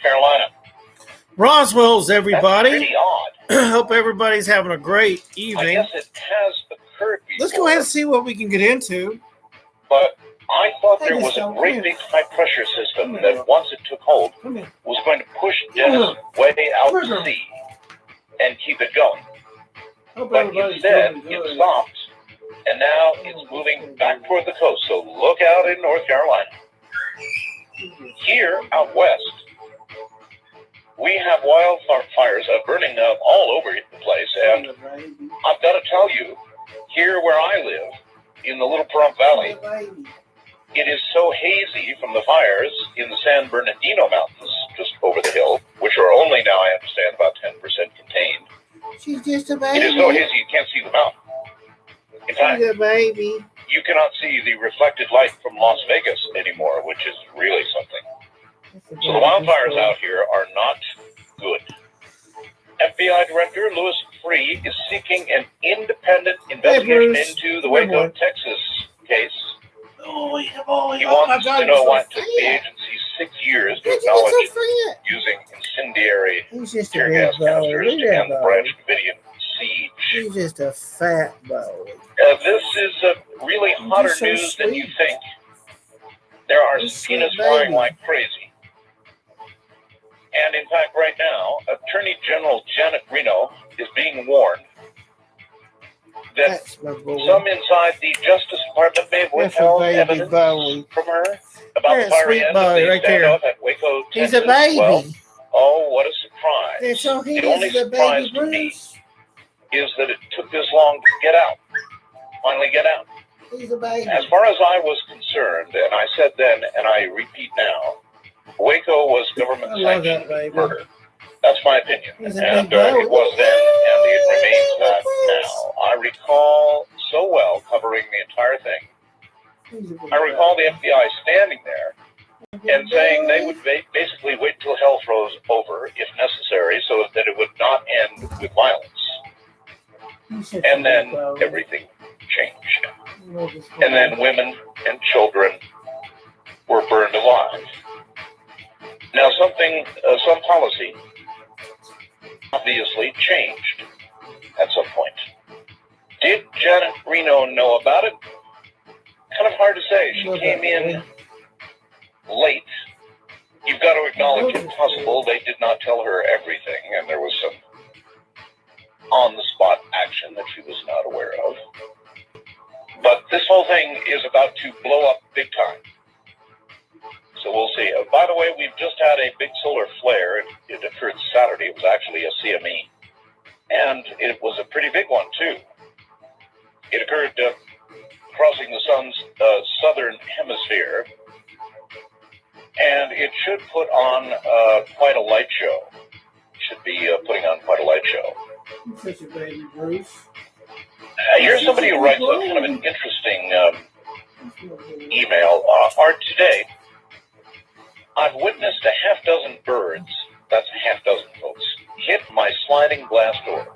Carolina. ROswells Everybody. That's pretty odd. Hope everybody's having a great I evening. guess it has occurred before. Let's go ahead and see what we can get into. But I thought there Hey, was a Michelle, great come big high-pressure system Come here. that, once it took hold, Come here. was going to push Dennis way out to sea and keep it going. Hope But everybody's instead, doing it good. stopped, and now it's moving back toward the coast. So look out in North Carolina. Here, out west, we have wildfires burning all over the place, and I've got to tell you, here where I live, in the Little Pahrump Valley, it is so hazy from the fires in the San Bernardino Mountains, just over the hill, which are only now, I understand, about 10% contained. She's just a baby. It is so hazy you can't see the mountain. In fact, She's a baby. you cannot see the reflected light from Las Vegas anymore, which is really something. So the wildfires out here are not good. FBI Director Louis Freeh is seeking an independent investigation into the Waco, Texas case. He wants to know why it took the agency 6 years to acknowledge using incendiary tear gas canisters to end the Branch Davidian siege. She's just a fat boy. This is really hotter so news than you sweet. think. There are You're subpoenas sweet flying baby. like crazy. And in fact, right now, Attorney General Janet Reno is being warned that That's my boy. some inside the Justice Department may have That's a withheld baby evidence boy. from her about That's the fiery sweet end of boy the right there. standoff at Waco, He's Texas. a baby. Well, oh, what a surprise. That's all he The only is, a surprise baby to me Bruce. is that it took this long to get out. Finally get out. He's a baby. As far as I was concerned, and I said then, and I repeat now, Waco was I love that government-sanctioned baby. murder. That's my opinion. He's a And big boy. it was then, and it remains that now. I recall so well covering the entire thing. He's a big I recall the boy. FBI standing there and saying they would basically wait till hell froze over, if necessary, so that it would not end with violence. He's such a And then big boy. everything changed. I love this And then boy. women and children were burned alive. Now some policy obviously changed at some point. Did Janet Reno know about it? Kind of hard to say. She Love came that in boy. late. You've got to acknowledge it's possible they did not tell her everything, and there was some on-the-spot action that she was not aware of. But this whole thing is about to blow up big time. So we'll see. By the way, we've just had a big solar flare. It occurred Saturday. It was actually a CME. And it was a pretty big one, too. It occurred crossing the sun's southern hemisphere. And it should put on quite a light show. Should be putting on quite a light show. He's such a baby Bruce. Here's somebody who writes a kind of an interesting email. Art today. I've witnessed a half dozen birds, that's a half dozen folks, hit my sliding glass door.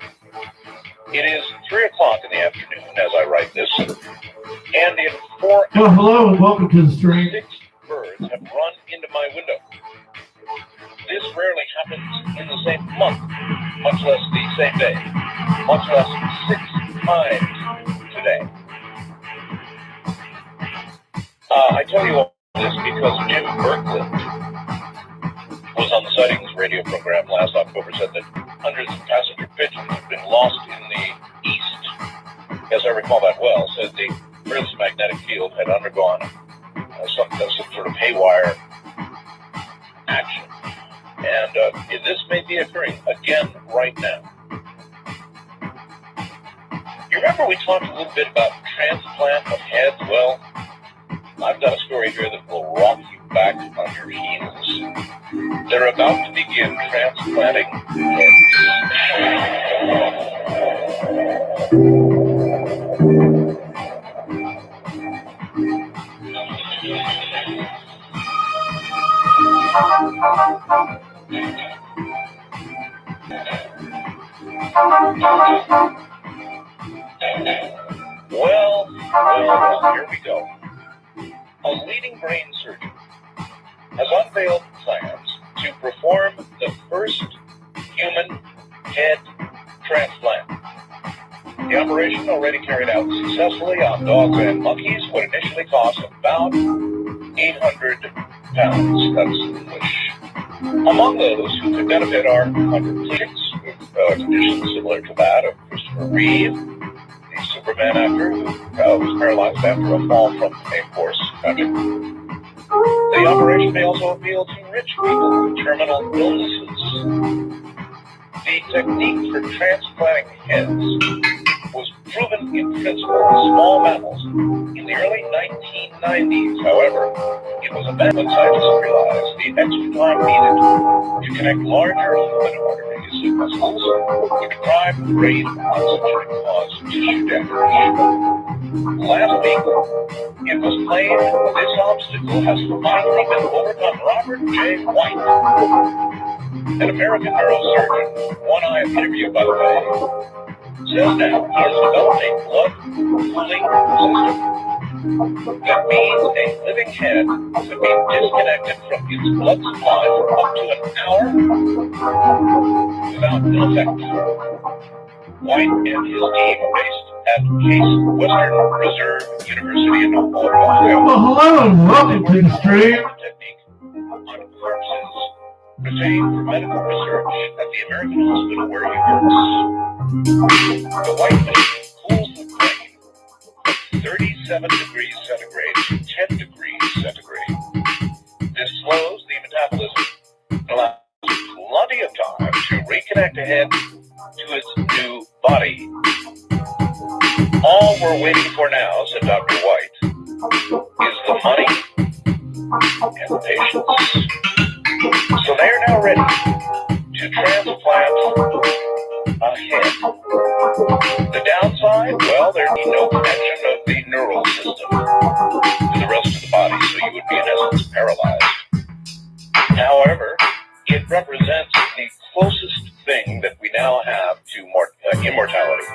It is 3 o'clock in the afternoon as I write this, and in 4 hours, Well, hello and welcome to the stream. 6 birds have run into my window. This rarely happens in the same month, much less the same day, much less 6 times today. I tell you all this because Jim Berkland was on the Sightings radio program last October, said that hundreds of passenger pigeons have been lost in the east. As I recall that well, said the Earth's magnetic field had undergone some sort of haywire action. And this may be occurring again right now. You remember we talked a little bit about transplant of heads? Well, I've got a story here that will rock you back on your heels. They're about to begin transplanting Well, here we go. A leading brain surgeon has unveiled plans to to perform the first human head transplant. The operation, already carried out successfully on dogs and monkeys, would initially cost about 800 pounds. That's English. Among those who could benefit are quadriplegics with conditions similar to that of Christopher Reeve, the Superman actor who was paralyzed after a fall from a horse. Tragic. The operation may also appeal to rich people with terminal illnesses. The technique for transplanting heads was proven in principle in small mammals in the early 1990s. However, it was abandoned when scientists realized the extra time needed to connect larger human arteries and muscles would deprive the brain of oxygen and cause tissue damage. Last week, it was claimed this obstacle has finally been overcome. Robert J. White, an American neurosurgeon, one I have interviewed, by the way, says now he has developed a blood cooling system that means a living head could be disconnected from its blood supply for up to an hour without ill effect. White and his team, based at Case Western Reserve University in Ohio, Well, hello and welcome to the stream. technique on corpses retained for medical research at the American hospital where he works. The White machine cools the brain from 37 degrees centigrade to 10 degrees centigrade. This slows the metabolism and allows plenty of time to reconnect the head to its new body. All we're waiting for now, said Dr. White, is the money and the patience. So they are now ready to transplant a head. The downside, well, there'd be no connection of the neural system to the rest of the body, so you would be in essence paralyzed. However, it represents the closest thing that we now have to immortality.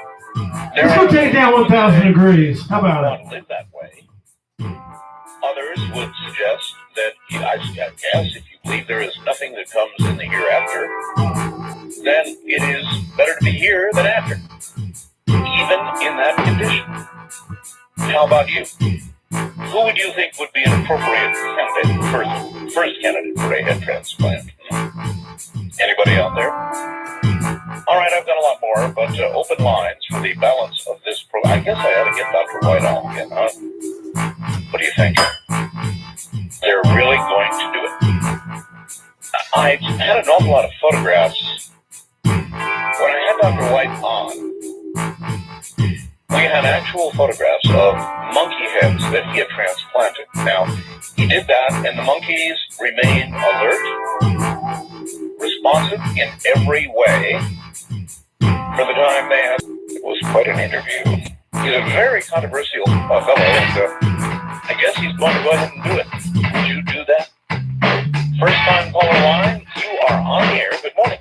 Let's go take down 1,000 degrees. How about Want it? to live that way. Others would suggest that, I guess, if you believe there is nothing that comes in the hereafter, then it is better to be here than after, even in that condition. How about you? Who would you think would be an appropriate candidate, first candidate for a head transplant? Anybody out there? All right, I've got a lot more, but open lines for the balance of this program. I guess I ought to get Dr. White on again, huh? What do you think? They're really going to do it. I had an awful lot of photographs. When I had Dr. White on, we had actual photographs of monkey heads that he had transplanted. Now, he did that, and the monkeys remained alert, responsive in every way for the time they had. It was quite an interview. He's a very controversial fellow, and I guess he's going to go ahead and do it. Would you do that? First time caller line, you are on the air. Good morning.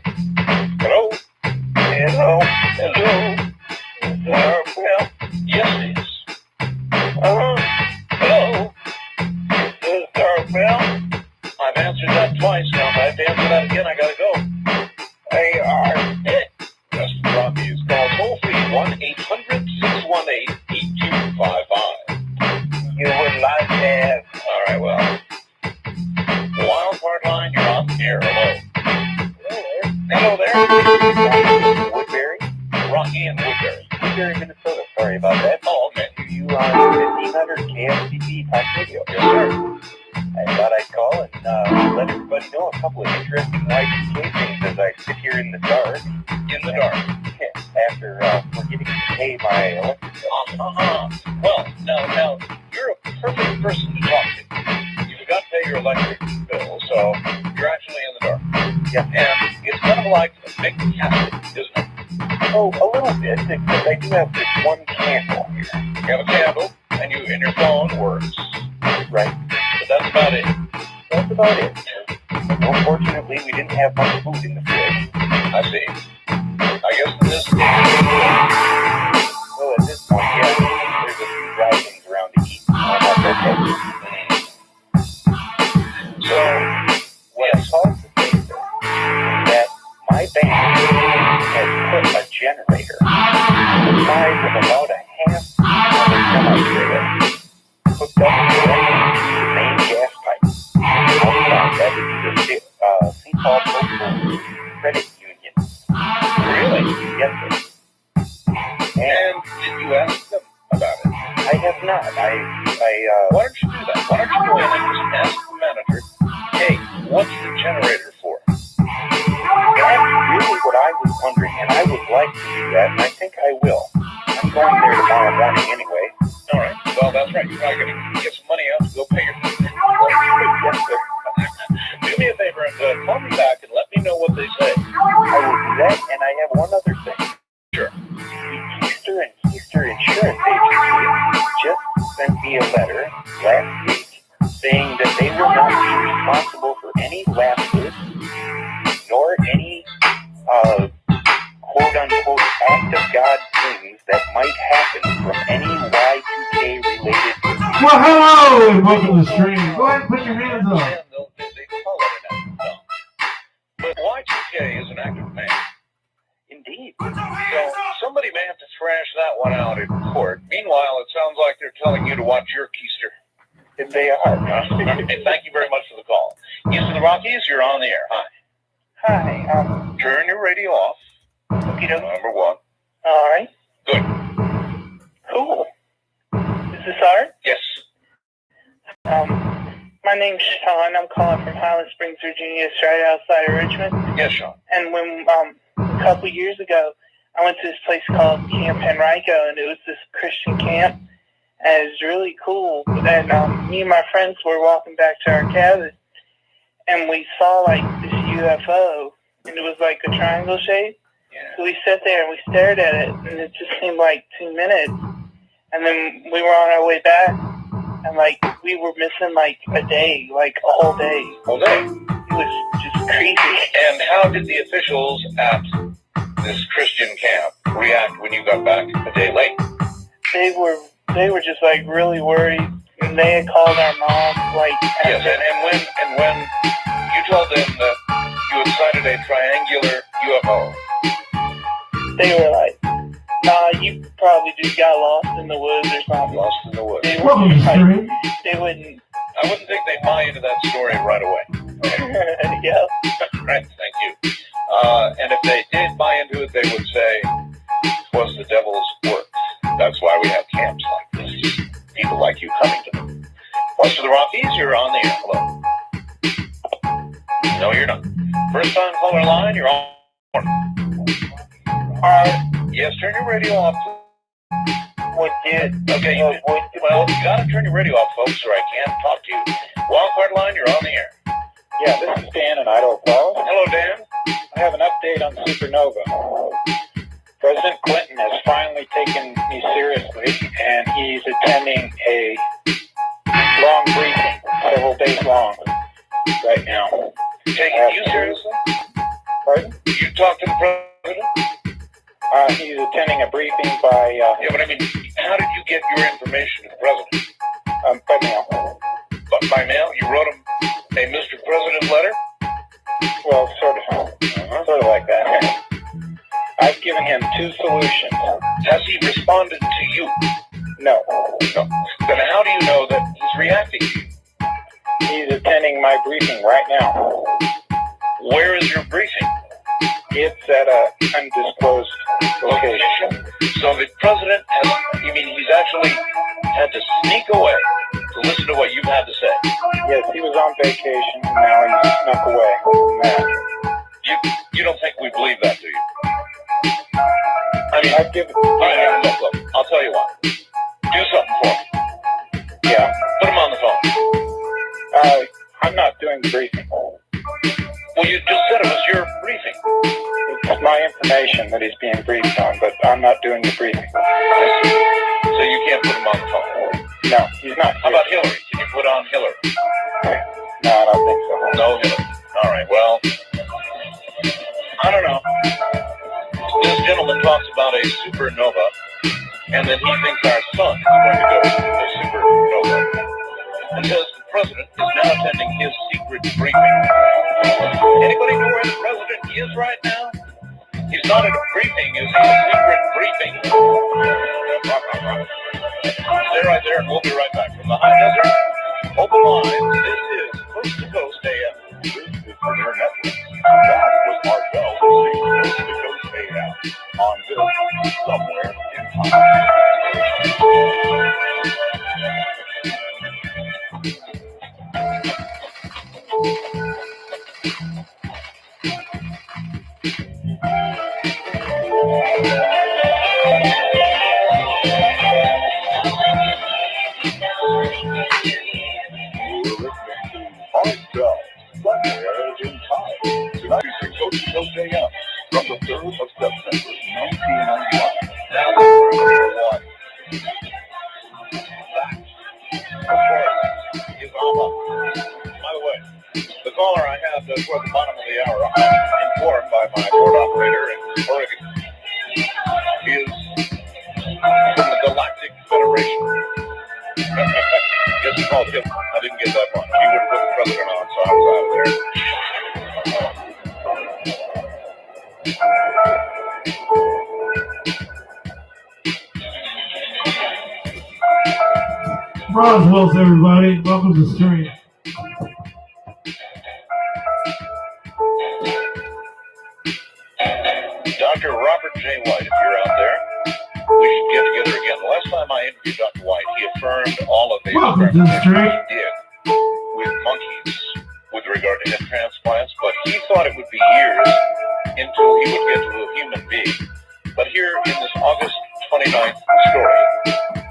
Hello? Hello? Hello? Well, yes, it is. Hello? Well, I've answered that twice now. If I have to answer that again, I gotta go. They are it. Just Rockies. Call toll free 1-800-618-8255. You would like to have. All right, well. Wild card line, you're on the air. Hello there. Woodbury? Rocky and Woodbury. Woodbury, Minnesota. Sorry about that. Oh, okay. You are 1500 KFCP Talk Radio. Yes, sir. I thought I'd call and let everybody know a couple of interesting Y2K things as I sit here in the dark. In the dark? Yeah, after forgetting to pay my electric bill. Well, now, you're a perfect person to talk to. You forgot to pay your electric bill, so you're actually in the dark. Yeah. And it's kind of like a big casket, isn't it? Oh, a little bit, because I do have this one candle here. You have a candle, and your phone works. Right. But that's about it. That's about it. Unfortunately, we didn't have much food in the fridge. I see. I guess this... Well, at this point, yeah, there's a few dry things around to eat. So, what I saw today my bank has put a generator the size of about a half of a semi-trailer hooked up directly to the main gas pipe. Outside, that is the St. Paul Postal Credit Union. Really? Yes, sir. And did you ask them about it? I have not. Why don't you do that? Why don't you go in and just ask the manager, hey, what's the generator for? That's really what I was wondering, and I would like to do that, and I think I will. I'm going there tomorrow morning anyway. All right. Well, that's right. You're probably going to get some money out to go pay your bill. Yes, sir. Do me a favor and call me back and let me know what they say. I will do that, and I have one other thing. Sure. The Easter Insurance Agency just sent me a letter last week saying that they will not be responsible for any lapses nor any quote-unquote act of God things that might happen from any Y2K related. Well, hello and welcome to the stream. Go ahead and put your hands up. They call it an act of God. But Y2K is an act of man. Indeed. So somebody may have to thrash that one out in court. Meanwhile, it sounds like they're telling you to watch your keister. If they are. Hey, thank you very much for the call. East of the Rockies, you're on the air. Hi. Hi. Turn your radio off. Okay, number one. All right. Good. Cool. Is this Art? Yes. My name's Sean. I'm calling from Highland Springs, Virginia. It's right outside of Richmond. Yes, Sean. And when a couple years ago, I went to this place called Camp Henrico, and it was this Christian camp, and it was really cool. And me and my friends were walking back to our cabin, and we saw like this UFO, and it was like a triangle shape. Yeah. So we sat there and we stared at it, and it just seemed like 2 minutes. And then we were on our way back, and like we were missing like a day, like a whole day. Whole day? It was just crazy. And how did the officials at this Christian camp react when you got back a day late? They were just like really worried, and they had called our mom like. Yes, and when you told them that you had sighted a triangular UFO, they were like, "Nah, you probably just got lost in the woods or something." Lost in the woods. They wouldn't. I wouldn't think they'd buy into that story right away. Yeah. Right. Thank you. And if they did buy into it, they would say it was the devil's work. That's why we have camps like this. People like you coming to them. West of the Rockies, you're on the air. Hello. No, you're not. First time caller line, you're on. Yes, turn your radio off. What did? Okay, well, you gotta turn your radio off, folks, or I can't talk to you. Wildcard line, you're on the air. Yeah, this is Dan in Idaho Falls. Hello, Dan. I have an update on Supernova. President Clinton has finally taken me seriously, and he's attending a long briefing, several days long, right now. Taking you seriously? Pardon? You talked to the president? He's attending a briefing by... yeah, but I mean, how did you get your information to the president? By mail. By mail? You wrote him a Mr. President letter? Well, sort of like that. I've given him 2 solutions. Has he responded to you? No. Then how do you know that he's reacting to you? He's attending my briefing right now. Where is your briefing? It's at an undisclosed location. So the president he's actually had to sneak away to listen to what you've had to say. Yes, he was on vacation, and now he's snuck away from that. You don't think we believe that, do you? I mean, look, I'll tell you what. Do something for me. Yeah. Put him on the phone. I'm not doing the briefing. Well, you just said it was your briefing. It's my information that he's being briefed on, but I'm not doing the briefing. So you can't put him on the phone? No, he's not. How about Hillary? Can you put on Hillary? No, I don't think so. No Hillary. All right, well, I don't know. This gentleman talks about a supernova, and then he thinks our sun is going to go to a supernova. And says the president is now attending his secret briefing. Anybody know where the president is right now? He's not at a briefing. Is he a secret briefing? Stay right there, and we'll be right back. From the high desert, open lines, this is Coast to Coast AM. This is for your network. That was ROswells Coast to Coast AM on this Somewhere in Time. ROswells Somewhere in Time. Tonight is your Coast to Coast AM from the 3rd of September, 1991. Now, one. Is Alma. By the way, the caller I have toward the bottom of the hour, I'm informed by my board operator in Oregon, is from the Galactic Federation. Yes, he called him. I didn't get that one. He would have put the president on, so I was out of there. ROswells Everybody. Welcome to the stream. Dr. Robert J. White, if you're out there, we should get together again. The last time I interviewed Dr. White, he affirmed all of the Welcome to the stream. he did with monkeys with regard to head transplants, but he thought it would be years until he would get to a human being. But here in this August 29th story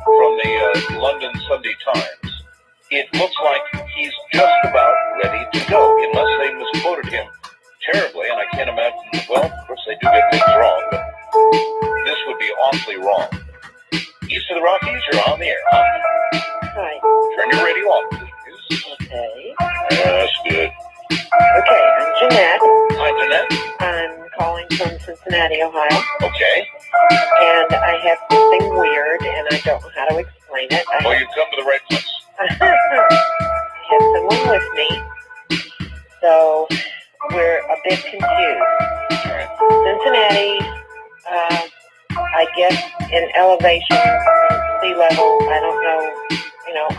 from the London Sunday Times, it looks like he's just about ready to go, unless they misquoted him terribly, and I can't imagine, well, of course they do get things wrong, but this would be awfully wrong. East of the Rockies, you're on the air. Hi. Turn your radio off, please. Okay. That's good. Okay, I'm Jeanette. Hi, Jeanette. I'm calling from Cincinnati, Ohio. Okay. And I have something weird, and I don't know how to explain it. Well, you've come to the right place. I have someone with me, so we're a bit confused. All right. Cincinnati, I guess in elevation from sea level, I don't know,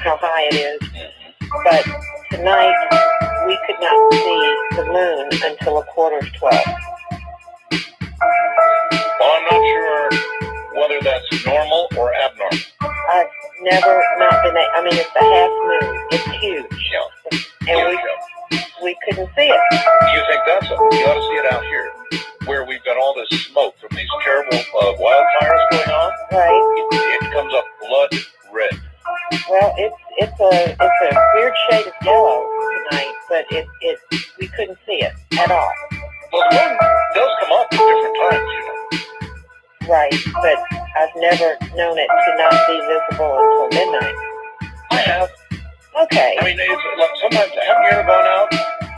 how high it is, but tonight we could not see the moon until 11:45. Well, I'm not sure whether that's normal or abnormal. I've never not been I mean, it's a half moon. It's huge. Yeah. And we couldn't see it. You think that's it? You ought to see it out here, where we've got all this smoke from these terrible wildfires going on. Right. It comes up blood red. Well, it's a weird shade of yellow tonight, but we couldn't see it at all. Well, the moon does come up at different times, Right, but I've never known it to not be visible until midnight. I have. Okay. I mean, it's like sometimes, haven't you ever gone out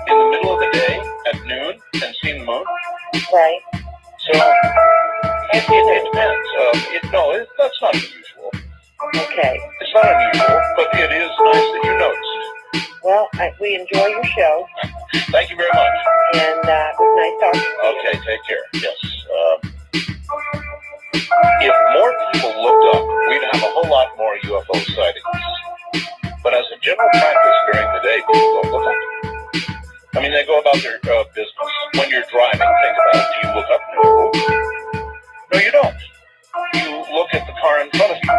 in the middle of the day at noon and seen the moon? Right. So, it depends. That's not unusual. Okay. It's not unusual, but it is nice that you noticed. Well, we enjoy your show, Thank you very much. and it was nice talking to you. Okay, take care. Yes. If more people looked up, we'd have a whole lot more UFO sightings. But as a general practice during the day, people don't look up. I mean, they go about their business. When you're driving, think about it. Do you look up? No, you don't. You look at the car in front of you,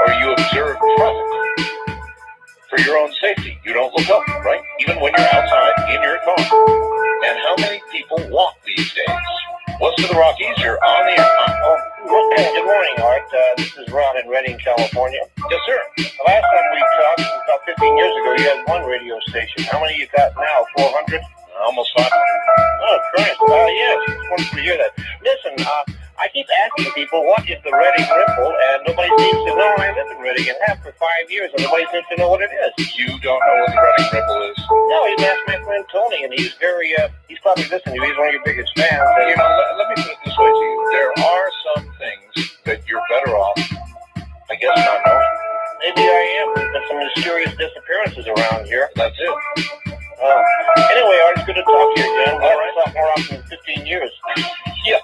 or you observe traffic. For your own safety, you don't look up, right? Even when you're outside in your car. And how many people walk these days? West of the Rockies, you're on the air. Good morning, Art. This is Ron in Redding, California. Yes, sir. The last time we talked, about 15 years ago, you had one radio station. How many you got now? 400? Almost 500. Oh, Christ. Yes, it's wonderful to hear that. Listen, I keep asking people, what is the Redding Ripple? And nobody seems to know. I live in Redding and have for 5 years, and nobody seems to know what it is. You don't know what the Redding Ripple is? No, you asked my friend Tony, and he's he's probably listening to you. He's one of your biggest fans. You know, let me put it this way to you. There are some things that you're better off, I guess, not knowing. Maybe I am. There's some mysterious disappearances around here. That's it. Anyway, Art, it's good to talk to you again. All right. lot more often than 15 years. Yeah,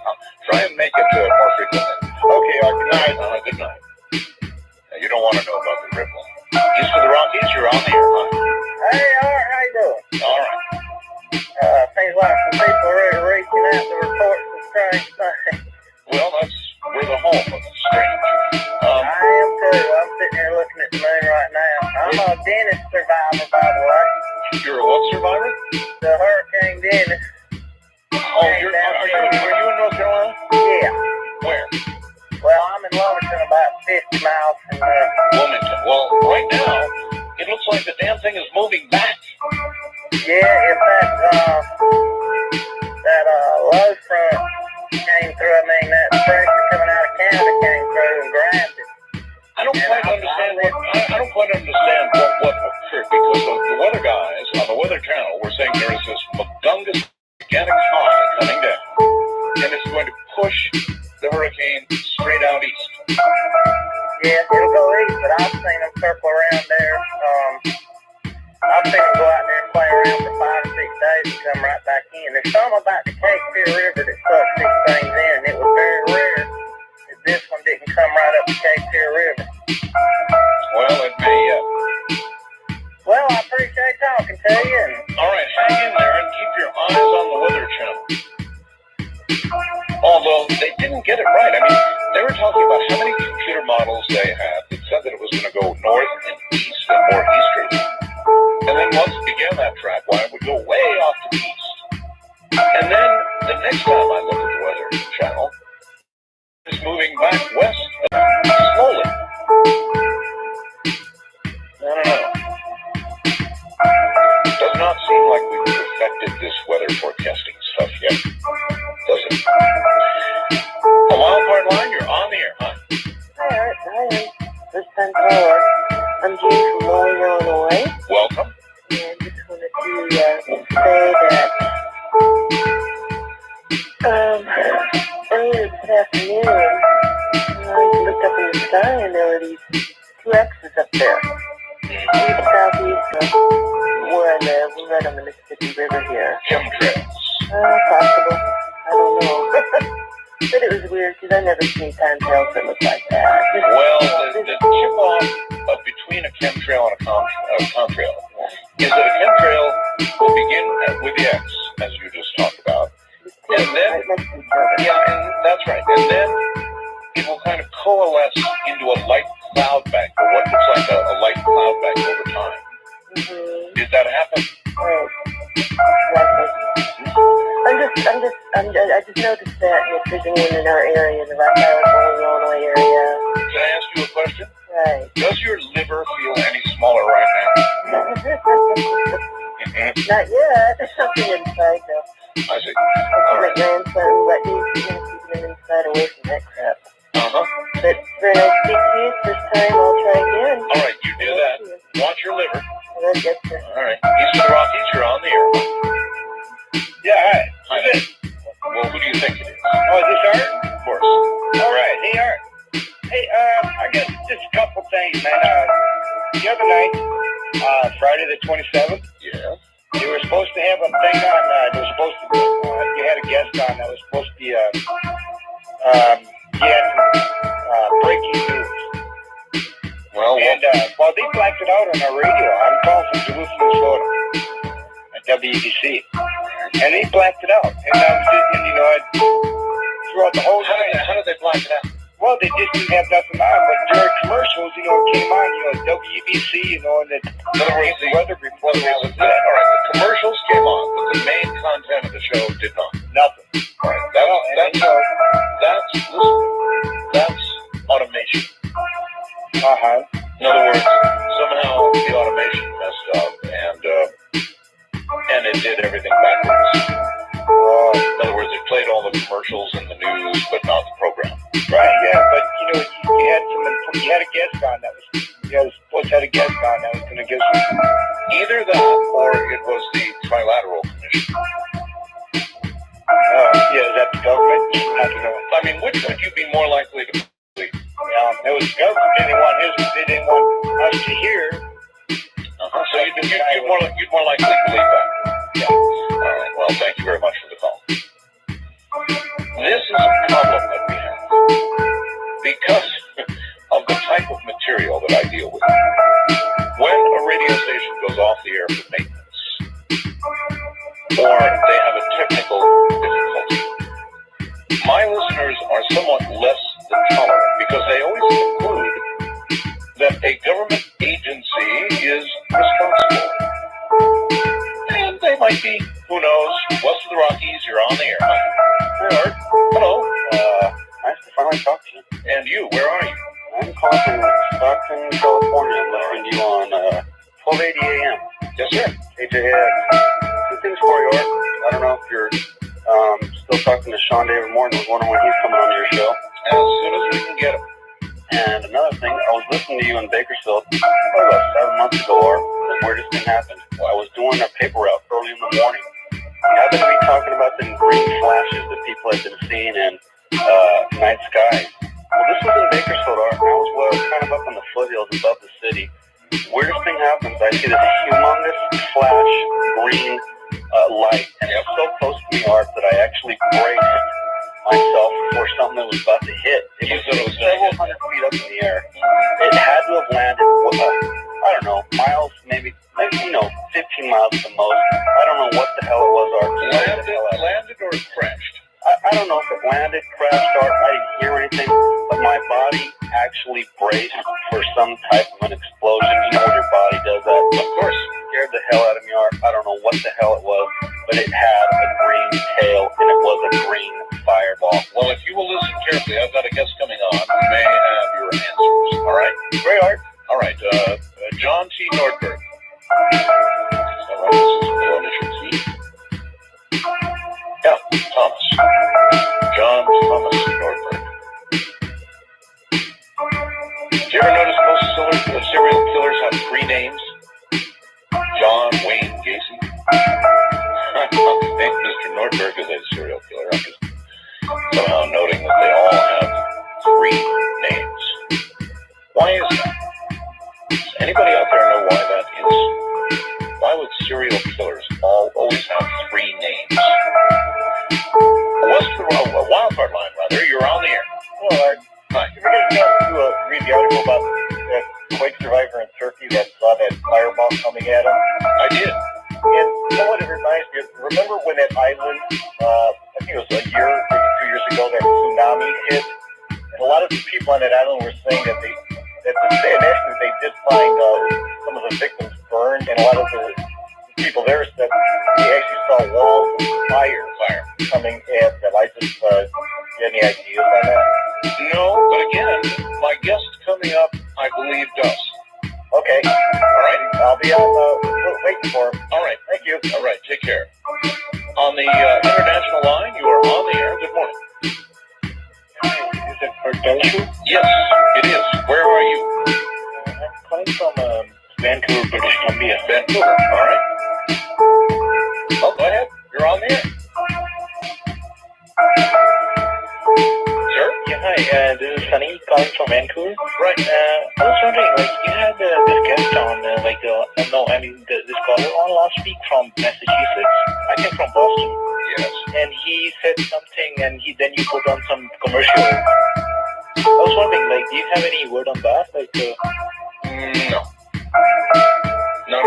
try and make it more frequently. Okay, good night. Good night. Now, you don't want to know about the ripple. East of the Rockies, you're on the air, huh? Hey, Art, how you doing? All right. Seems like some people are already reaching out to report some strange things. Well, we're the home of the strange. I am too. I'm sitting here looking at the moon right now. I'm a Dennis survivor, by the way. You're a what survivor? The Hurricane Dennis. Oh, are you in North Carolina? Yeah. Where? Well, I'm in Wilmington, about 50 miles from Wilmington. Well, right now, it looks like the damn thing is moving back. yeah, if that low front came through, I mean, that pressure coming out of Canada came through and grabbed it. I don't quite understand what occurred, because the weather guys on the Weather Channel were saying there is this humongous, gigantic high coming down, and it's going to push the hurricane straight out east. Yeah, it'll go east, but I've seen them circle around there. I've seen them go out there and play around for 5 or 6 days and come right back in. There's something about the Cape Fear River that sucks these things in, and it was very rare that this one didn't come right up the Cape Fear River. Well, it may. Well, I appreciate talking to you. And All right, hang in there and keep your eyes on the Weather Channel. Although they didn't get it right. I mean, they were talking about how many computer models they had that said that it was going to go north and east and more easterly. And then once it began that track, why it would go way off to the east. And then the next time I look at the Weather Channel, it's moving back west slowly. I don't know. Does not seem like we've perfected this weather forecasting stuff yet, does it? A wildcard line, you're on the air, huh? Hi, Art. Hi, this time caller. I'm Jean from Wally, Illinois. Welcome. And I just wanted to say that earlier this afternoon, I looked up in the sky and there were these 2 X's up there. East, southeast of where I live. We're right on the Mississippi River here. Chemtrails. Possible. I don't know. But it was weird because I never seen timetails that look like that. Well, the tip-off between a chemtrail and a contrail is that a chemtrail will begin with the X, as you just talked about. And then, and that's right. And then it will kind of coalesce into a light cloud bank, or what looks like a light cloud bank over time. Mm-hmm. Did that happen? Right. I just noticed that if there's anyone in our area, the Rock Island, Illinois area. Can I ask you a question? Right. Does your liver feel any smaller right now? Not yet. There's something inside though. I see. My grandson, but he's keeping him inside away from that crap. Uh-huh. But very nice to speak to you. This time I'll try again. All right, you do that. Watch your liver. Yes, sir. All right. East of the Rockies, you're on the air. yeah, hi. Hi. Who's this? Well, who do you think it is? Oh, is this Art? Of course. All right. Hey, Art. Hey, I guess just a couple things, man. The other night, Friday the 27th, Yeah. you were supposed to have a thing on. There was supposed to. You had a guest on that was supposed to be. You had breaking news. Well, And well, they blacked it out on our radio. I'm calling from Duluth, Minnesota, at WEBC, and they blacked it out. And I was just, and, you know, throughout the whole night. how did they black it out? Well, they just didn't have nothing on, but during commercials, you know, it came on, you know, WEBC, you know, and the In other words, the weather report all was that. right, the commercials came on, but the main content of the show did not. Nothing. All right, that's automation. Uh-huh. In other words, somehow the automation messed up, and it did everything backwards. In other words, it played all the commercials and the news, but not the program. Right, yeah, but, you know, you had a guest on that was, you know, supposed to have a guest on that was going to give some. Either that, or it was the Trilateral Commission. Yeah, is that the government? I don't know. I mean, which would you be more likely to believe? It was the government. They didn't want us to hear. So you'd more likely believe that. Yeah. All right. Well, thank you very much for the call. This is a problem that we have because of the type of material that I deal with. When a radio station goes off the air for maintenance, or they have a technical difficulty, my listeners are somewhat less than tolerant because they always conclude that a government agency is responsible. And they might be, who knows, west of the Rockies, you're on the air. Hi. Art. Hello. Nice to finally talk to you. And you, where are you? I'm calling from Stockton, California. I'm listening to you on 1280 AM. Yes, sir. KJX. Two things for you, Art. I don't know if you're still talking to Sean David Morton. I was wondering when he's coming on your show. As soon as we can get him. And another thing, I was listening to you in Bakersfield probably about 7 months ago, Art. The weirdest thing happened. I was doing a paper route early in the morning. You happened to be talking about the green flashes that people had been seeing in night skies. Well, this was in Bakersfield, Art, and I was kind of up in the foothills above the city. Weirdest thing happens, I see this humongous flash green light, and it's so close to me, Art, that I actually braced myself for something that was about to hit. It was several hundred feet up in the air. It had to have landed, I don't know, miles, maybe 15 miles at the most. I don't know what the hell it was, Art. Landed or it crashed? I don't know if it landed, crashed, Art. I didn't hear anything, but my body actually braced for some type of an explosion. You know when your body does that? Of course. Scared the hell out of me, Art. I don't know what the hell it was, but it had a green tail, and it was a green fireball. Well, if you will listen carefully, I've got a guest coming on who may have your answers. All right? Great, Art. All right. John T. Nordberg. Is that right? This is the initial T. Yeah, Thomas. John Thomas Nordberg. Do you ever notice most serial killers have three names? John Wayne Gacy. I think Mr. Nordberg is a serial killer. I'm just somehow noting that they all have three names. Why is that? Does anybody out there know why that is? Why would serial killers always have three names? Wildcard line, rather. You're on the air. Hello, Art. Hi. You ever get a chance to read the article about that quake survivor in Turkey that saw that fireball coming at him? I did. And you know what it reminds me of? Remember when that island, I think it was a year, maybe 2 years ago, that tsunami hit? And a lot of the people on that island were saying that and actually they did find some of the victims burned, and a lot of the people there said they actually saw walls of fire coming at them. I just, do you have any ideas on that? No, but again, my guest coming up, I believe, does. Okay. All right. I'll be on waiting for him. All right. Thank you. All right. Take care. On the international line, you are on the air. Good morning. Is it for Delta? Yes, it is. Where are you? I'm calling from Vancouver, British Columbia. Vancouver. All right. Oh, go ahead. You're on the air. Sure. Yeah, hi. This is Sunny calling from Vancouver. Right. I was wondering, you had this guest on, this caller on last week from Massachusetts. I think from Boston. Yes. And he said something, and then you put on some commercial. I was wondering, do you have any word on that? No. No.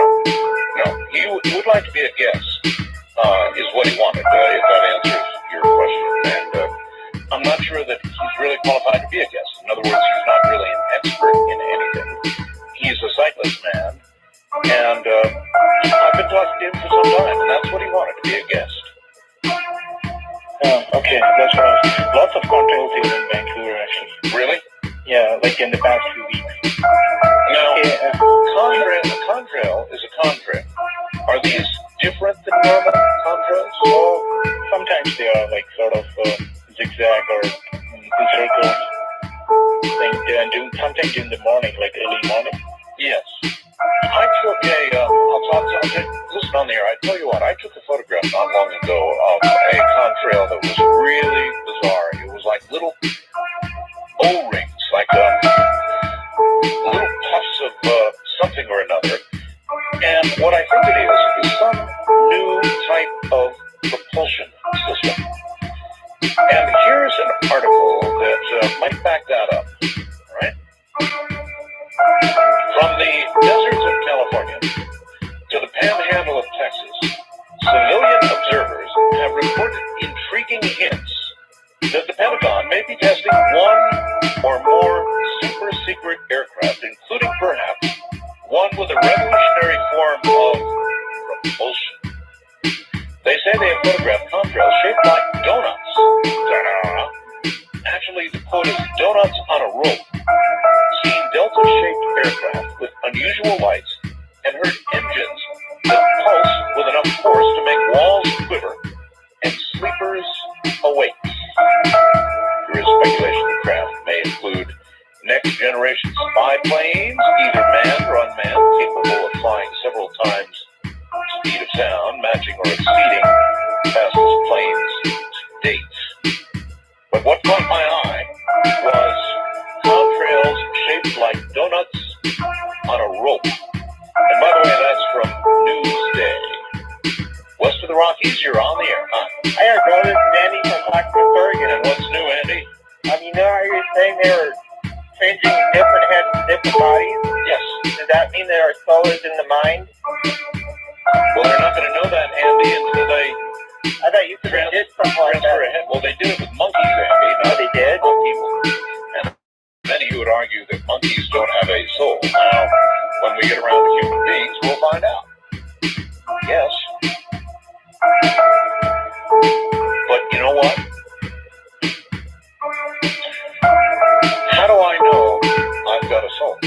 He would like to be a guest, is what he wanted, if that answers your question. And I'm not sure that he's really qualified to be a guest. In other words, he's not really an expert in anything. He's a sightless man, and I've been talking to him for some time, and that's what he wanted, to be a guest. Okay, that's what I was. Lots of contrails here in Vancouver, actually. Really? Yeah, in the past few weeks. Now, Yeah. a contrail is a contrail. Are these different than normal contrails? Well, sometimes they are sort of zigzag or in circles. Sometimes during the morning, early morning. Yes. I took listen on the air, I tell you what, I took a photograph not long ago of a contrail that was really bizarre. It was like little O-rings, little puffs of something or another. And what I think it is some new type of propulsion system. And here's an article that might back that up, right? From the deserts of California to the panhandle of Texas, civilian observers have reported intriguing hints that the Pentagon may be testing one or more super secret aircraft, including perhaps one with a revolutionary form of propulsion. They say they have photographed contrails shaped like donuts. Ta-da. Actually, the quote is donuts on a rope. Seen delta-shaped aircraft with unusual lights and heard engines that pulse with enough force to make walls quiver and sleepers awake. There is speculation the craft may include next-generation spy planes, either manned or unmanned, capable of flying several times the speed of sound, matching or exceeding fastest planes to date. But what caught my eye was contrails shaped like donuts on a rope. And by the way, that's from Newsday. West of the Rockies, you're on the air, huh? Hey, our brother, Danny from Blacksburg, Oregon. And what's new, Andy? You know how you're saying they were changing different heads to different bodies? Yes. Does that mean there are souls in the mind? Well, they're not going to know that, Andy, until they I thought you said they did something like transfer that. ahead. Well, they did it with monkeys, Andy. Oh, they did? Not people. And many who would argue that monkeys don't have a soul. Now, when we get around to human beings, we'll find out. Yes. But you know what? How do I know I've got a soul?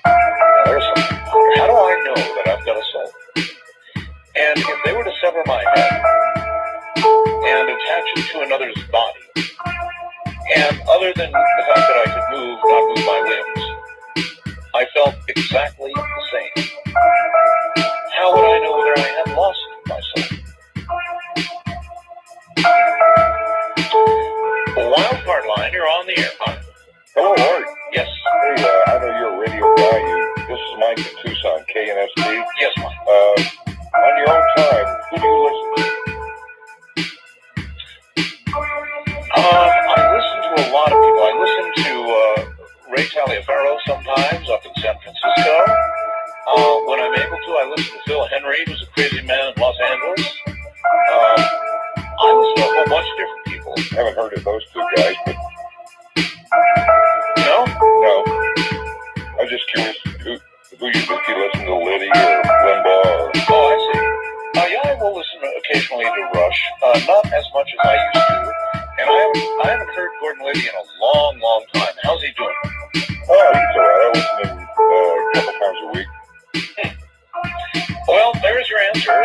Now, there's something. How do I know that I've got a soul? And if they were to sever my head and attach it to another's body, and other than the fact that I could not move my limbs, I felt exactly the same. How would I know whether I had lost my soul? Wildcard line, you're on the air, huh? Hello, Art. Yes. Hey, I know you're a radio guy. This is Mike in Tucson, KNST. Yes, Mike. On your own time, who do you listen to? I listen to a lot of people. I listen to Ray Taliaferro sometimes up in San Francisco. When I'm able to, I listen to Phil Henry, who's a crazy man in Los Angeles. I listen to a whole bunch of different people. I haven't heard of those two guys, but No? no. I was just curious who you listen to, Liddy or Limbaugh or... Oh, I see. Yeah, I will listen occasionally to Rush. Not as much as I used to. And I haven't heard Gordon Liddy in a long, long time. How's he doing? Oh, he's all right. I listen to him a couple times a week. Well, there's your answer.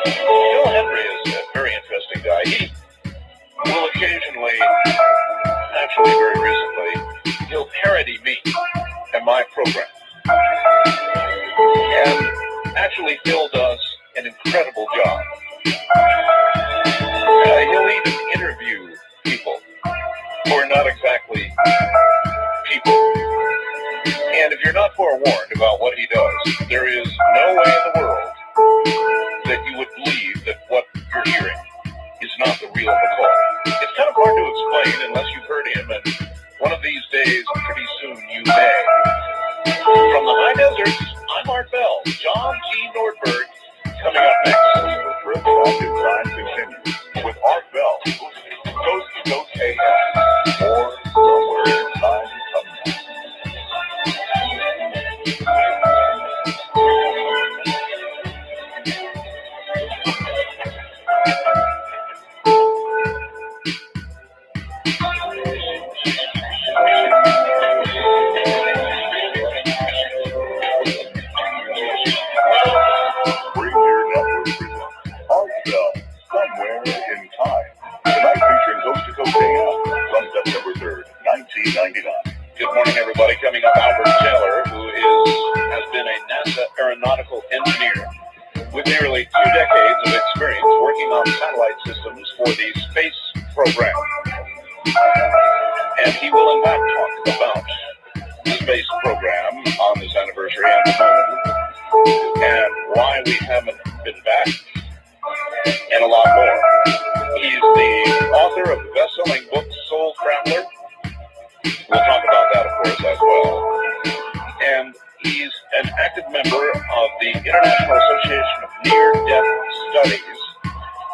Phil Henry is a very interesting guy. He will occasionally, actually very recently, he'll parody me and my program. And actually, Phil does an incredible job. He'll even interview people who are not exactly people. And if you're not forewarned about what he does, there is no way in the world that you would believe that what you're hearing is not the real McCoy. It's kind of hard to explain unless you've heard him, and one of these days, pretty soon, you may. From the high deserts, I'm Art Bell. John T. Nordberg coming up next. Radioactive Time continues with Art Bell, Coast to Coast AM, or somewhere in time to come. Premier Network presents Art Bell, Somewhere in Time. Tonight featuring Coast to Coast AM from September 3rd, 1999. Good morning, everybody. Coming up, Albert Taylor, who has been a NASA aeronautical engineer with nearly 2 decades of experience working on satellite systems for the space program. And he will, in fact, talk about the space program on this anniversary and the moon, and why we haven't been back, and a lot more.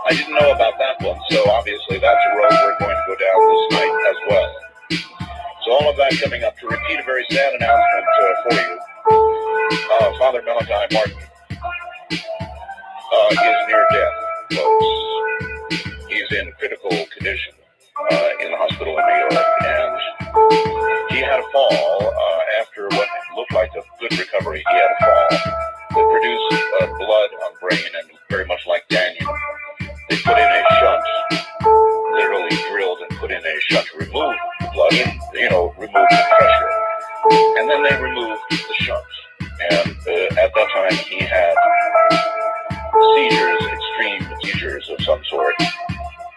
I didn't know about that one, so obviously that's a road we're going to go down this night as well. So all of that coming up. To repeat a very sad announcement for you, Father Malachi Martin is near death, folks. He's in critical condition in the hospital in New York, and he had a fall after what looked like a good recovery. He had a fall that produced blood on brain, and very much like Daniel, they put in a shunt, literally drilled and put in a shunt to remove the blood and, remove the pressure. And then they removed the shunt. And at that time, he had seizures, extreme seizures of some sort.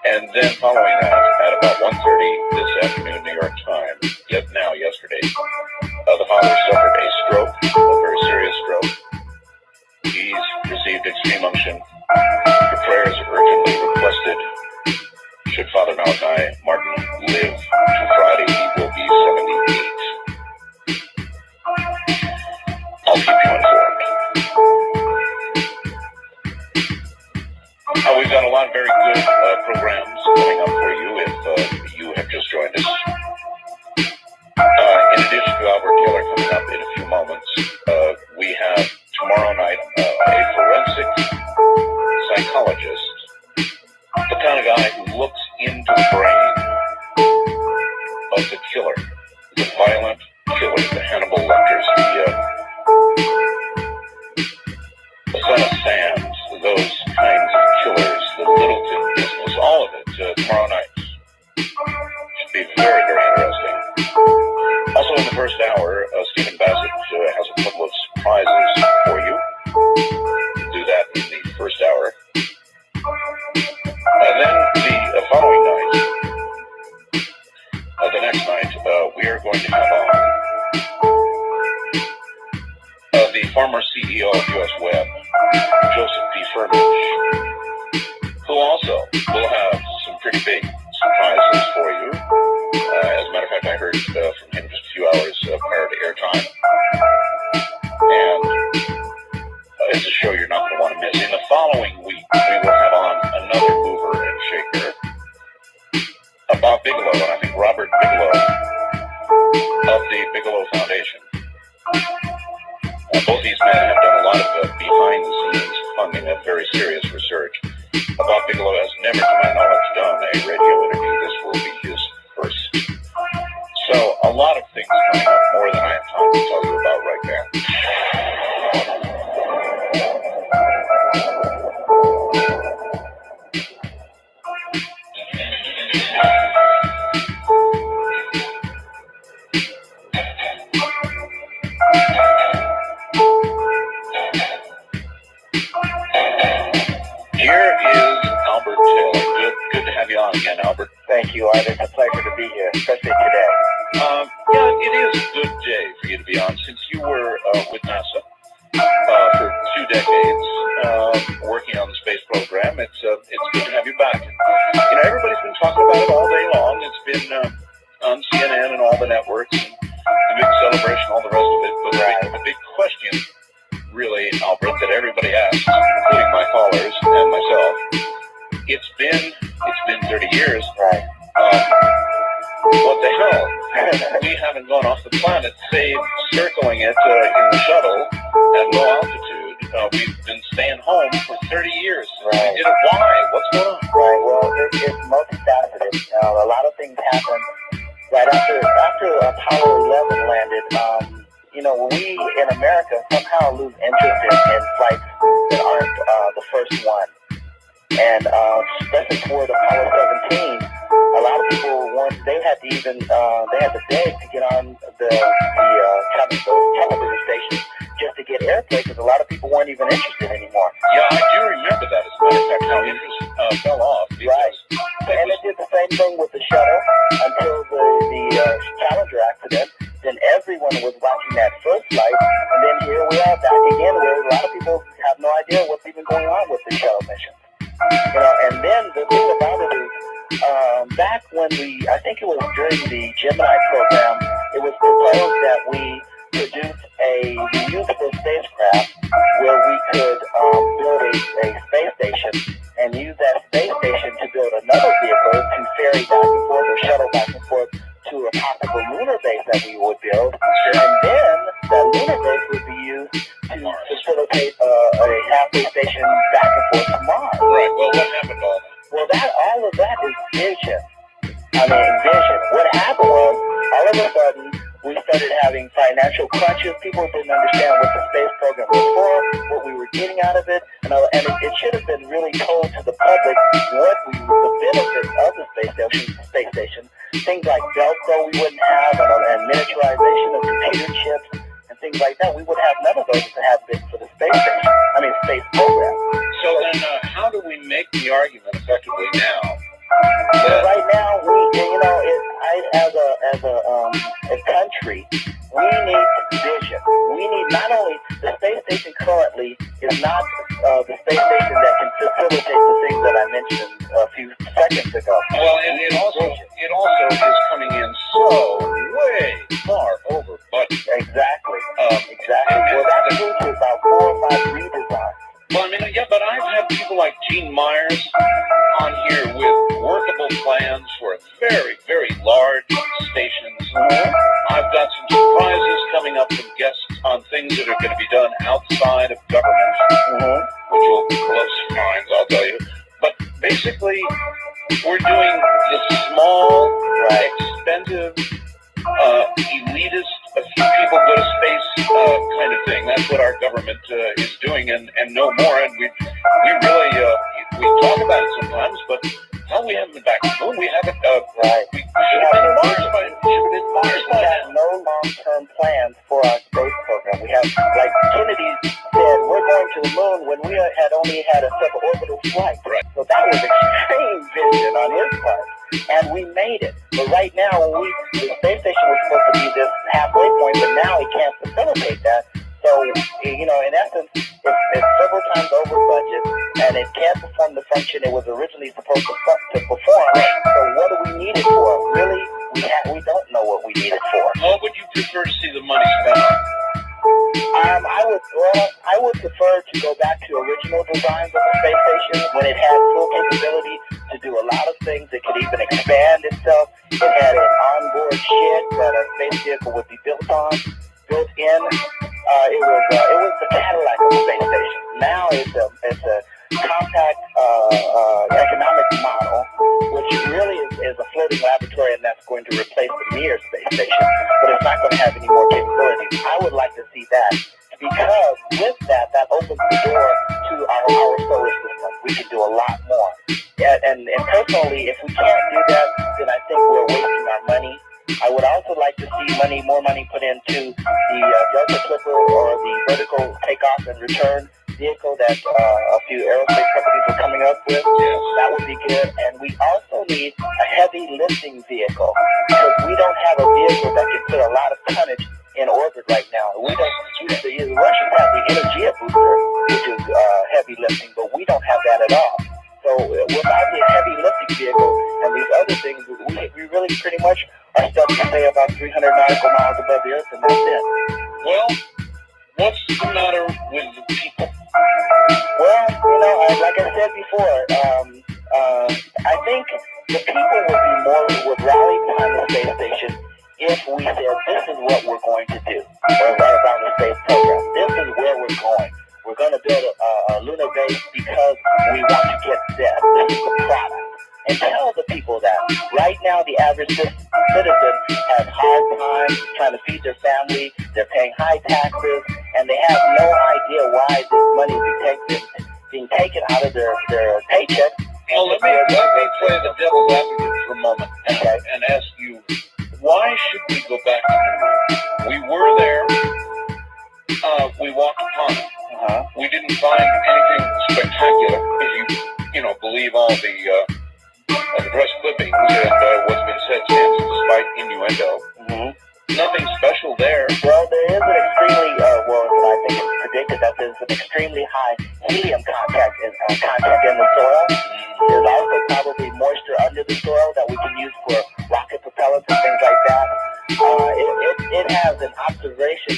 And then following that, at about 1:30 this afternoon, New York time, yesterday, the father suffered a stroke, a very serious stroke. He's received extreme unction. Your prayers are urgently requested. Should Father Malachi Martin live to Friday, he will be 78. I'll keep you informed. We've got a lot of very good programs coming up for you if you have just joined us. In addition to Albert Taylor coming up in a few moments, we have tomorrow night a forensic psychologist, the kind of guy who looks into the brain of the killer, the violent killer, the Hannibal Lecters, the Son of Sands, those kinds of killers, the Littleton business, all of it, tomorrow night. Should be very, very interesting. Also in the first hour, Stephen Bassett has a couple of surprises for you. We'll do that in the first hour. Then the following night, the next night, we are going to have on the former CEO of US Web, Joseph P. Furmich, who also will have some pretty big surprises for you. As a matter of fact, I heard from him just a few hours prior to airtime. And it's a show you're not going to want to miss. In the following week, we will have on another mover and shaker, Bob Bigelow, and I think Robert Bigelow of the Bigelow Foundation. Both these men have done a lot of behind-the-scenes funding of very serious research. Bob Bigelow has never, to my knowledge, done a radio interview. This will be his first. So, a lot of things coming up, more than I have time to tell you about right now. Here is Albert Taylor. Good to have you on again, Albert. Thank you, Art. It's a pleasure to be here, especially today. It is a good day for you to be on, since you were with NASA for 2 decades, working on the space program. It's good to have you back. Everybody's been talking about it all day long. It's been on CNN and all the networks, and the big celebration, all the rest of it. But the big question, really, Albert, that everybody asks, including my callers and myself, it's been 30 years. Right. What the hell? We haven't gone off the planet, save circling it in the shuttle at low altitude. We've been staying home for 30 years. Right. We did it. Why? What's going on? Right. Well, it's multifaceted. A lot of things happened right after Apollo 11 landed. We in America somehow lose interest in flights that aren't the first one. And especially toward Apollo 17, a lot of people they had to beg to get on the television stations just to get airplay, because a lot of people weren't even interested anymore. Yeah, I do remember that, as a matter of fact, how interest fell off. Right. And it did the same thing with the shuttle until the Challenger accident. Then everyone was watching that first flight, and then here we are back again, where a lot of people have no idea what's even going on with the shuttle mission. And then the thing about it is, back when I think it was during the Gemini program, it was proposed that we produce a reusable spacecraft where we could build a space station and use that space station to build another vehicle to ferry back and forth or shuttle back and forth to a possible lunar base that we would build. And then that lunar base would be used to facilitate a halfway station back and forth to Mars. Right. Well, what happened to all that? Well, all of that is vision. Vision. What happened was, all of a sudden, we started having financial crunches. People didn't understand what the space program was for, what we were getting out of it, and it should have been really told to the public what the benefits of the space station. Things like Velcro we wouldn't have, and miniaturization of computer chips, and things like that. We would have none of those to have been for the space station. Space program. So then, how do we make the argument effectively now? Right now, as a country, we need vision. We need not only the space station currently is not the space station that can facilitate the things that I mentioned a few seconds ago. Well, and it also is coming in so way far over budget. Exactly. Well, that's due to about 4 or 5 redesigns. Well, but I've had people like Gene Myers on here with workable plans for very, very large stations. I've got some surprises coming up from guests on things that are going to be done outside of government, which will blow some minds, I'll tell you. But basically, we're doing this small, expensive, elitist, a few people go to space kind of thing. That's what our government is doing, and no more. And we really we talk about it sometimes, but hell, we haven't been back to the moon. We haven't. We should have been Mars by We have no long-term plans for our space program. We have, like Kennedy said, we're going to the moon when we had only had a suborbital flight. Right. So that was extreme vision on his part. And we made it. But right now, the space station was supposed to be this halfway point, but now it can't facilitate that. So, in essence, it's several times over budget, and it can't perform the function it was originally supposed to perform. So what do we need it for? Really, we don't know what we need it for. What would you prefer to see the money spent on? I would prefer to go back to original designs of the space station when it had full capability to do a lot of things. It could even expand itself. It had an onboard shed that a space vehicle would be built in. It was the Cadillac of the space station. Now it's a compact economic model, which really is a floating laboratory, and that's going to replace the Mir space station. But it's not going to have any more capabilities. I would like to see that, because with that opens the door to our solar system. We can do a lot more. And personally, if we can't do that, then I think we're wasting our money. I would also like to see more money put into the Delta Clipper, or the vertical takeoff and return vehicle that a few aerospace companies were coming up with. Yes. That would be good. And we also need a heavy lifting vehicle, because we don't have a vehicle that can put a lot of tonnage in orbit right now. The Russians have the Energia booster, which is heavy lifting, but we don't have that at all. So without the heavy lifting vehicle and these other things, we really pretty much are stuck to stay about 300 nautical miles above the Earth, and that's it. Well, what's the matter with the people? Well, like I said before, I think the people would rally behind the space station if we said, this is what we're going to do around the space program. This is where we're going. We're going to build a lunar base because we want to get this. This is the product. And tell the people that. Right now, the average citizen has hard time trying to feed their family. They're paying high taxes, and they have no idea why this money is being taken out of their paycheck. Well, let me play the devil's advocate for a moment and ask you, why should we go back to the moon? We were there. We walked upon it. We didn't find anything spectacular, if you believe all the press clippings and what's been said since, despite innuendo. Nothing special there. Well, there is an extremely, I think it's predicted that there's an extremely high helium content in the soil. There's also probably moisture under the soil that we can use for rocket propellants and things like that. It has an observation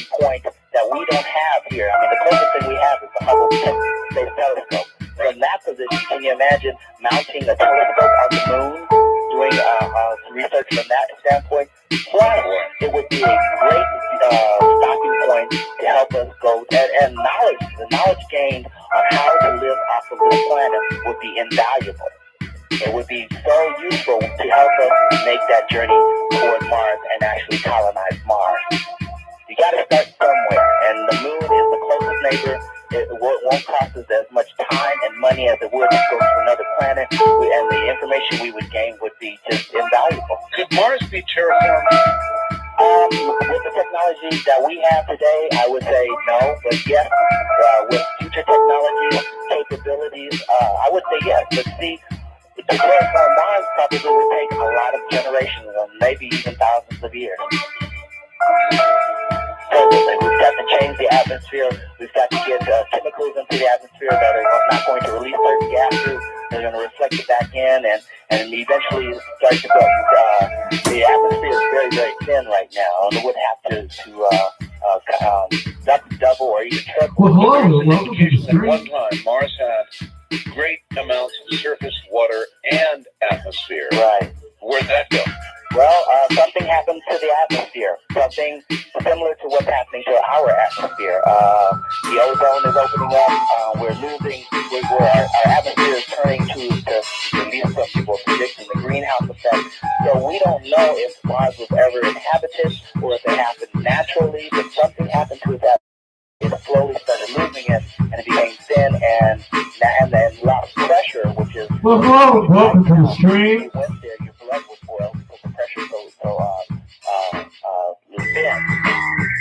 mounting a telescope on the moon, doing some research from that standpoint. Plus, it would be a great stopping point to help us go, and the knowledge gained on how to live off of this planet would be invaluable. It would be so useful to help us make that journey toward Mars and actually colonize Mars. You got to start somewhere, and the moon is the closest neighbor. It won't cost us as much time and money as it would to go to another planet, and the information we would gain would be just invaluable. Could Mars be terraformed? With the technology that we have today, I would say no, but yes, with future technology capabilities, I would say yes. But see, to terraform Mars probably would take a lot of generations, maybe even thousands of years. So we've got to change the atmosphere. We've got to get chemicals into the atmosphere that are not going to release certain gases. They're going to reflect it back in, and eventually start to go. The atmosphere is very, very thin right now, and it would have to double or even triple. Well, hello, welcome to the At stream. one time, Mars had great amounts of surface water and atmosphere. Right. Where'd that go? Well, something happened to the atmosphere. Something similar to what's happening to our atmosphere. The ozone is opening up. We're losing. Our atmosphere is turning to at least some people are predicting the greenhouse effect. So we don't know if Mars was ever inhabited or if it happened naturally, but something happened to its atmosphere. It slowly started losing it, and it became thin, and then lost pressure, which is... Well, hello, welcome to the stream. You went there, your blood would boil because the pressure so thin.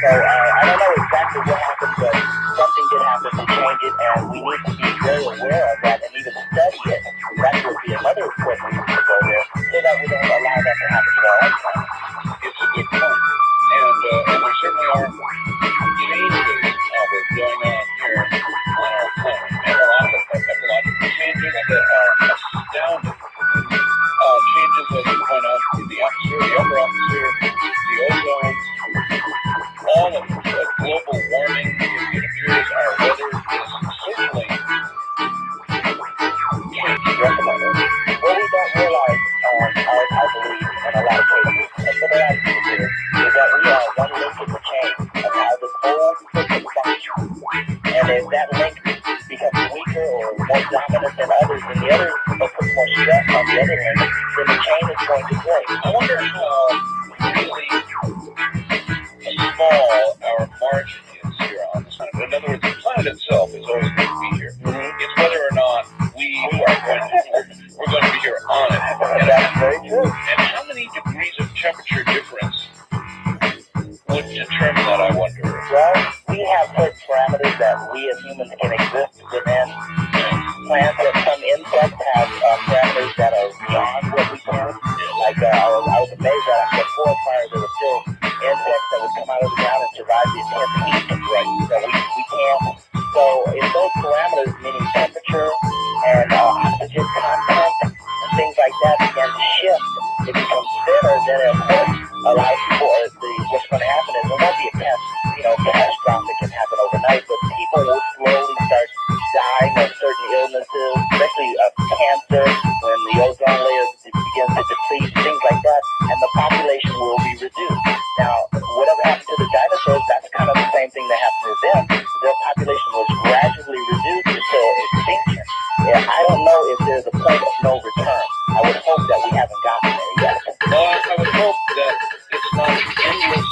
So I don't know exactly what happened, but something did happen to change it, and we need to be very aware of that and even study it. That would be another important reason to go there, so that we don't allow that to happen to our own planet. It's a good point. And there certainly are changes going on here on our planet. Ecological changes that are astounding. Changes, as you point out, in the atmosphere, the upper atmosphere, the ozone, all of global warming. It appears our weather is certainly changing. What we don't realize, I believe, in a lot of cases, and some of that is that we are one link in the chain of how this whole system functions. And if that link becomes weaker or more dominant than others, and the others put more stress on the other link, then the chain is going to break. I wonder how really small our margin is here on this planet. In other words, the planet itself is always going to be here. It's whether or not we're going to be here on it. And that's very true. And how many degrees of temperature difference would determine that, I wonder? Well, we have certain parameters that we as humans can exist within. Plants and some insects have parameters that are beyond what we can. Like, I was amazed that after the forest fire, there were still insects that would come out of the ground and survive the intense heat that we can't. So, if those parameters, meaning temperature and oxygen content and things like that, begin to shift, it becomes thinner, then of course a lot of people, what's going to happen is it won't be catastrophic can happen overnight, but people will slowly start dying of certain illnesses, especially cancer, when the ozone layer begins to deplete, things like that, and the population will be reduced. Now, whatever happened to the dinosaurs, that's kind of the same thing that happened to them. Their population was gradually reduced until extinction. Yeah, I don't know if there's a point of no return. I would hope that we haven't gotten there yet. I would hope that it's not an endless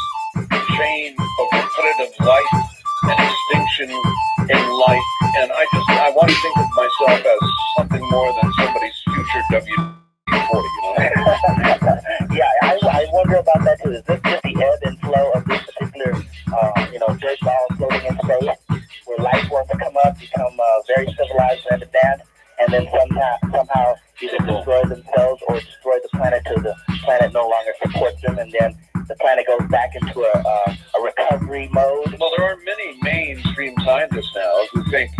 chain of repetitive life and extinction in life. And I want to think of myself as something more than somebody's future WD-40, Yeah, I wonder about that too. Is this just the ebb and flow of this particular, dirt ball floating in space, where life wants to come up, become very civilized and advanced, and then somehow either destroy themselves or destroy the planet till the planet no longer supports them, and then the planet goes back into a recovery mode? Well, there are many mainstream scientists now who think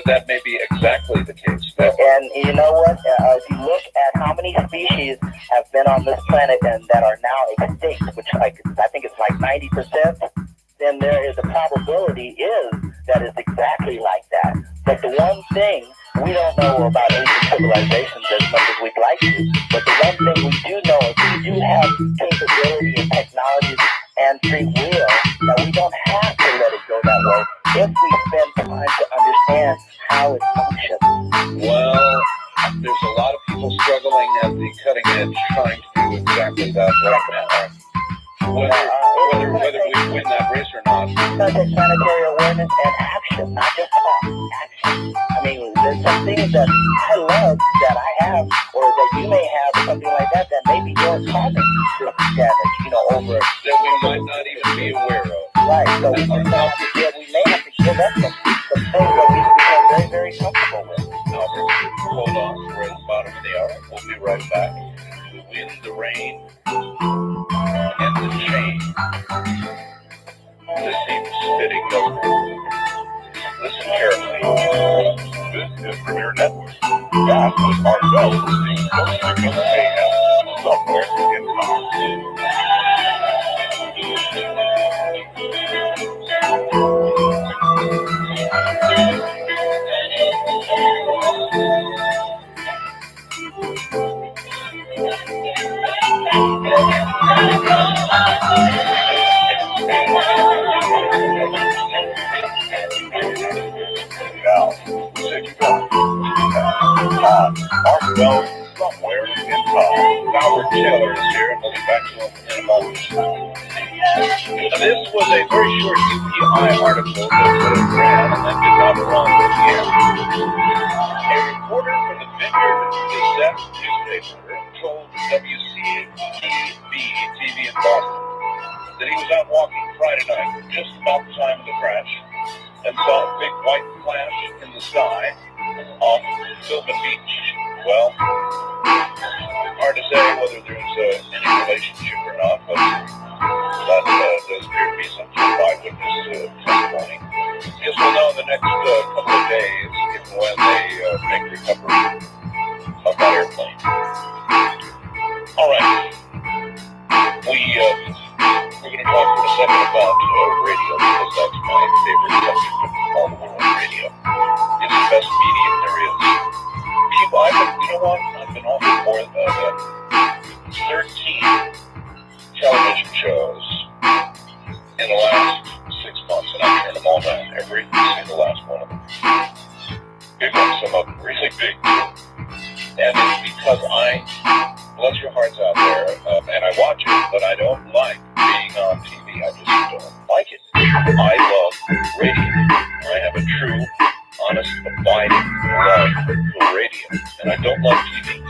that may be exactly the case. And you know what? If you look at how many species have been on this planet and that are now extinct, which I think it's like 90%, then there is a probability is that it's exactly like that. But the one thing we don't know about ancient civilizations as much as we'd like to, but the one thing we do know is we do have capability and technology and free will that we don't have to let it go that way if we spend time to understand how it functions. Well, there's a lot of people struggling at the cutting edge trying to do exactly that right now. Whether we win that race or not. It's going to take planetary awareness and action, not just talk. Action. I mean, there's some things that I love that I have, or that you may have, or something like that, that maybe you're causing this damage, over. That we might not even be aware of. Right, so we may have to give up some things that we become very, very comfortable with. Albert, hold on. We're at the bottom of the hour. We'll be right back. The wind, the rain, and the change. This seems fitting, doesn't it? Listen carefully. This is Premier Network. That was ROswells Coast to Coast AM, somewhere in time. Now, take it back. On ROswells somewhere in time. Howard Taylor is here, and we'll be back to him in a moment. This was a very short UPI article that ran and then did not run at the end. A reporter from the Vineyard Gazette newspaper told WCTV TV in Boston that he was out walking Friday night just about the time of the crash and saw a big white flash in the sky off Sylvan Beach. Well, hard to say whether there's any relationship or not, but that does appear to be some eyewitness testimony. Guess we'll know in the next couple of days if and when they make recovery of that airplane. All right. We're going to talk for a second about radio, because that's my favorite subject of all the world. Radio. It's the best medium there is. You know what? I've been offered more than 13 television shows in the last 6 months, and I turned them all down, every single last one of them. Big ones, some of them really big. And it's because bless your hearts out there, and I watch it, but I don't like being on TV. I just don't like it. I love radio. I have a true, honest, abiding love for radio, and I don't love TV.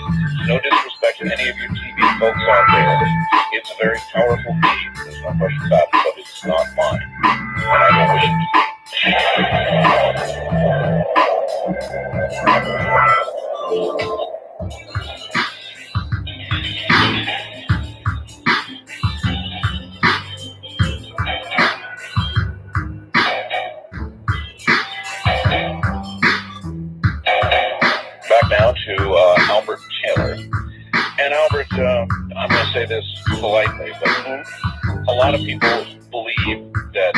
No disrespect to any of you TV folks out there. It's a very powerful medium. There's no question about it, but it's not mine, and I don't wish it to be. Back now to Albert Taylor. And Albert, I'm going to say this politely, but a lot of people believe that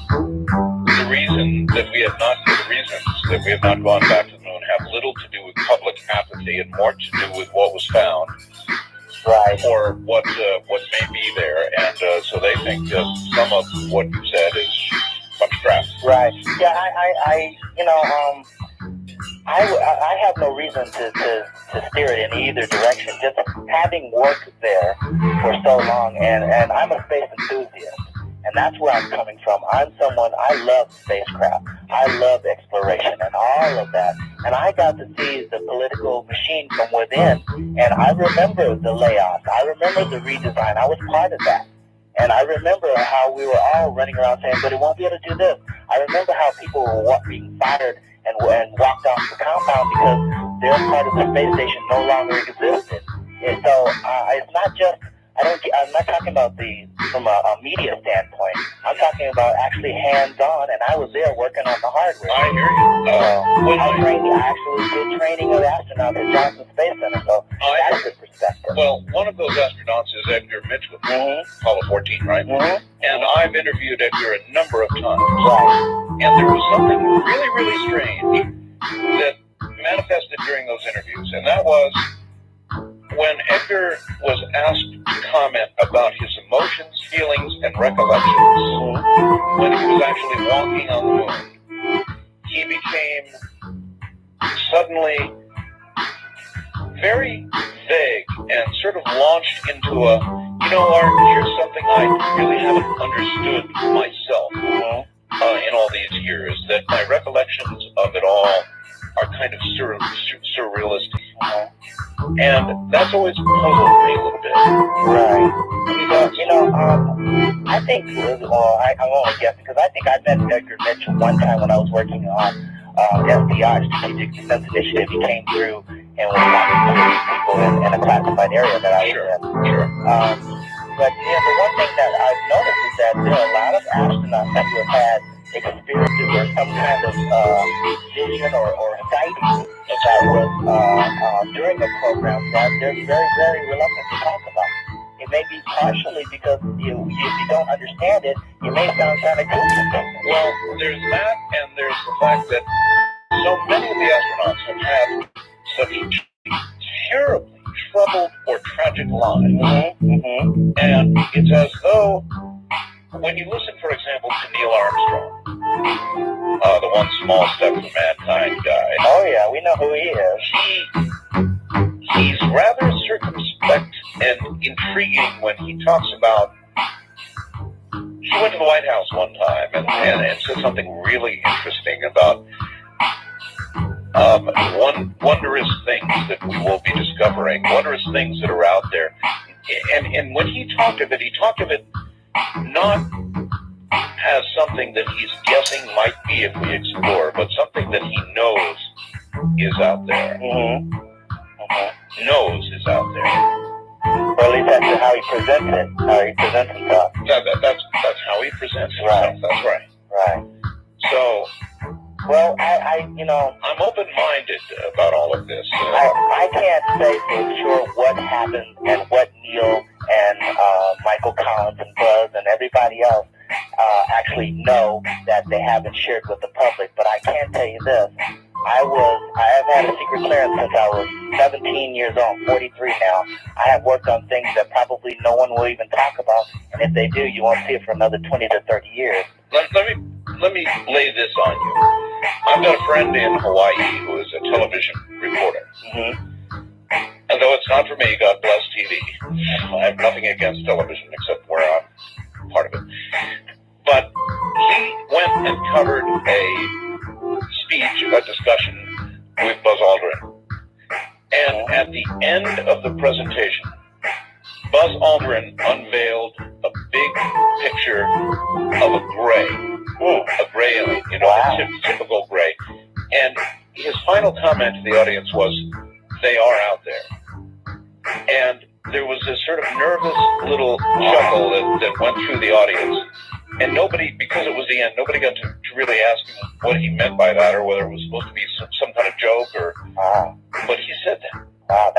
the reasons that we have not gone back to the moon have little to do with public apathy and more to do with what was found, Right. or what may be there. And so they think some of what you said is bunch of crap. Right. Yeah, I have no reason to steer it in either direction. Just having worked there for so long, and I'm a space enthusiast, and that's where I'm coming from. I'm someone, I love spacecraft. I love exploration and all of that. And I got to see the political machine from within, and I remember the layoffs. I remember the redesign. I was part of that. And I remember how we were all running around saying, but it won't be able to do this. I remember how people were being fired and walked off the compound because their part of the space station no longer existed. And so it's not just, I'm not talking about from a media standpoint. I'm talking about actually hands-on, and I was there working on the hardware. I hear you. I actually did training of astronauts at Johnson Space Center, so that's the perspective. Well, one of those astronauts is Edgar Mitchell, Apollo 14, right? And I've interviewed Edgar a number of times. Right. And there was something really, really strange that manifested during those interviews, and that was when Edgar was asked to comment about his emotions, feelings, and recollections when he was actually walking on the moon. He became suddenly very vague and sort of launched into a, Art, here's something I really haven't understood myself in all these years, that my recollections of it all are kind of surrealistic. And that's always puzzled me a little bit. Right. I think, I'm only guessing, because I think I met Edgar Mitchell one time when I was working on SDI, Strategic Defense Initiative. He came through and was talking to people in a classified area that I was in. Sure. But the one thing that I've noticed is that there are a lot of astronauts that who have had experiences or some kind of vision or sighting that was during the program that they're very, very reluctant to talk about. It may be partially because if you don't understand it, it may sound kind of goofy. Well, there's that, and there's the fact that so many of the astronauts have had such terribly troubled or tragic lives. And it's as though, when you listen, for example, to Neil Armstrong, the one small step for mankind guy. Oh yeah, we know who he is. He's rather circumspect and intriguing when he talks about. He went to the White House one time and said something really interesting about wondrous things that we will be discovering, wondrous things that are out there. And when he talked of it not as something that he's guessing might be if we explore, but something that he knows is out there. Knows is out there. Or at least that's how he presents it, how he presents himself. That's how he presents himself. Right. That's right. Right. So, well, I'm open-minded about all of this. I can't say for sure what happened and what Neil and Michael Collins and Buzz and everybody else actually know that they haven't shared with the public, but I can tell you this. I have had a secret clearance since I was 17 years old, 43 now. I have worked on things that probably no one will even talk about, and if they do, you won't see it for another 20 to 30 years. Let me lay this on you. I've got a friend in Hawaii who is a television reporter. And though it's not for me, God bless TV. I have nothing against television except where I'm part of it. But he went and covered a speech, a discussion with Buzz Aldrin. And at the end of the presentation, Buzz Aldrin unveiled a big picture of a gray alien, a typical gray. And his final comment to the audience was, "They are out there." And there was this sort of nervous little chuckle that went through the audience. And nobody, because it was the end, nobody got to really ask him what he meant by that, or whether it was supposed to be some kind of joke, or. But he said that. Wow,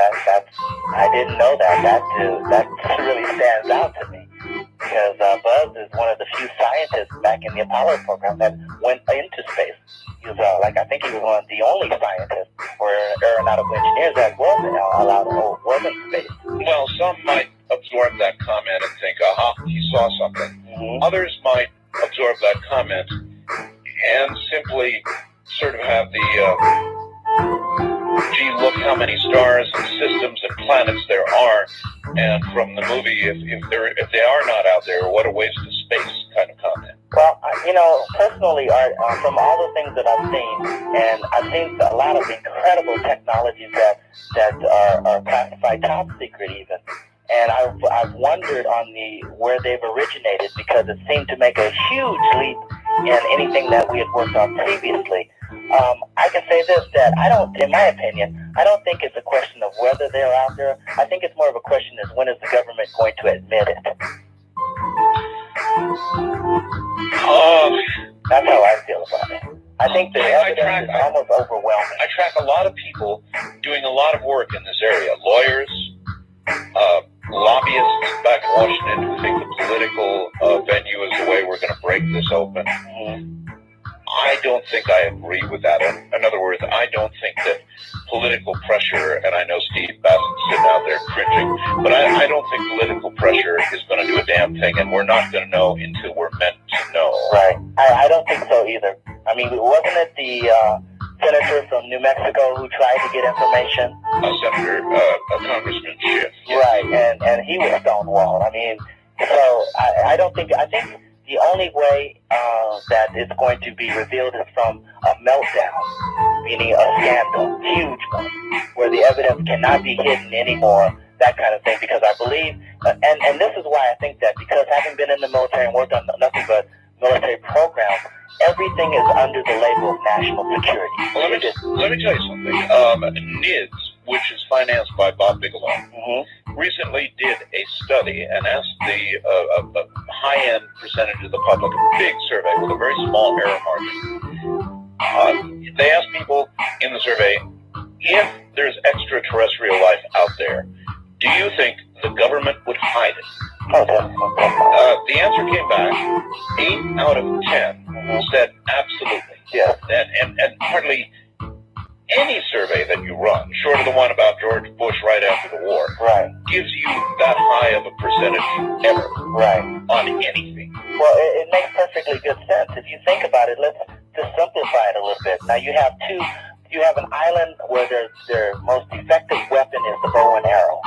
I didn't know that. That really stands out to me. Because Buzz is one of the few scientists back in the Apollo program that went into space. He was I think he was one of the only scientists or aeronautical engineers that was in space. Well, some might absorb that comment and think, he saw something. Others might absorb that comment and simply sort of have the, gee, look how many stars and systems and planets there are, and from the movie, if they are not out there, what a waste of space kind of comment. Well, personally, Art, from all the things that I've seen, and I've seen a lot of incredible technologies that are classified top secret even, and I've wondered on where they've originated, because it seemed to make a huge leap in anything that we had worked on previously. I can say this, that in my opinion, I don't think it's a question of whether they're out there. I think it's more of a question of when is the government going to admit it. That's how I feel about it. I think the evidence is almost overwhelming. I track a lot of people doing a lot of work in this area. Lawyers, lobbyists back in Washington who think the political venue is the way we're going to break this open. I don't think I agree with that. In other words, I don't think that political pressure, and I know Steve Bassett's sitting out there cringing, but I don't think political pressure is going to do a damn thing, and we're not going to know until we're meant to know. Right. I don't think so either. I mean, wasn't it the senator from New Mexico who tried to get information? Congressman Schiff. Right, and he was stonewalled. I mean, so I think the only way that it's going to be revealed is from a meltdown, meaning a scandal, huge one, where the evidence cannot be hidden anymore, that kind of thing, because I believe, and this is why I think that, because having been in the military and worked on nothing but military programs, everything is under the label of national security. Well, let me tell you something. NIDS, which is financed by Bob Bigelow, recently did a study and asked a high-end percentage of the public, a big survey with a very small error margin. They asked people in the survey, if there's extraterrestrial life out there, do you think the government would hide it? The answer came back, 8 out of 10 said absolutely. Yeah. And hardly any survey that you run, short of the one about George Bush right after the war, right, gives you that high of a percentage ever on anything. Well, it makes perfectly good sense. If you think about it, let's just simplify it a little bit. Now, you have an island where their most effective weapon is the bow and arrow.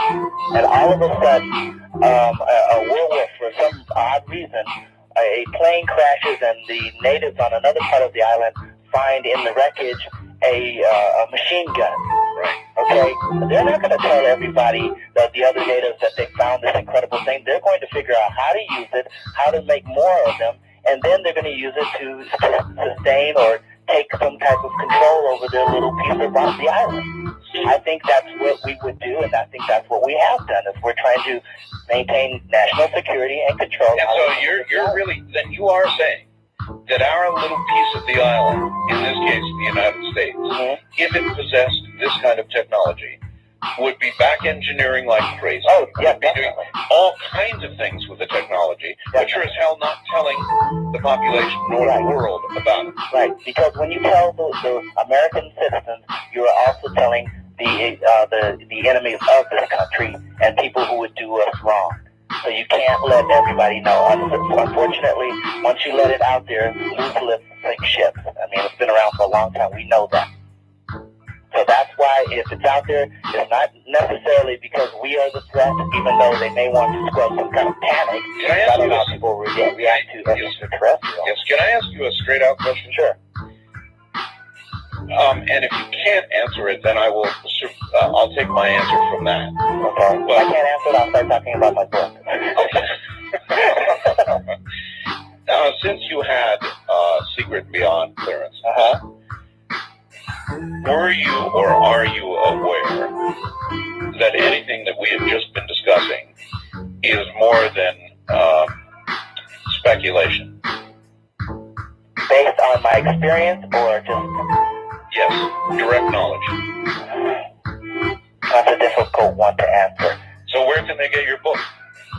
And all of a sudden, a whirlwind, for some odd reason, a plane crashes and the natives on another part of the island find in the wreckage a machine gun. Right. Okay? They're not going to tell everybody, the other natives, that they found this incredible thing. They're going to figure out how to use it, how to make more of them, and then they're going to use it to sustain or take some type of control over their little piece of the island. I think that's what we would do, and I think that's what we have done, is we're trying to maintain national security and control. And so you're really, then you are saying that our little piece of the island, in this case the United States, if it possessed this kind of technology, would be back engineering like crazy. Oh, yeah, be doing all kinds of things with the technology, but sure as hell not telling the population nor the world about it. Right, because when you tell the American citizens, you're also telling the enemies of this country and people who would do us wrong. So you can't let everybody know. Unfortunately, once you let it out there, loose lips sink ships. I mean, it's been around for a long time. We know that. So that's why if it's out there, it's not necessarily because we are the threat, even though they may want to squelch some kind of panic. Can I ask you how people react to extraterrestrial. Yes, can I ask you a straight-out question? Sure. And if you can't answer it, then I'll take my answer from that. Okay. If I can't answer it, I'll start talking about my book. Since you had Secret Beyond clearance, were you or are you aware that anything that we have just been discussing is more than speculation? Based on my experience or just... Yes, direct knowledge. That's a difficult one to answer. So where can they get your book?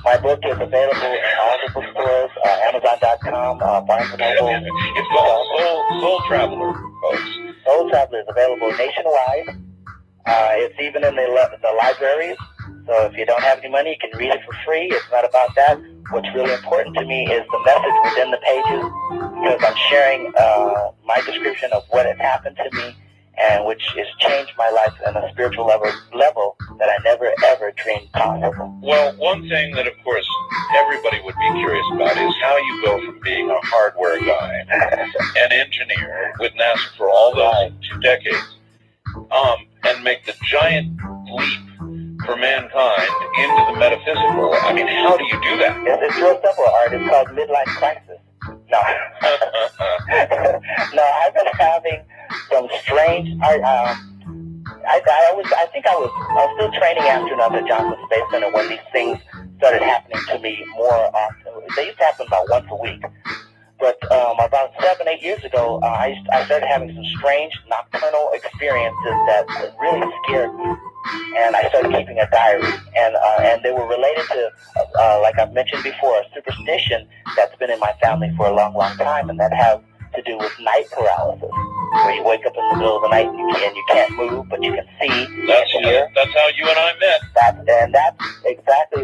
My book is available in all the bookstores, Amazon.com, Barnes & Noble. It's called Soul Traveler, folks. Soul Traveler is available nationwide. It's even in the libraries. So if you don't have any money, you can read it for free. It's not about that. What's really important to me is the message within the pages, because I'm sharing my description of what has happened to me, and which has changed my life on a spiritual level that I never, ever dreamed possible. Well, one thing that, of course, everybody would be curious about is how you go from being a hardware guy, an engineer with NASA for all those 2 decades, and make the giant leap for mankind into the metaphysical. I mean, how do you do that? It's real simple, Art. It's called midlife crisis. No. No, I've been having some strange... I was still training astronauts at Johnson Space Center when these things started happening to me more often. They used to happen about once a week. But about 7-8 years ago, I started having some strange nocturnal experiences that really scared me. And I started keeping a diary. And they were related to, like I've mentioned before, a superstition that's been in my family for a long, long time, and that has to do with night paralysis. where you wake up in the middle of the night and you can't move, but you can see. That's how you and I met.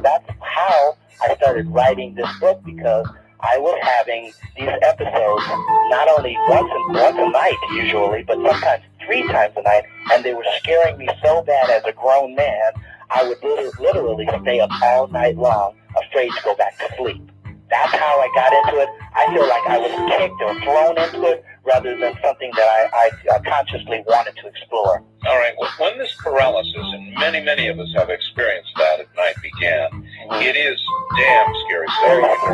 That's how I started writing this book, because I was having these episodes not only once a night usually, but sometimes 3 times a night, and they were scaring me so bad as a grown man, I would literally stay up all night long, afraid to go back to sleep. That's how I got into it. I feel like I was kicked or thrown into it rather than something that I consciously wanted to explore. All right. When this paralysis, and many of us have experienced that at night, began, it is damn scary. So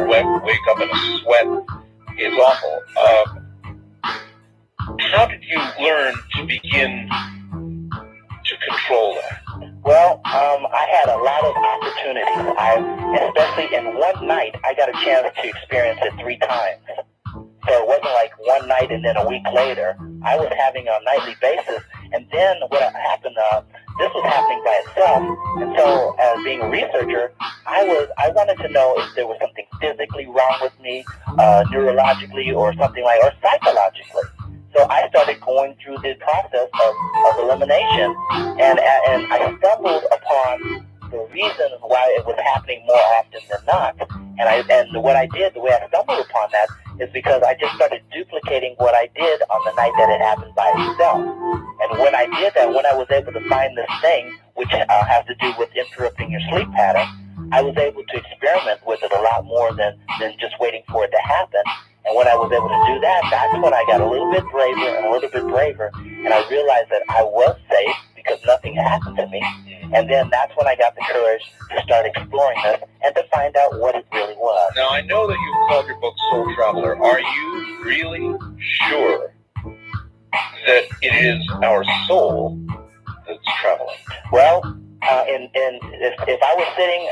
you wake up in a sweat. It's awful. How did you learn to begin to control that? Well, I had a lot of opportunities. Especially in one night, I got a chance to experience it 3 times. So it wasn't like one night and then a week later. I was having a nightly basis, and then what happened, this was happening by itself. And so, as being a researcher, I wanted to know if there was something physically wrong with me, neurologically, or something or psychologically. So I started going through the process of elimination, and I stumbled upon the reason why it was happening more often than not. And what I did, the way I stumbled upon that, is because I just started duplicating what I did on the night that it happened by itself. And when I did that, when I was able to find this thing, which has to do with interrupting your sleep pattern, I was able to experiment with it a lot more than just waiting for it to happen. And when I was able to do that, that's when I got a little bit braver, and I realized that I was safe because nothing happened to me. And then that's when I got the courage to start exploring this and to find out what it really was. Now, I know that you called your book Soul Traveler. Are you really sure that it is our soul that's traveling? Well, if I was sitting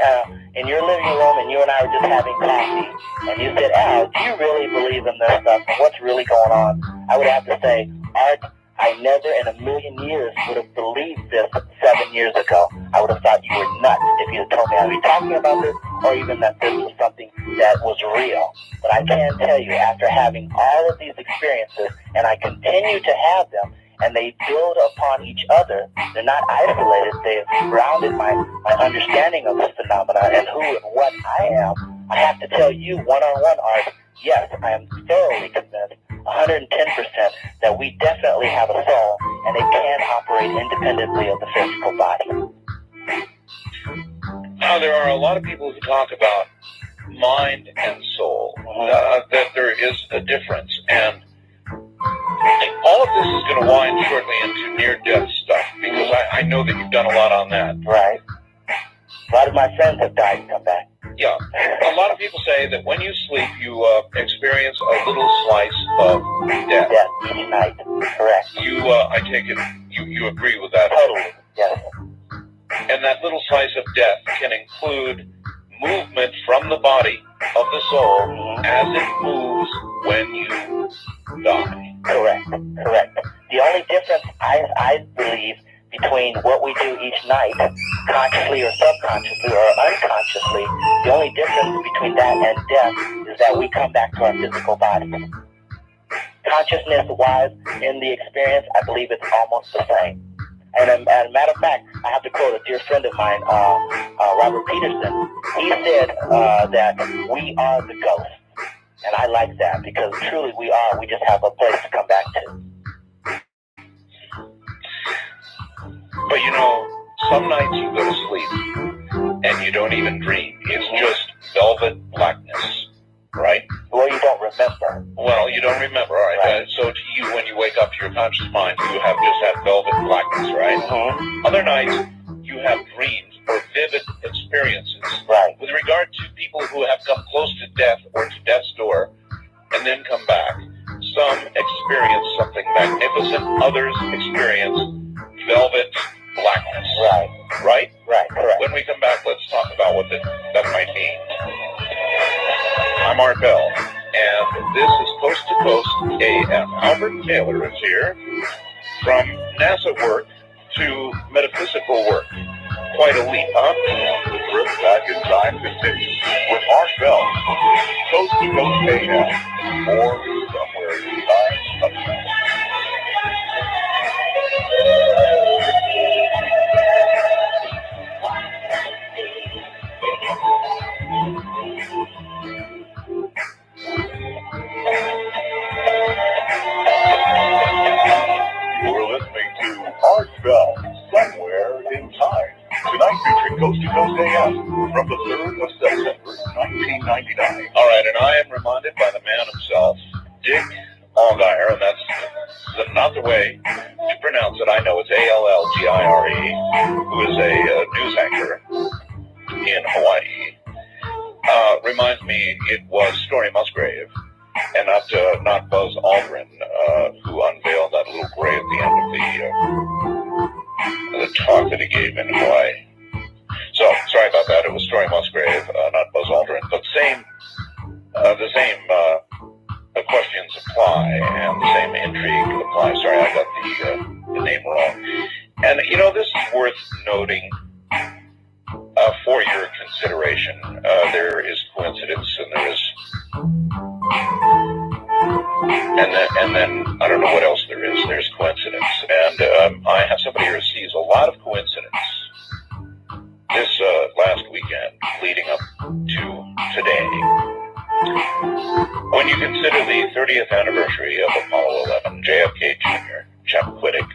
in your living room and you and I were just having coffee, and you said, Al, do you really believe in this stuff and what's really going on? I would have to say, Art, I never in a million years would have believed this 7 years ago. I would have thought you were nuts if you had told me I was talking about this, or even that this was something that was real. But I can tell you, after having all of these experiences, and I continue to have them, and they build upon each other. They're not isolated. They've grounded my understanding of this phenomena and who and what I am. I have to tell you one-on-one, Art, yes, I am thoroughly convinced, 110%, that we definitely have a soul, and it can operate independently of the physical body. Now, there are a lot of people who talk about mind and soul, that there is a difference, and all of this is going to wind shortly into near-death stuff, because I know that you've done a lot on that. Right. A lot of my friends have died and come back. Yeah. A lot of people say that when you sleep, you experience a little slice of death. Death each night. Correct. I take it, you agree with that? Totally. Yes. And that little slice of death can include movement from the body of the soul as it moves when you die. Correct. The only difference, I believe, between what we do each night, consciously or subconsciously or unconsciously, the only difference between that and death is that we come back to our physical body. Consciousness-wise, in the experience, I believe it's almost the same. And as a matter of fact, I have to quote a dear friend of mine, Robert Peterson. He said that we are the ghosts. And I like that, because truly we are. We just have a place to come back to. But some nights you go to sleep and you don't even dream. It's just velvet blackness, right? Well, you don't remember. Well, you don't remember, all right. So to you, when you wake up to your conscious mind, you have just that velvet blackness, right? Other nights, you have dreams or vivid experiences. Right. With regard to people who have come close to death or to death's door and then come back, some experience something magnificent, others experience velvet blackness. Right? Right, correct. When we come back, let's talk about what that might mean. I'm Art Bell, and this is Coast to Coast AM. Albert Taylor is here, from NASA work to metaphysical work. Quite a leap, huh? The trip back in time continues with Art Bell. Coast to Coast AM. Or somewhere in time. Coast to Coast AM from the 3rd of September, 1999. All right, and I am reminded by the man himself, Dick Allgire, and that's not the way to pronounce it. I know it's Allgire, who is a news anchor in Hawaii. Reminds me it was Story Musgrave and not Buzz Aldrin who unveiled that little gray at the end of the talk that he gave in Hawaii. So sorry about that. It was Story Musgrave, not Buzz Aldrin, but the same questions apply and the same intrigue applies. Sorry, I got the name wrong. And this is worth noting. For your consideration, there is coincidence, and there is, and then I don't know what else there is. There's coincidence, and I have somebody who sees a lot of coincidence this last weekend, leading up to today. When you consider the 30th anniversary of Apollo 11, JFK Jr., Chappaquiddick,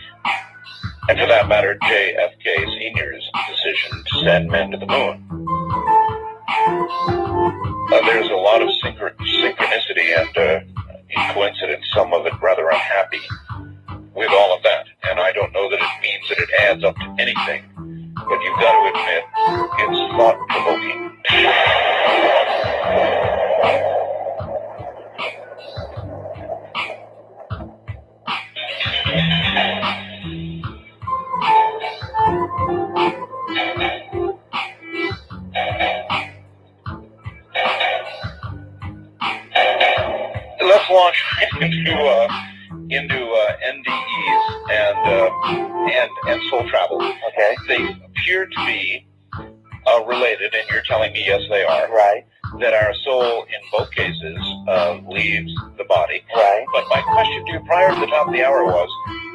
and for that matter, JFK Sr.'s decision to send men to the moon. There's a lot of synchronicity and coincidence, some of it rather unhappy, with all of that. And I don't know that it means that it adds up to anything, but you've got to admit, it's thought-provoking. Let's launch into NDEs and soul travel. Okay. They appear to be related, and you're telling me yes, they are. Right. That our soul, in both cases, leaves the body. Right. But my question to you prior to the top of the hour was,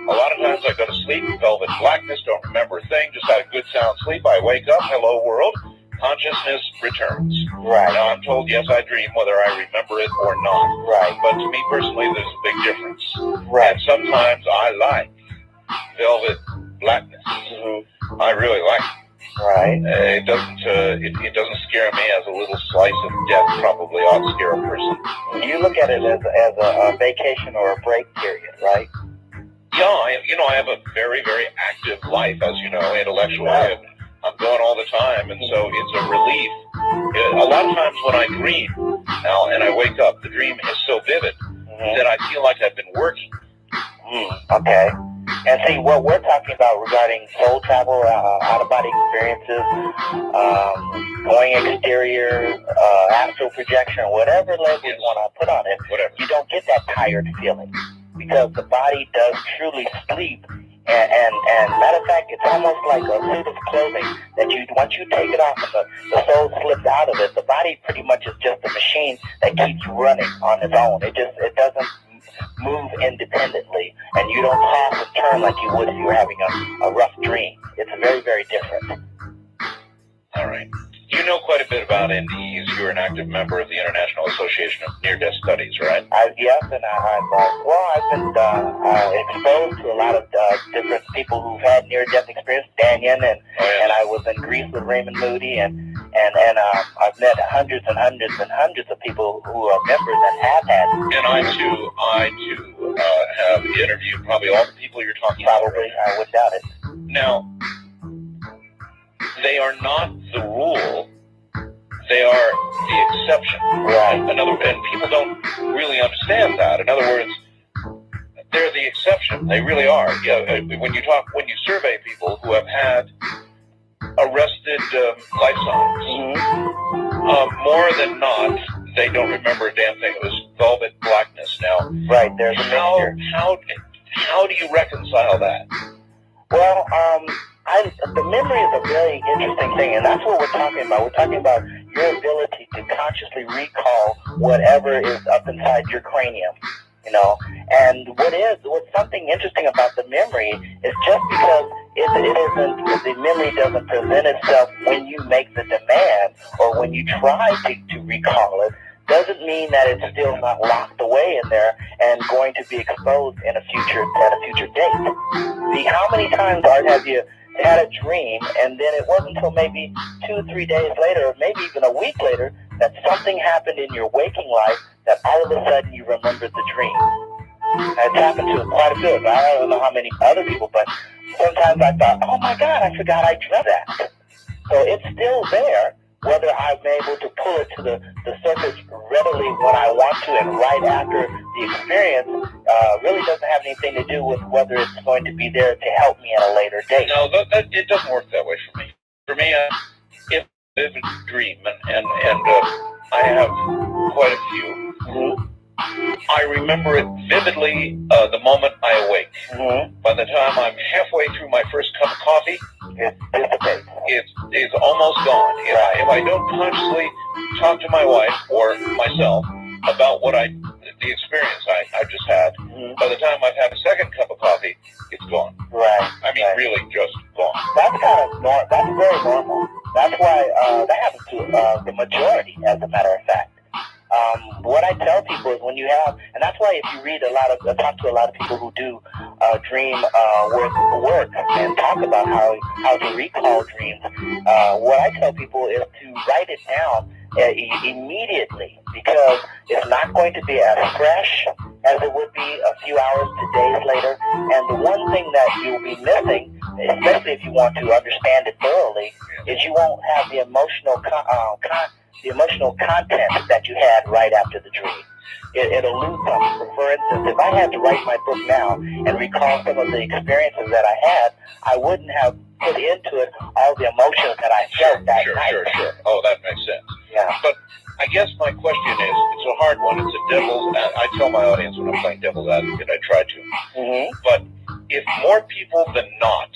a lot of times I go to sleep, velvet blackness, don't remember a thing, just had a good sound sleep. I wake up, hello world, consciousness returns. Right. Now I'm told, yes, I dream, whether I remember it or not. Right. But to me personally, there's a big difference. Right. And sometimes I like velvet blackness. Mm-hmm. I really like it. Right. It doesn't scare me as a little slice of death probably ought to scare a person. You look at it as a vacation or a break period, right? Yeah, I have a very, very active life, as you know, intellectually, and I'm going all the time, and so it's a relief. A lot of times when I dream, Al, and I wake up, the dream is so vivid that I feel like I've been working. Okay. And see, what we're talking about regarding soul travel, out-of-body experiences, going exterior, astral projection, whatever label you want to put on it, you don't get that tired feeling because the body does truly sleep. And matter of fact, it's almost like a suit of clothing that once you take it off and the soul slips out of it, the body pretty much is just a machine that keeps running on its own. It doesn't move independently, and you don't toss and turn like you would if you were having a rough dream. It's very, very different. All right. You know quite a bit about NDEs. You're an active member of the International Association of Near-Death Studies, right? Yes, and I've been exposed to a lot of different people who've had near-death experience. Daniel and I was in Greece with Raymond Moody, and I've met hundreds and hundreds and hundreds of people who are members and have had. And I too have interviewed probably all the people you're talking about. Probably, I would doubt it. Now, they are not the rule. They are the exception. Right. And people don't really understand that. In other words, they're the exception. They really are. Yeah. When you survey people who have had arrested lifetimes, more than not, they don't remember a damn thing. It was velvet blackness. Now, right. There's a mixture. How do you reconcile that? Well, the memory is a very interesting thing, and that's what we're talking about. We're talking about your ability to consciously recall whatever is up inside your cranium, And what's something interesting about the memory is just because the memory doesn't present itself when you make the demand or when you try to recall it, doesn't mean that it's still not locked away in there and going to be exposed at a future date. See, how many times have you had a dream, and then it wasn't until maybe 2 or 3 days later, or maybe even a week later, that something happened in your waking life that all of a sudden you remembered the dream. It's happened to quite a bit. I don't know how many other people, but sometimes I thought, oh my God, I forgot I dreamt that. So it's still there. Whether I'm able to pull it to the surface readily when I want to and right after the experience really doesn't have anything to do with whether it's going to be there to help me at a later date. No, it doesn't work that way for me. For me, it's a vivid dream, and I have quite a few. Mm-hmm. I remember it vividly the moment I awake. Mm-hmm. By the time I'm halfway through my first cup of coffee, it dissipates. It's almost gone. If I don't consciously talk to my wife or myself about the experience I just had, mm-hmm. by the time I've had a second cup of coffee, it's gone. Right. I mean, right. really just gone. That's that's very normal. That's why that happens to the majority, as a matter of fact. What I tell people is when you have, and that's why if you read talk to a lot of people who do dream work and talk about how to recall dreams, what I tell people is to write it down immediately, because it's not going to be as fresh as it would be a few hours to days later. And the one thing that you'll be missing, especially if you want to understand it thoroughly, is you won't have the emotional content that you had right after the dream. It'll lose something. For instance, if I had to write my book now and recall some of the experiences that I had, I wouldn't have put into it all the emotions that I felt that night. Sure. Oh, that makes sense. Yeah. But I guess my question is, it's a hard one. It's a devil's. I tell my audience when I'm playing devil's advocate, I try to. Mm-hmm. But if more people than not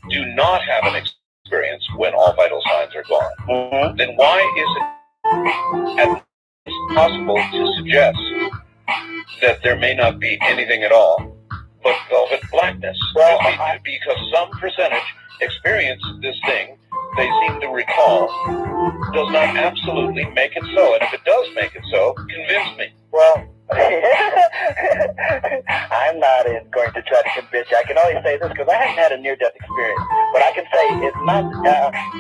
do not have an experience when all vital signs are gone, mm-hmm. then why is it at least possible to suggest that there may not be anything at all but velvet blackness? Well, because some percentage experience this thing they seem to recall does not absolutely make it so. And if it does make it so, convince me. Well, I'm not going to try to convince you. I can only say this because I haven't had a near-death experience. But I can say it's not,